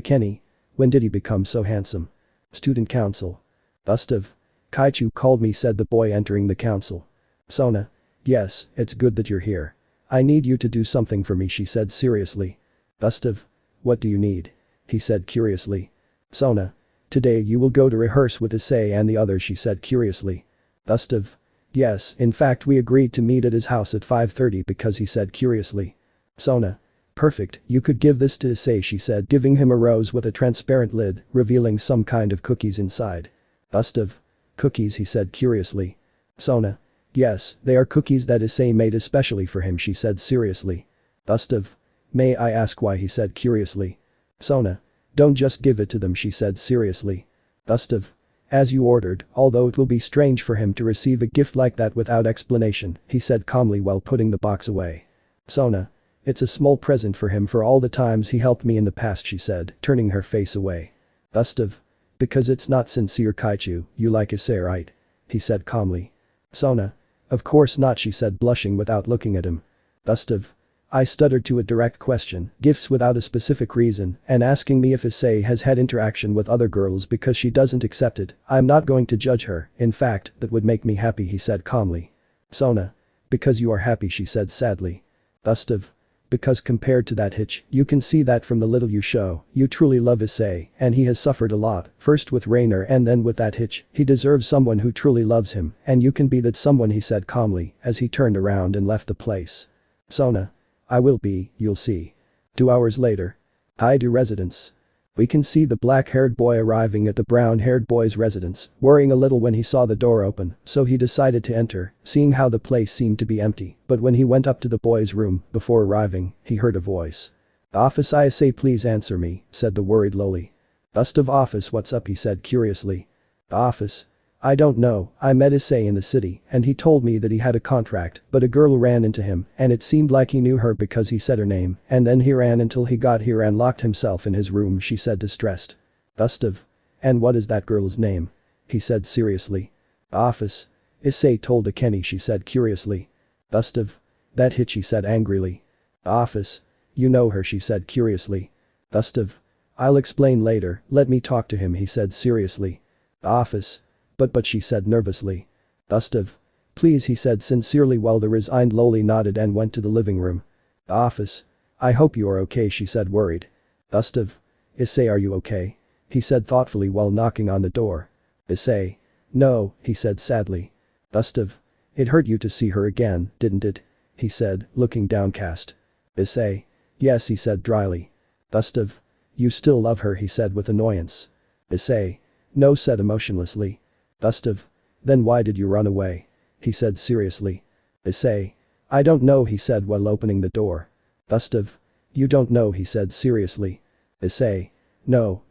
Kenny. When did he become so handsome? Student council. Gustav. Kaichu called me, said the boy entering the council. Sona. Yes, it's good that you're here. I need you to do something for me, she said seriously. Gustav. What do you need? He said curiously. Sona. Today you will go to rehearse with Issei and the others, she said curiously. Gustav. Yes, in fact we agreed to meet at his house at 5:30 because, he said curiously. Sona. Perfect, you could give this to Issei, she said, giving him a rose with a transparent lid, revealing some kind of cookies inside. Gustav. Cookies, he said curiously. Sona. Yes, they are cookies that Issei made especially for him, she said seriously. Gustav. May I ask why, he said curiously. Sona. Don't just give it to them, she said seriously. Gustav. As you ordered, although it will be strange for him to receive a gift like that without explanation, he said calmly while putting the box away. Sona. It's a small present for him for all the times he helped me in the past, she said, turning her face away. Gustav. Because it's not sincere, Kaichu, you like Issei, right? He said calmly. Sona. Of course not, she said, blushing without looking at him. Gustav. I stuttered to a direct question, gifts without a specific reason, and asking me if Issei has had interaction with other girls because she doesn't accept it. I'm not going to judge her, in fact, that would make me happy, he said calmly. Sona. Because you are happy, she said sadly. Gustav. Because compared to that hitch, you can see that from the little you show, you truly love Issei, and he has suffered a lot, first with Rainer and then with that hitch. He deserves someone who truly loves him, and you can be that someone, he said calmly, as he turned around and left the place. Sona. I will be, you'll see. 2 hours later. Hyoudou residence. We can see the black-haired boy arriving at the brown-haired boy's residence, worrying a little when he saw the door open, so he decided to enter, seeing how the place seemed to be empty, but when he went up to the boy's room, before arriving, he heard a voice. Office, Issei, please answer me, said the worried loli. Gustav. Office, what's up, he said curiously. Office. I don't know, I met Issei in the city and he told me that he had a contract, but a girl ran into him and it seemed like he knew her because he said her name and then he ran until he got here and locked himself in his room, she said distressed. Gustav. And what is that girl's name? He said seriously. Office. Issei told Kenny, she said curiously. Gustav. That hitch, he said angrily. Office. You know her, she said curiously. Gustav. I'll explain later, let me talk to him, he said seriously. Office. But she said nervously. Gustav. Please, he said sincerely while the resigned loli nodded and went to the living room. Office. I hope you are okay, she said worried. Gustav. Issei, are you okay? He said thoughtfully while knocking on the door. Issei. No, he said sadly. Gustav. It hurt you to see her again, didn't it? He said, looking downcast. Issei. Yes, he said dryly. Gustav. You still love her, he said with annoyance. Issei. No, said emotionlessly. Gustav. Then why did you run away? He said seriously. Issei. I don't know, he said while opening the door. Gustav. You don't know, he said seriously. Issei. No.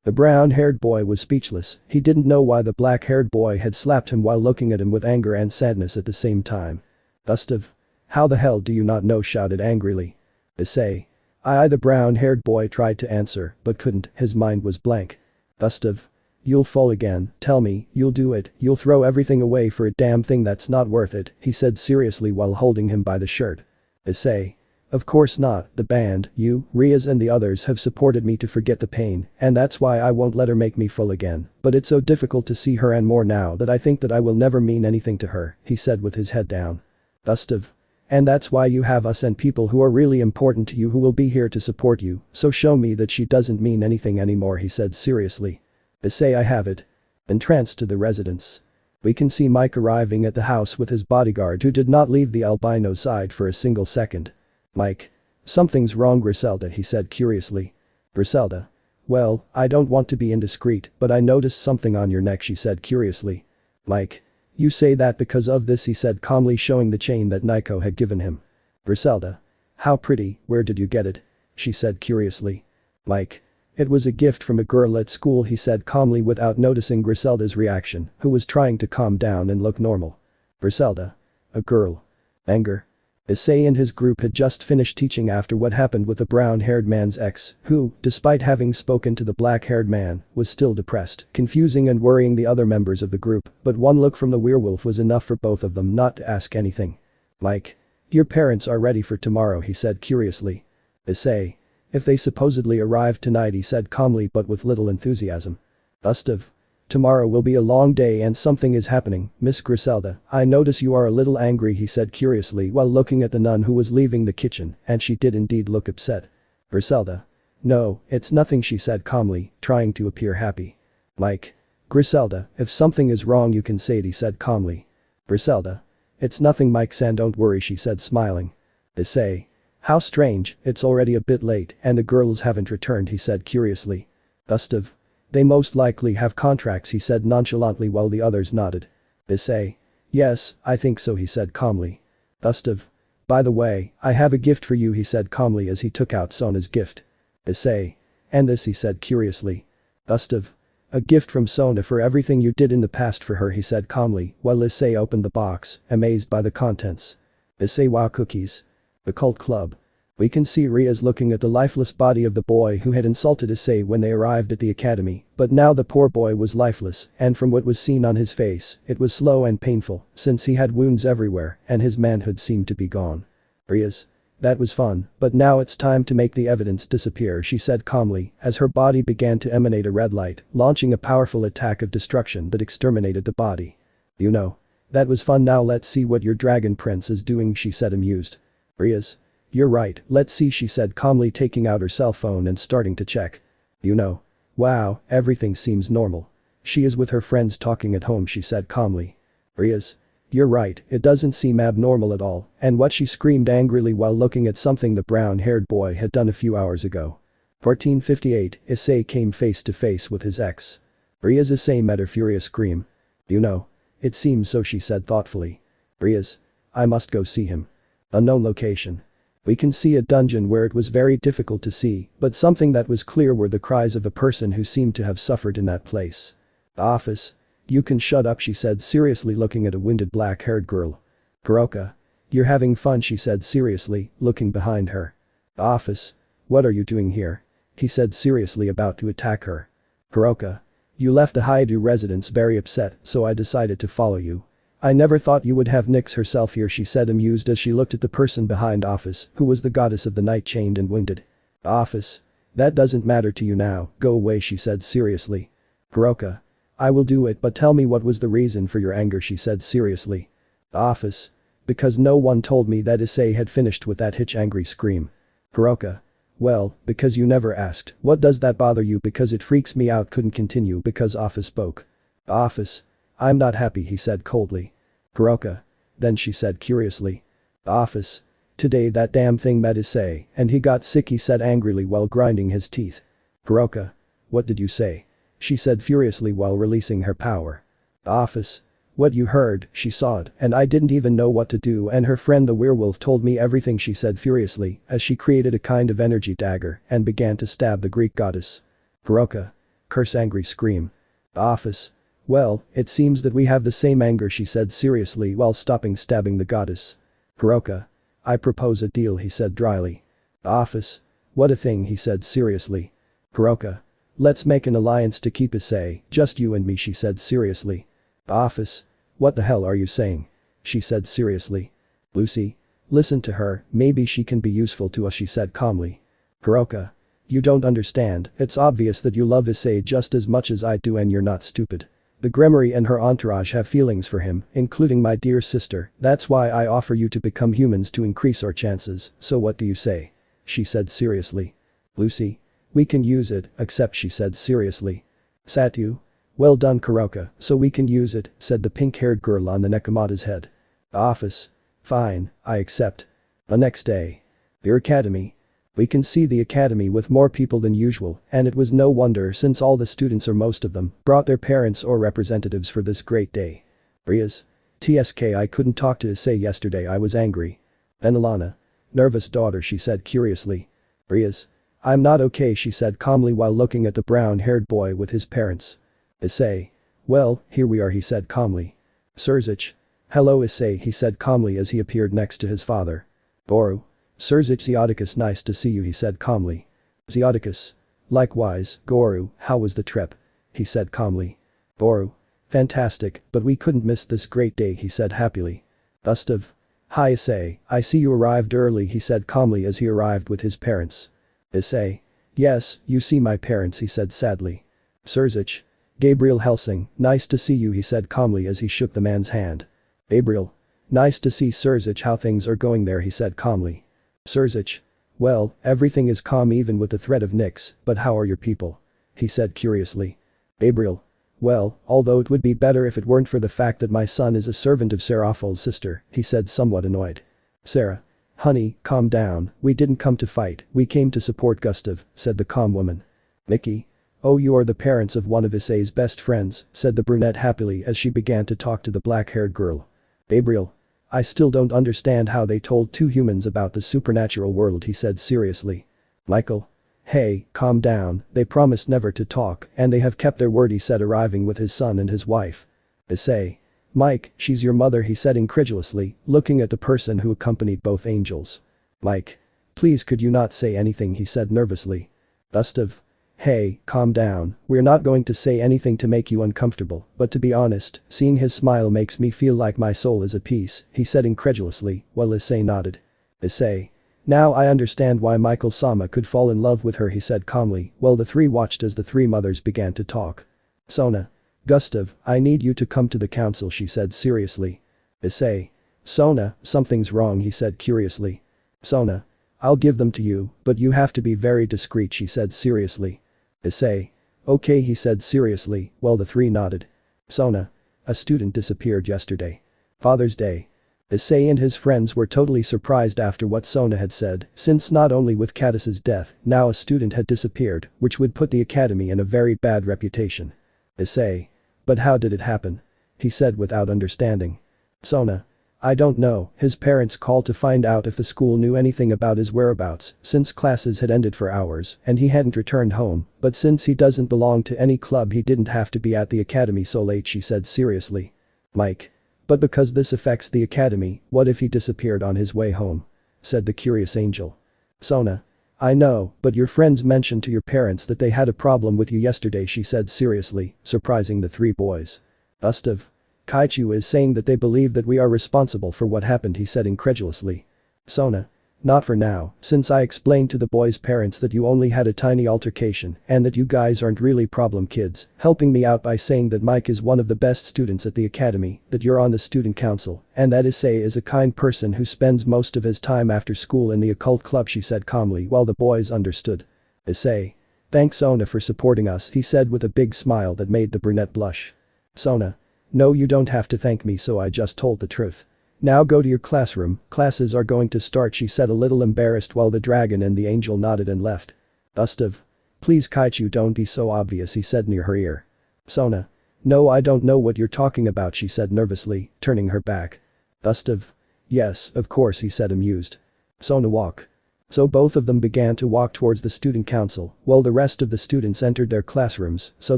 The brown-haired boy was speechless, he didn't know why the black-haired boy had slapped him while looking at him with anger and sadness at the same time. Gustav. How the hell do you not know, shouted angrily. Issei. The brown-haired boy tried to answer but couldn't, his mind was blank. Gustav. You'll fall again, tell me, you'll do it, you'll throw everything away for a damn thing that's not worth it, he said seriously while holding him by the shirt. Issei. Of course not, the band, you, Riaz and the others have supported me to forget the pain, and that's why I won't let her make me full again, but it's so difficult to see her and more now that I think that I will never mean anything to her, he said with his head down. Gustav. And that's why you have us and people who are really important to you who will be here to support you, so show me that she doesn't mean anything anymore, he said seriously. Issei, I have it. Entranced to the residence. We can see Mike arriving at the house with his bodyguard who did not leave the albino side for a single second. Mike. Something's wrong, Griselda, he said curiously. Griselda. Well, I don't want to be indiscreet, but I noticed something on your neck, she said curiously. Mike. You say that because of this, he said calmly, showing the chain that Nico had given him. Griselda. How pretty, where did you get it? She said curiously. Mike. It was a gift from a girl at school, he said calmly without noticing Griselda's reaction, who was trying to calm down and look normal. Griselda. A girl. Anger. Issei and his group had just finished teaching after what happened with the brown-haired man's ex, who, despite having spoken to the black-haired man, was still depressed, confusing and worrying the other members of the group, but one look from the werewolf was enough for both of them not to ask anything. Mike. Your parents are ready for tomorrow, he said curiously. Issei. If they supposedly arrived tonight, he said calmly but with little enthusiasm. Gustav. Tomorrow will be a long day and something is happening, Miss Griselda. I notice you are a little angry, he said curiously while looking at the nun who was leaving the kitchen, and she did indeed look upset. Griselda. No, it's nothing, she said calmly, trying to appear happy. Mike. Griselda, if something is wrong you can say it, he said calmly. Griselda. It's nothing, Mike-san, don't worry, she said smiling. Issei. How strange, it's already a bit late and the girls haven't returned, he said curiously. Gustav. They most likely have contracts, he said nonchalantly while the others nodded. Issei. Yes, I think so, he said calmly. Gustav. By the way, I have a gift for you, he said calmly as he took out Sona's gift. Issei. And this, he said curiously. Gustav. A gift from Sona for everything you did in the past for her, he said calmly while Issei opened the box, amazed by the contents. Issei. Wow, cookies. The cult club. We can see Riaz looking at the lifeless body of the boy who had insulted Issei when they arrived at the academy, but now the poor boy was lifeless, and from what was seen on his face, it was slow and painful, since he had wounds everywhere and his manhood seemed to be gone. Riaz. That was fun, but now it's time to make the evidence disappear, she said calmly as her body began to emanate a red light, launching a powerful attack of destruction that exterminated the body. You know. That was fun, now let's see what your dragon prince is doing, she said amused. Riaz. You're right, let's see, she said calmly taking out her cell phone and starting to check. You know. Wow, everything seems normal. She is with her friends talking at home, she said calmly. Riaz. You're right, it doesn't seem abnormal at all, and what, she screamed angrily while looking at something the brown-haired boy had done a few hours ago. 1458, Issei came face to face with his ex. Riaz. Issei met her furious scream. You know. It seems so, she said thoughtfully. Riaz. I must go see him. Unknown location. We can see a dungeon where it was very difficult to see, but something that was clear were the cries of a person who seemed to have suffered in that place. Office. You can shut up, she said seriously looking at a winded black-haired girl. Kuroka. You're having fun, she said seriously, looking behind her. Office. What are you doing here? He said seriously, about to attack her. Kuroka. You left the Hyoudou residence very upset, so I decided to follow you. I never thought you would have Nyx herself here, she said amused as she looked at the person behind Office, who was the goddess of the night, chained and wounded. Office. That doesn't matter to you now, go away, she said seriously. Kuroka. I will do it, but tell me what was the reason for your anger, she said seriously. Office. Because no one told me that Issei had finished with that hitch, angry scream. Kuroka. Well, because you never asked. What does that bother you? Because it freaks me out, couldn't continue because Office spoke. Office. I'm not happy, he said coldly. Kuroka. Then she said curiously. Office. Today that damn thing met Issei, and he got sick, he said angrily while grinding his teeth. Kuroka. What did you say? She said furiously while releasing her power. Office. What you heard, she saw it, and I didn't even know what to do, and her friend the werewolf told me everything, she said furiously as she created a kind of energy dagger and began to stab the Greek goddess. Kuroka. Curse, angry scream. Office. Well, it seems that we have the same anger, she said seriously while stopping stabbing the goddess. Kuroka. I propose a deal, he said dryly. Office. What a thing, he said seriously. Kuroka. Let's make an alliance to keep Issei, just you and me, she said seriously. Office. What the hell are you saying? She said seriously. Lucy. Listen to her, maybe she can be useful to us, she said calmly. Kuroka. You don't understand, it's obvious that you love Issei just as much as I do and you're not stupid. The Grimoire and her entourage have feelings for him, including my dear sister, that's why I offer you to become humans to increase our chances, so what do you say? She said seriously. Lucy. We can use it, except, she said seriously. Satu? Well done Kuroka, so we can use it, said the pink-haired girl on the Nekomata's head. Office. Fine, I accept. The next day. Your academy. We can see the academy with more people than usual, and it was no wonder since all the students or most of them brought their parents or representatives for this great day. Rias. TSK I couldn't talk to Issei yesterday, I was angry. Then Alana. Nervous daughter, she said curiously. Rias. I'm not okay, she said calmly while looking at the brown-haired boy with his parents. Issei. Well, here we are, he said calmly. Surzic. Hello Issei, he said calmly as he appeared next to his father. Boru. Surzic Zioticus, nice to see you, he said calmly. Zioticus. Likewise, Goru, how was the trip? He said calmly. Boru. Fantastic, but we couldn't miss this great day, he said happily. Gustav. Hi Issei, I see you arrived early, he said calmly as he arrived with his parents. Issei. Yes, you see my parents, he said sadly. Surzic. Gabriel Helsing, nice to see you, he said calmly as he shook the man's hand. Gabriel. Nice to see Surzic, how things are going there, he said calmly. Surzic. Well, everything is calm even with the threat of Nyx, but how are your people? He said curiously. Gabriel. Well, although it would be better if it weren't for the fact that my son is a servant of Seraphol's sister, he said somewhat annoyed. Sarah. Honey, calm down, we didn't come to fight, we came to support Gustav, said the calm woman. Mickey. Oh, you are the parents of one of Issei's best friends, said the brunette happily as she began to talk to the black-haired girl. Gabriel. I still don't understand how they told two humans about the supernatural world, he said seriously. Michael. Hey, calm down, they promised never to talk and they have kept their word, he said arriving with his son and his wife. Issei. Mike, she's your mother, he said incredulously, looking at the person who accompanied both angels. Mike. Please could you not say anything, he said nervously. Gustav. Hey, calm down, we're not going to say anything to make you uncomfortable, but to be honest, seeing his smile makes me feel like my soul is at peace, he said incredulously, while Issei nodded. Issei. Now I understand why Michael-sama could fall in love with her, he said calmly, while the three watched as the three mothers began to talk. Sona. Gustav, I need you to come to the council, she said seriously. Issei. Sona, something's wrong, he said curiously. Sona. I'll give them to you, but you have to be very discreet, she said seriously. Issei. Okay, he said seriously, while the three nodded. Sona. A student disappeared yesterday. Father's Day. Issei and his friends were totally surprised after what Sona had said, since not only with Cadis's death, now a student had disappeared, which would put the academy in a very bad reputation. Issei. But how did it happen? He said without understanding. Sona. I don't know, his parents called to find out if the school knew anything about his whereabouts, since classes had ended for hours and he hadn't returned home, but since he doesn't belong to any club he didn't have to be at the academy so late, she said seriously. Mike. But because this affects the academy, what if he disappeared on his way home? Said the curious angel. Sona. I know, but your friends mentioned to your parents that they had a problem with you yesterday, she said seriously, surprising the three boys. Gustav. Kaichu is saying that they believe that we are responsible for what happened, he said incredulously. Sona. Not for now, since I explained to the boys' parents that you only had a tiny altercation and that you guys aren't really problem kids, helping me out by saying that Mike is one of the best students at the academy, that you're on the student council, and that Issei is a kind person who spends most of his time after school in the occult club, she said calmly while the boys understood. Issei. Thanks Sona for supporting us, he said with a big smile that made the brunette blush. Sona. No, you don't have to thank me, so I just told the truth. Now go to your classroom, classes are going to start, she said a little embarrassed while the dragon and the angel nodded and left. Gustav. Please Kaichu, don't be so obvious, he said near her ear. Sona. No, I don't know what you're talking about, she said nervously, turning her back. Gustav. Yes, of course, he said amused. Sona, walk. So both of them began to walk towards the student council while the rest of the students entered their classrooms so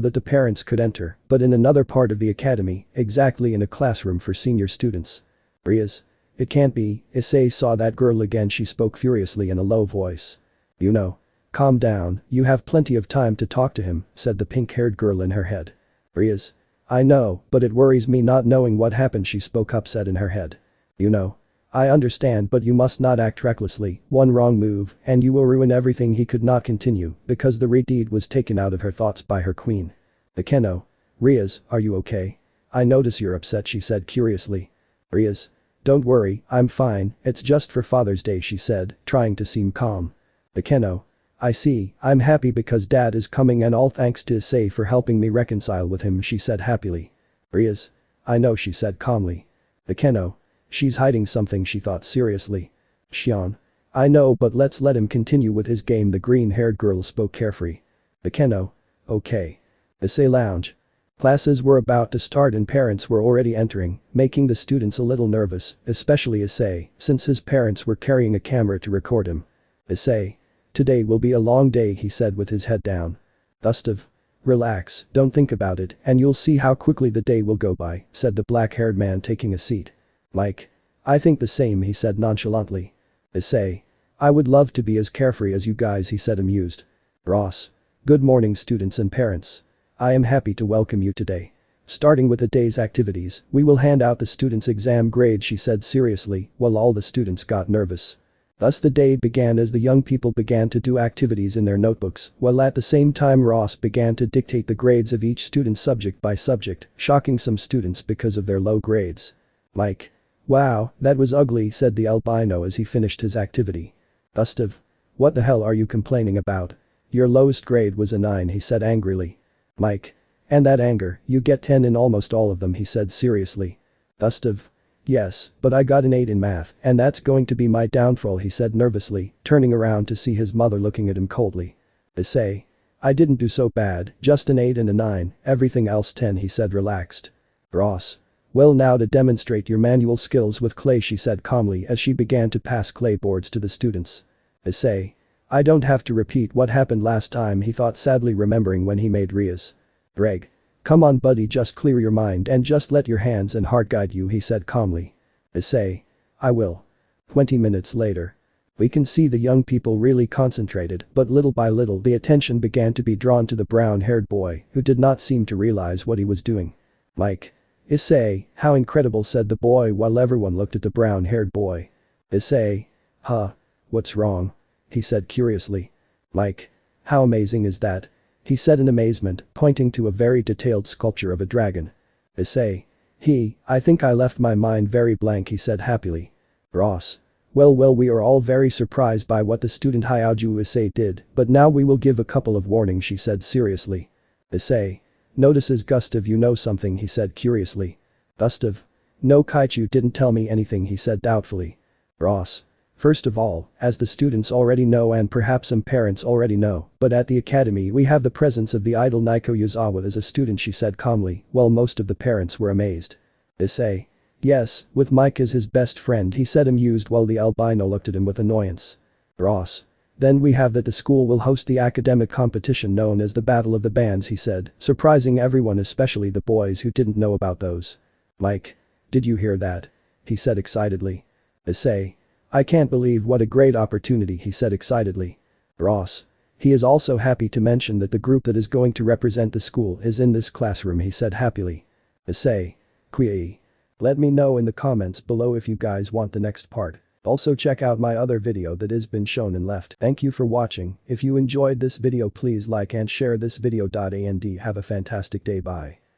that the parents could enter, but in another part of the academy, exactly in a classroom for senior students. Rias. It can't be, Issei saw that girl again, she spoke furiously in a low voice. You know. Calm down, you have plenty of time to talk to him, said the pink-haired girl in her head. Rias. I know, but it worries me not knowing what happened, she spoke upset in her head. You know. I understand, but you must not act recklessly, one wrong move and you will ruin everything. He could not continue because the deed was taken out of her thoughts by her queen. Akeno. Rias, are you okay? I notice you're upset, she said curiously. Rias. Don't worry, I'm fine, it's just for Father's Day, she said, trying to seem calm. Akeno. I see, I'm happy because dad is coming and all thanks to Issei for helping me reconcile with him, she said happily. Rias. I know, she said calmly. Akeno. She's hiding something, she thought seriously. Shion. I know, but let's let him continue with his game, the green-haired girl spoke carefree. Akeno. Okay. Issei lounge. Classes were about to start and parents were already entering, making the students a little nervous, especially Issei, since his parents were carrying a camera to record him. Issei. Today will be a long day, he said with his head down. Gustav. Relax, don't think about it, and you'll see how quickly the day will go by, said the black-haired man taking a seat. Mike. I think the same, he said nonchalantly. Issei. I would love to be as carefree as you guys, he said amused. Ross. Good morning, students and parents. I am happy to welcome you today. Starting with the day's activities, we will hand out the students' exam grades, she said seriously, while all the students got nervous. Thus the day began as the young people began to do activities in their notebooks, while at the same time Ross began to dictate the grades of each student subject by subject, shocking some students because of their low grades. Mike. Wow, that was ugly, said the albino as he finished his activity. Gustav. What the hell are you complaining about? Your lowest grade was a 9, he said angrily. Mike. And that anger, you get 10 in almost all of them, he said seriously. Gustav. Yes, but I got an 8 in math, and that's going to be my downfall, he said nervously, turning around to see his mother looking at him coldly. Issei. I didn't do so bad, just an 8 and a 9, everything else 10, he said relaxed. Ross. Well, now to demonstrate your manual skills with clay, she said calmly as she began to pass clay boards to the students. Issei. I don't have to repeat what happened last time, he thought sadly, remembering when he made Rias. Greg. Come on buddy, just clear your mind and just let your hands and heart guide you, he said calmly. Issei. I will. 20 minutes later. We can see the young people really concentrated, but little by little the attention began to be drawn to the brown-haired boy, who did not seem to realize what he was doing. Mike. Issei, how incredible, said the boy while everyone looked at the brown-haired boy. Issei. Huh. What's wrong? He said curiously. Mike. How amazing is that? He said in amazement, pointing to a very detailed sculpture of a dragon. Issei. I think I left my mind very blank, he said happily. Ross. Well, we are all very surprised by what the student Hyoudou Issei did, but now we will give a couple of warnings, she said seriously. Issei. Notices Gustav, you know something, he said curiously. Gustav. No, Kaichu didn't tell me anything, he said doubtfully. Ross. First of all, as the students already know and perhaps some parents already know, but at the academy we have the presence of the idol Naiko Yazawa as a student, she said calmly, while most of the parents were amazed. Issei. Yes, with Mike as his best friend, he said amused while the albino looked at him with annoyance. Ross. Then we have that the school will host the academic competition known as the Battle of the Bands, he said, surprising everyone, especially the boys who didn't know about those. Mike. Did you hear that? He said excitedly. Issei. I can't believe what a great opportunity, he said excitedly. Ross. He is also happy to mention that the group that is going to represent the school is in this classroom, he said happily. Issei. Kui. Let me know in the comments below if you guys want the next part. Also check out my other video that has been shown and left. Thank you for watching. If you enjoyed this video, please like and share this video. And have a fantastic day. Bye.